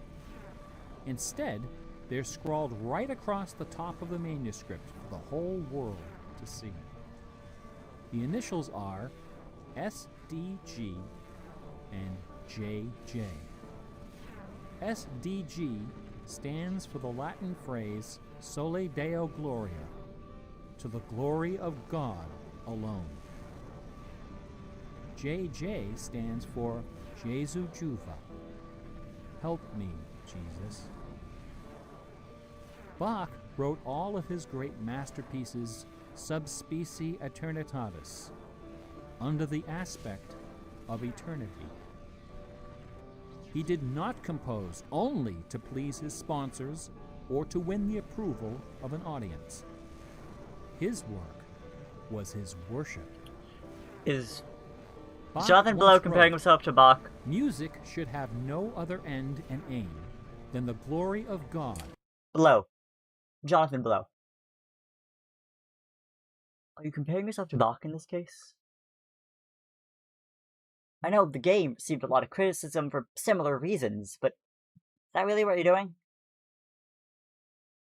Instead, they're scrawled right across the top of the manuscript for the whole world to see. The initials are SDG and JJ. SDG stands for the Latin phrase Sole Deo Gloria, to the glory of God alone. JJ stands for Jesu Juva, help me, Jesus. Bach wrote all of his great masterpieces sub specie aeternitatis, under the aspect of eternity. He did not compose only to please his sponsors or to win the approval of an audience. His work was his worship. Is Bach Jonathan Blow once comparing wrote, himself to Bach? "Music should have no other end and aim than the glory of God." Blow. Jonathan Blow. Are you comparing yourself to Bach in this case? I know the game received a lot of criticism for similar reasons, but is that really what you're doing?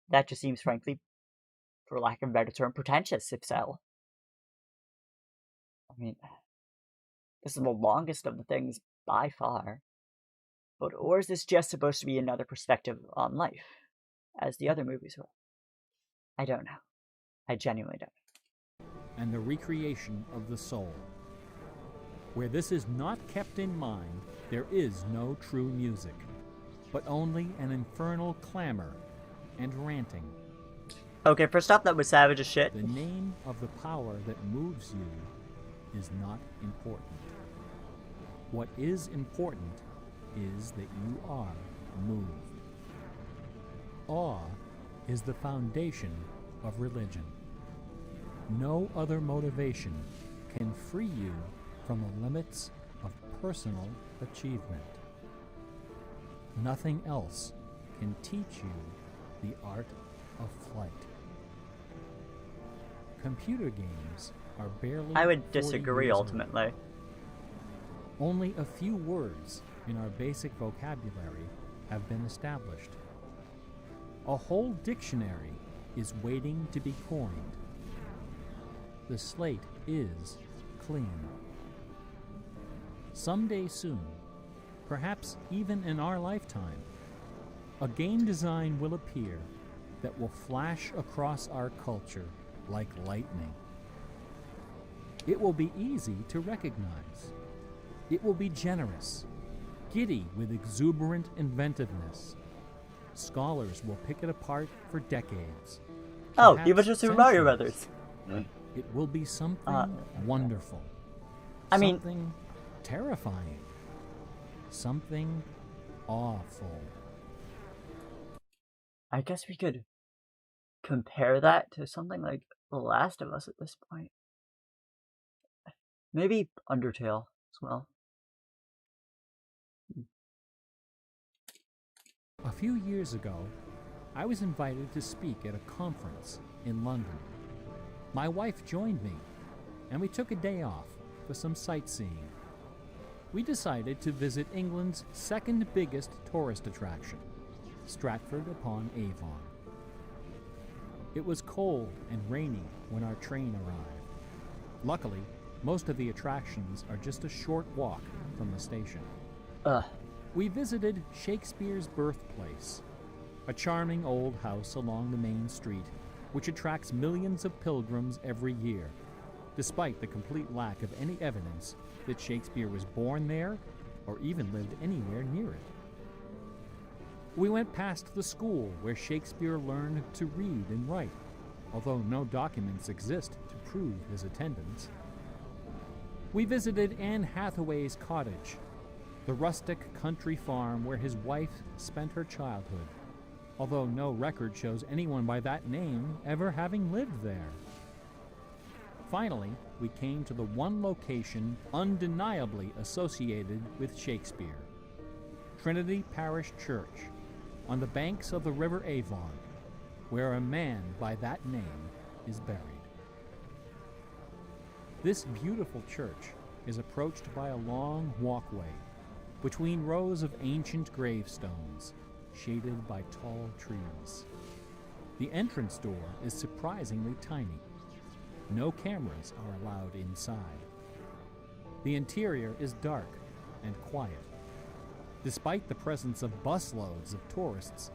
That just seems, frankly, for lack of a better term, pretentious, if so. I mean, this is the longest of the things by far. But or is this just supposed to be another perspective on life, as the other movies were? I don't know. I genuinely don't. And the recreation of the soul. Where this is not kept in mind, there is no true music, but only an infernal clamor and ranting. Okay, first off, that was savage as shit. The name of the power that moves you is not important. What is important is that you are moved. Awe is the foundation of religion. No other motivation can free you from the limits of personal achievement. Nothing else can teach you the art of flight. Computer games are barely I would 40 disagree years old. ultimately. Only a few words in our basic vocabulary have been established. A whole dictionary is waiting to be coined. The slate is clean. Someday soon, perhaps even in our lifetime, a game design will appear that will flash across our culture like lightning. It will be easy to recognize. It will be generous, giddy with exuberant inventiveness. Scholars will pick it apart for decades. Oh, perhaps even just Super Mario centuries. Brothers. It will be something wonderful. I mean- something terrifying. Something awful. I guess we could compare that to something like The Last of Us at this point. Maybe Undertale as well. A few years ago, I was invited to speak at a conference in London. My wife joined me, and we took a day off for some sightseeing. We decided to visit England's second biggest tourist attraction, Stratford-upon-Avon. It was cold and rainy when our train arrived. Luckily, most of the attractions are just a short walk from the station. We visited Shakespeare's birthplace, a charming old house along the main street, which attracts millions of pilgrims every year, despite the complete lack of any evidence that Shakespeare was born there or even lived anywhere near it. We went past the school where Shakespeare learned to read and write, although no documents exist to prove his attendance. We visited Anne Hathaway's cottage, the rustic country farm where his wife spent her childhood, although no record shows anyone by that name ever having lived there. Finally, we came to the one location undeniably associated with Shakespeare, Trinity Parish Church, on the banks of the River Avon, where a man by that name is buried. This beautiful church is approached by a long walkway between rows of ancient gravestones, shaded by tall trees. The entrance door is surprisingly tiny. No cameras are allowed inside. The interior is dark and quiet. Despite the presence of busloads of tourists,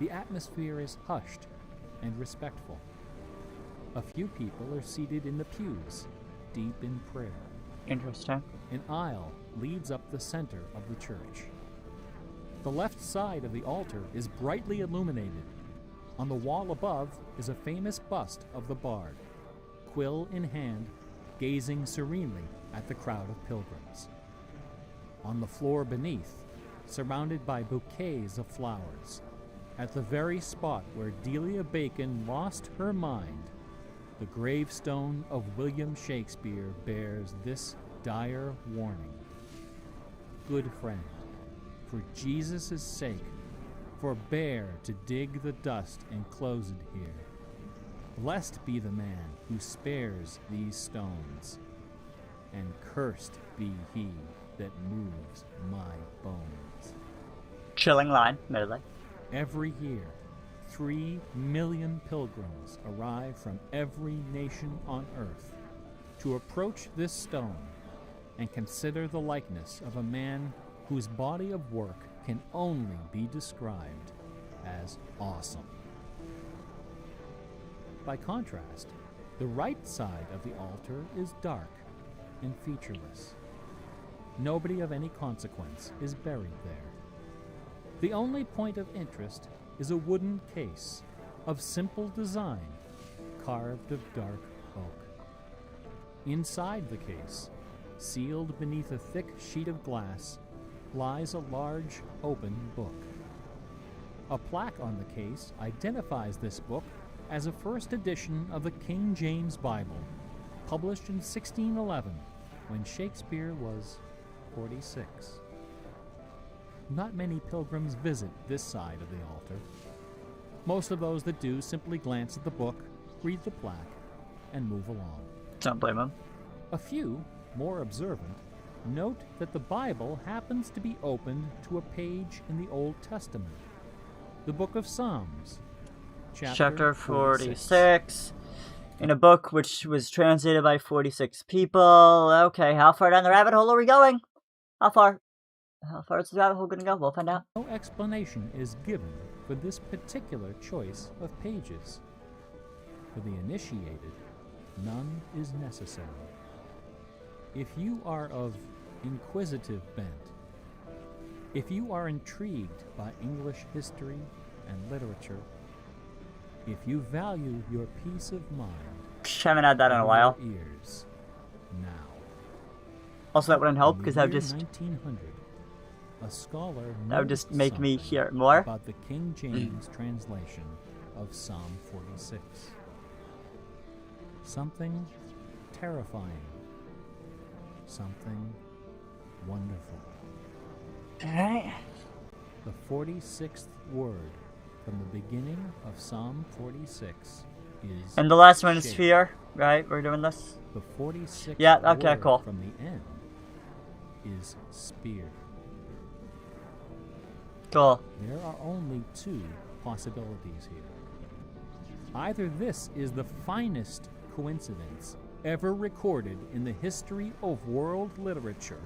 the atmosphere is hushed and respectful. A few people are seated in the pews, deep in prayer. Interesting. An aisle leads up the center of the church. The left side of the altar is brightly illuminated. On the wall above is a famous bust of the bard, quill in hand, gazing serenely at the crowd of pilgrims. On the floor beneath, surrounded by bouquets of flowers, at the very spot where Delia Bacon lost her mind, the gravestone of William Shakespeare bears this dire warning. Good friend, for Jesus' sake, forbear to dig the dust enclosed here. Blessed be the man who spares these stones, and cursed be he that moves my bones. Chilling line, admittedly. Every year, 3 million pilgrims arrive from every nation on earth to approach this stone and consider the likeness of a man whose body of work can only be described as awesome. By contrast, the right side of the altar is dark and featureless. Nobody of any consequence is buried there. The only point of interest is a wooden case of simple design, carved of dark oak. Inside the case, sealed beneath a thick sheet of glass, lies a large open book. A plaque on the case identifies this book as a first edition of the King James Bible, published in 1611, when Shakespeare was 46. Not many pilgrims visit this side of the altar. Most of those that do simply glance at the book, read the plaque, and move along. Don't blame him. A few, more observant, note that the Bible happens to be opened to a page in the Old Testament, the book of Psalms, chapter 46. In a book which was translated by 46 people. Okay, how far down the rabbit hole are we going? How far is the rabbit hole going to go? We'll find out. No explanation is given for this particular choice of pages. For the initiated, none is necessary. If you are of inquisitive bent, if you are intrigued by English history and literature, if you value your peace of mind, Haven't had that in a while. open your ears now. Also, that wouldn't help In because the that would year just 1900, a scholar make noticed me something hear it more. about the King James translation of Psalm 46. Something terrifying. Something wonderful. Alright. The 46th word from the beginning of Psalm 46 is And the last one is shake. fear, right? We're doing this. The 46th Yeah, okay, word cool. from the end is spear. Cool. There are only 2 possibilities here. Either this is the finest coincidence ever recorded in the history of world literature,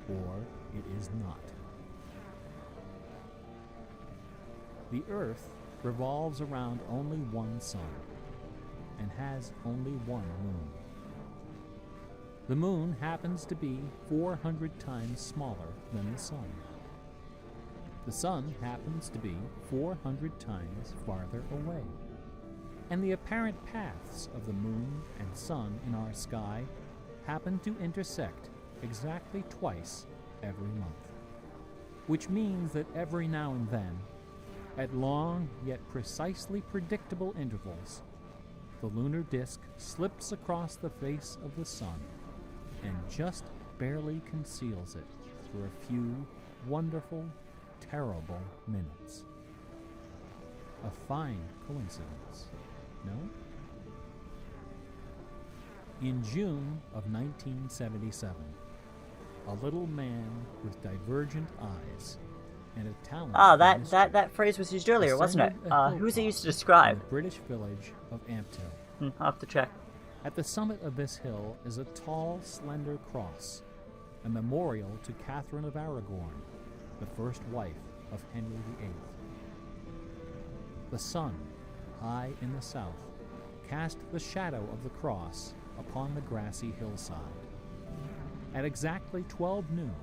or it is not. The Earth revolves around only one sun and has only one moon. The moon happens to be 400 times smaller than the sun. The sun happens to be 400 times farther away. And the apparent paths of the moon and sun in our sky happen to intersect exactly twice every month. Which means that every now and then, at long yet precisely predictable intervals, the lunar disk slips across the face of the sun and just barely conceals it for a few wonderful, terrible minutes. A fine coincidence, no? In June of 1977, a little man with divergent eyes and a talent Ah, for that mystery phrase was used earlier, wasn't it? ascended a Who's it hilltop used to in describe? the British village of Ampthill. I'll have to check. At the summit of this hill is a tall, slender cross, a memorial to Catherine of Aragon, the first wife of Henry VIII. The sun, high in the south, cast the shadow of the cross upon the grassy hillside. At exactly 12 noon,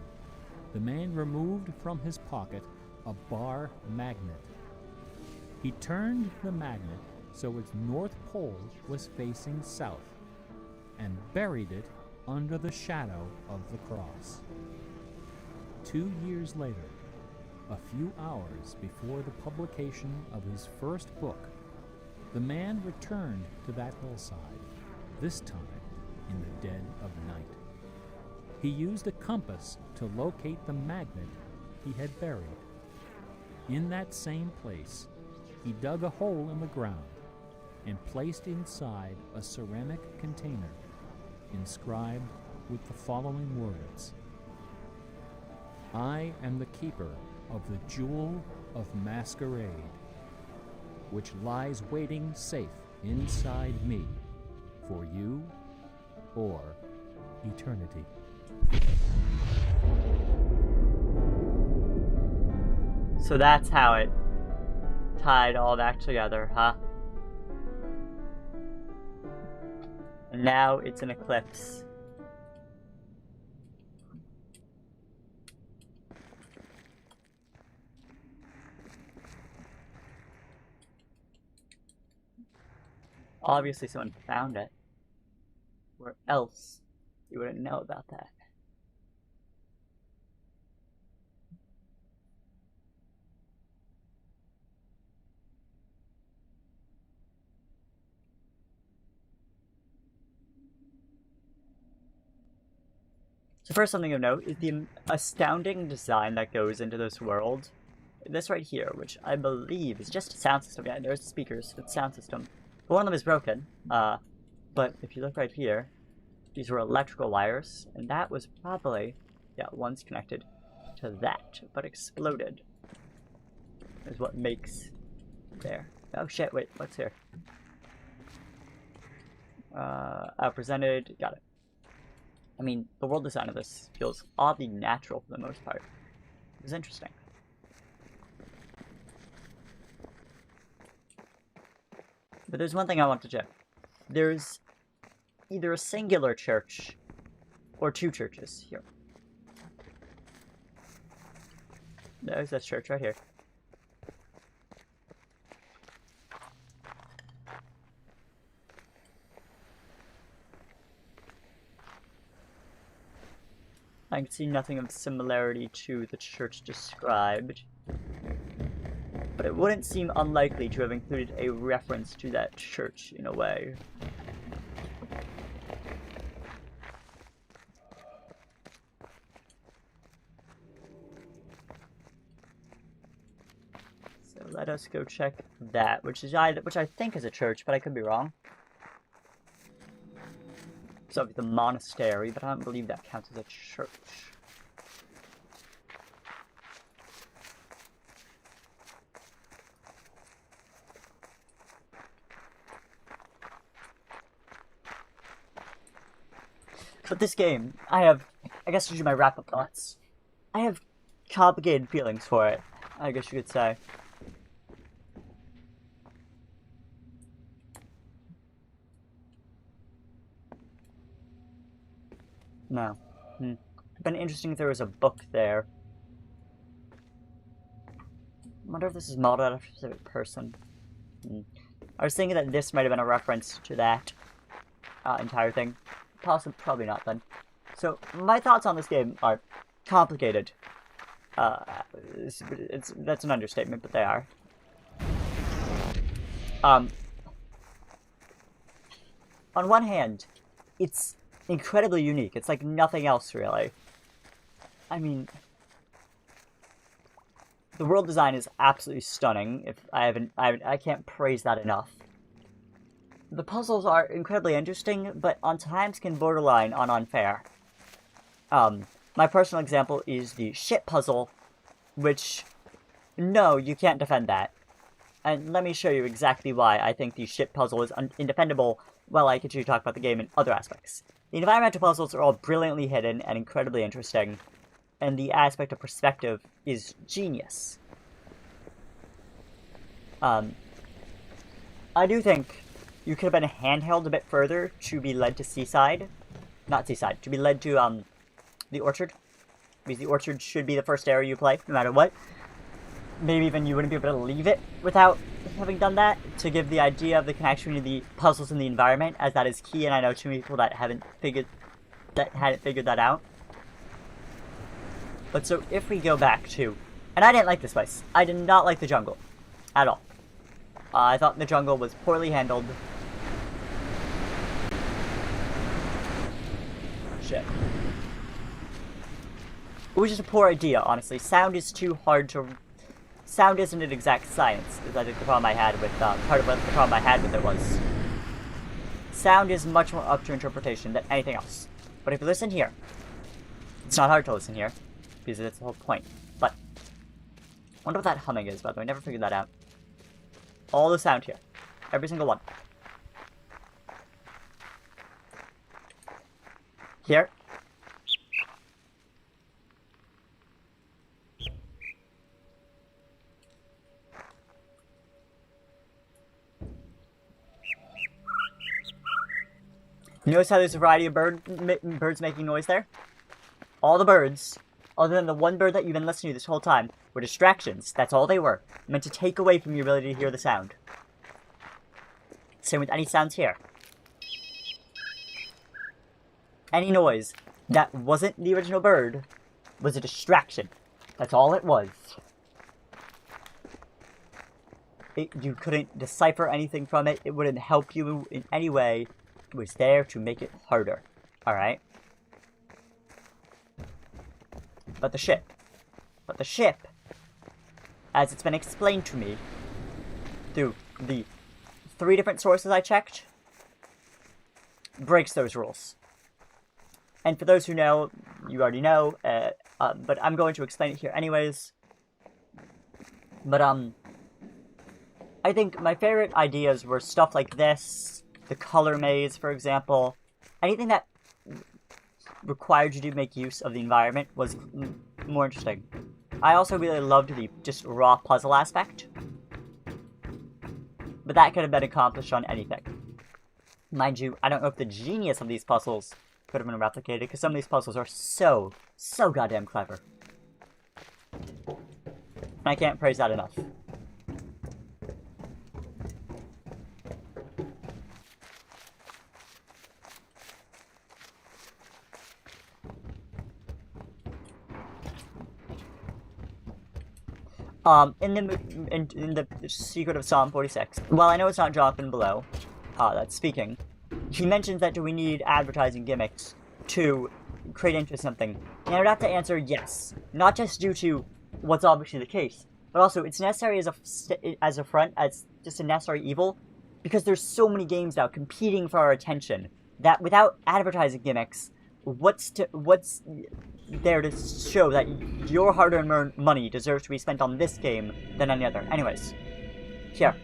the man removed from his pocket a bar magnet. He turned the magnet so its north pole was facing south, and buried it under the shadow of the cross. 2 years later, a few hours before the publication of his first book, the man returned to that hillside, this time in the dead of night. He used a compass to locate the magnet he had buried. In that same place, he dug a hole in the ground and placed inside a ceramic container inscribed with the following words: "I am the keeper of the jewel of masquerade, which lies waiting safe inside me for you or eternity." So that's how it tied all back together, huh? And now it's an eclipse. Obviously someone found it. Where else you wouldn't know about that? So first, something of note is the astounding design that goes into this world. This right here, which I believe is just a sound system. Yeah, there's the speakers, it's a sound system. But one of them is broken. But if you look right here, these were electrical wires, and that was probably, yeah, one's connected to that, but exploded. Is what makes there. Oh shit, wait, what's here? Presented, got it. I mean, the world design of this feels oddly natural for the most part. It's interesting. But there's one thing I want to check. There's either a singular church or two churches here. There's this church right here. I can see nothing of similarity to the church described, but it wouldn't seem unlikely to have included a reference to that church in a way. So let us go check that, which I think is a church, but I could be wrong. So the monastery, but I don't believe that counts as a church. But this game, I guess to do my wrap-up thoughts, I have complicated feelings for it, I guess you could say. No. It'd been interesting if there was a book there. I wonder if this is modeled after a specific person. I was thinking that this might have been a reference to that entire thing. Possibly, probably not then. So, my thoughts on this game are complicated. That's an understatement, but they are. On one hand, it's incredibly unique. It's like nothing else, really. I mean, the world design is absolutely stunning. I can't praise that enough. The puzzles are incredibly interesting, but on times can borderline on unfair. My personal example is the ship puzzle, which, no, you can't defend that. And let me show you exactly why I think the ship puzzle is indefendable while I continue to talk about the game in other aspects. The environmental puzzles are all brilliantly hidden and incredibly interesting, and the aspect of perspective is genius. I do think you could have been handheld a bit further to be led to Seaside. Not Seaside, to be led to, the Orchard. Because the Orchard should be the first area you play, no matter what. maybe even you wouldn't be able to leave it without having done that, to give the idea of the connection between the puzzles and the environment, as that is key, and I know too many people that hadn't figured that out. But so if we go back to, and I didn't like this place. I did not like the jungle at all. I thought the jungle was poorly handled. Shit. It was just a poor idea, honestly. Sound is too hard to... Sound isn't an exact science, is I think the problem I had with, part of what the problem I had with it was. Sound is much more up to interpretation than anything else. But if you listen here, it's not hard to listen here, because that's the whole point. But, I wonder what that humming is, by the way. I never figured that out. All the sound here. Every single one. Here. Notice how there's a variety of birds making noise there? All the birds, other than the one bird that you've been listening to this whole time, were distractions. That's all they were. Meant to take away from your ability to hear the sound. Same with any sounds here. Any noise that wasn't the original bird was a distraction. That's all it was. You couldn't decipher anything from it. It wouldn't help you in any way. It was there to make it harder. Alright? But the ship, as it's been explained to me through the 3 different sources I checked, breaks those rules. And for those who know, you already know, but I'm going to explain it here anyways. But, I think my favorite ideas were stuff like this, the color maze, for example. Anything that required you to make use of the environment was more interesting. I also really loved the just raw puzzle aspect. But that could have been accomplished on anything. Mind you, I don't know if the genius of these puzzles could have been replicated, because some of these puzzles are so goddamn clever. And I can't praise that enough. In the Secret of Psalm 46, well, I know it's not Jonathan Below that's speaking. He mentions that do we need advertising gimmicks to create interest in something? And I would have to answer yes. Not just due to what's obviously the case, but also it's necessary as a front, as just a necessary evil, because there's so many games now competing for our attention that without advertising gimmicks, what's there to show that your hard-earned money deserves to be spent on this game than any other. Anyways, here.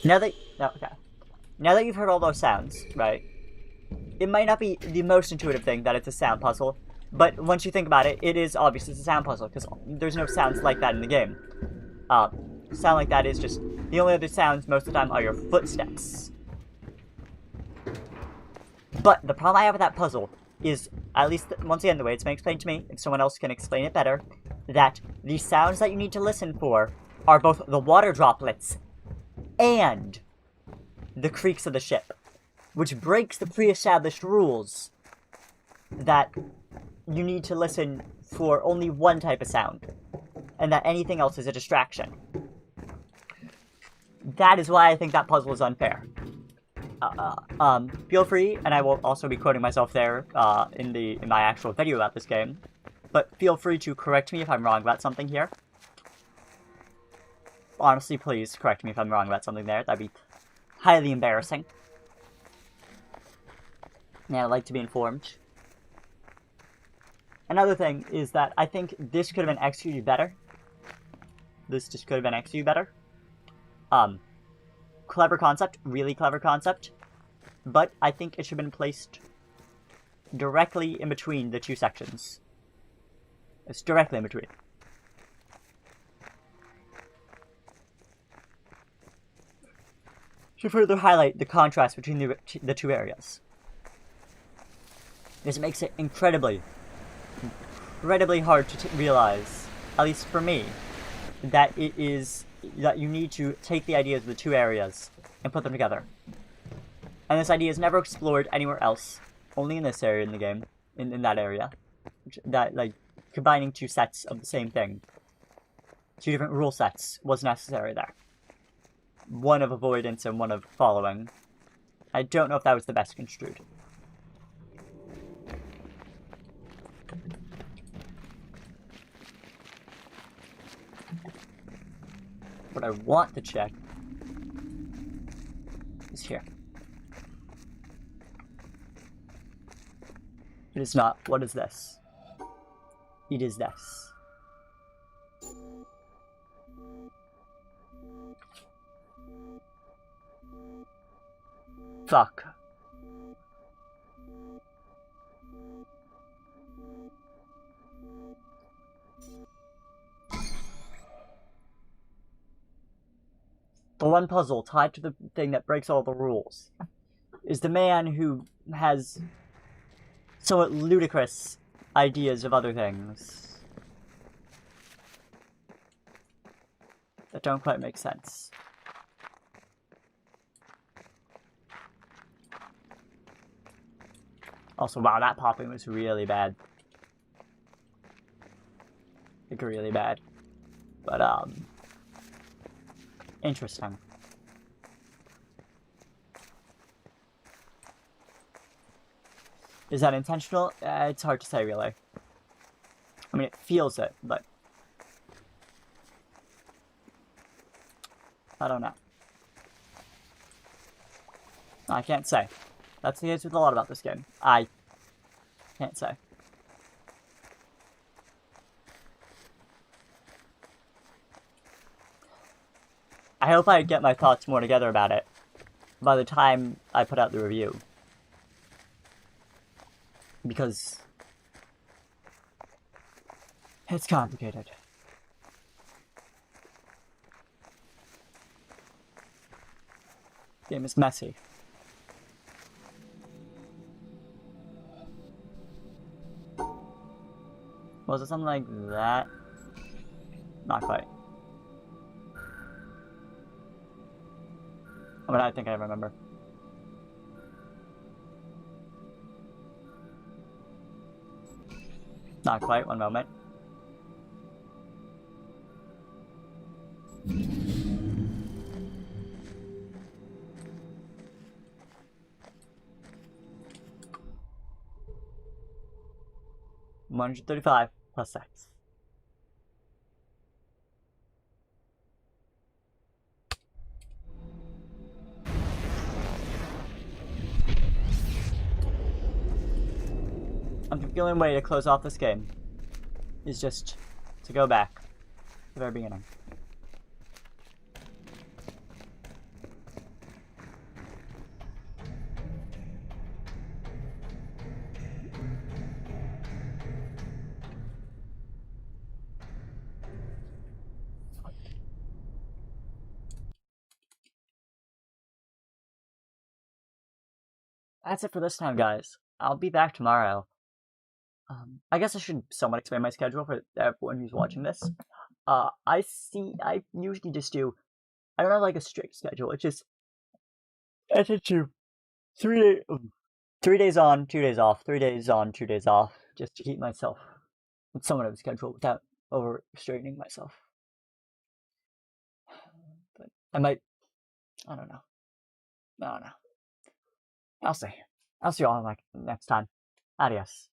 Now that you've heard all those sounds, right, it might not be the most intuitive thing that it's a sound puzzle, but once you think about it, it is obviously a sound puzzle, because there's no sounds like that in the game. Sound like that is just, the only other sounds most of the time are your footsteps. But the problem I have with that puzzle is, at least once again, the way it's been explained to me, if someone else can explain it better, that the sounds that you need to listen for are both the water droplets and the creaks of the ship, which breaks the pre-established rules that you need to listen for only one type of sound, and that anything else is a distraction. That is why I think that puzzle is unfair. Feel free, and I will also be quoting myself there in my actual video about this game, but feel free to correct me if I'm wrong about something here. Honestly, please correct me if I'm wrong about something there. That'd be highly embarrassing. Yeah, I'd like to be informed. Another thing is that I think this could have been executed better. This just could have been executed better. clever concept, really clever concept, but I think it should have been placed directly in between the two sections. It's directly in between. To further highlight the contrast between the two areas. This makes it incredibly hard to realize, at least for me, that that you need to take the ideas of the two areas and put them together. And this idea is never explored anywhere else, only in this area in the game, in that area. That, like, combining two sets of the same thing, two different rule sets, was necessary there. One of avoidance and one of following. I don't know if that was the best construed. What I want to check is here. It is not. What is this? It is this. Fuck. The one puzzle tied to the thing that breaks all the rules is the man who has somewhat ludicrous ideas of other things that don't quite make sense. Also, wow, that popping was really bad. Like, really bad. But, interesting. Is that intentional? It's hard to say, really. I mean, it feels it, but I don't know. I can't say. That's the case with a lot about this game. I can't say. I hope I get my thoughts more together about it by the time I put out the review. Because it's complicated. The game is messy. Was it something like that? Not quite. I mean, I think I remember. Not quite, one moment. $135 plus 6. The only way to close off this game is just to go back to the very beginning. That's it for this time, guys. I'll be back tomorrow. I guess I should somewhat explain my schedule for everyone who's watching this. I usually just do, I don't have like a strict schedule. It's just, I tend to 3 days on, 2 days off, 3 days on, 2 days off, just to keep myself with somewhat of a schedule without overstraining myself. But I might, I don't know. I'll see. I'll see you all next time. Adios.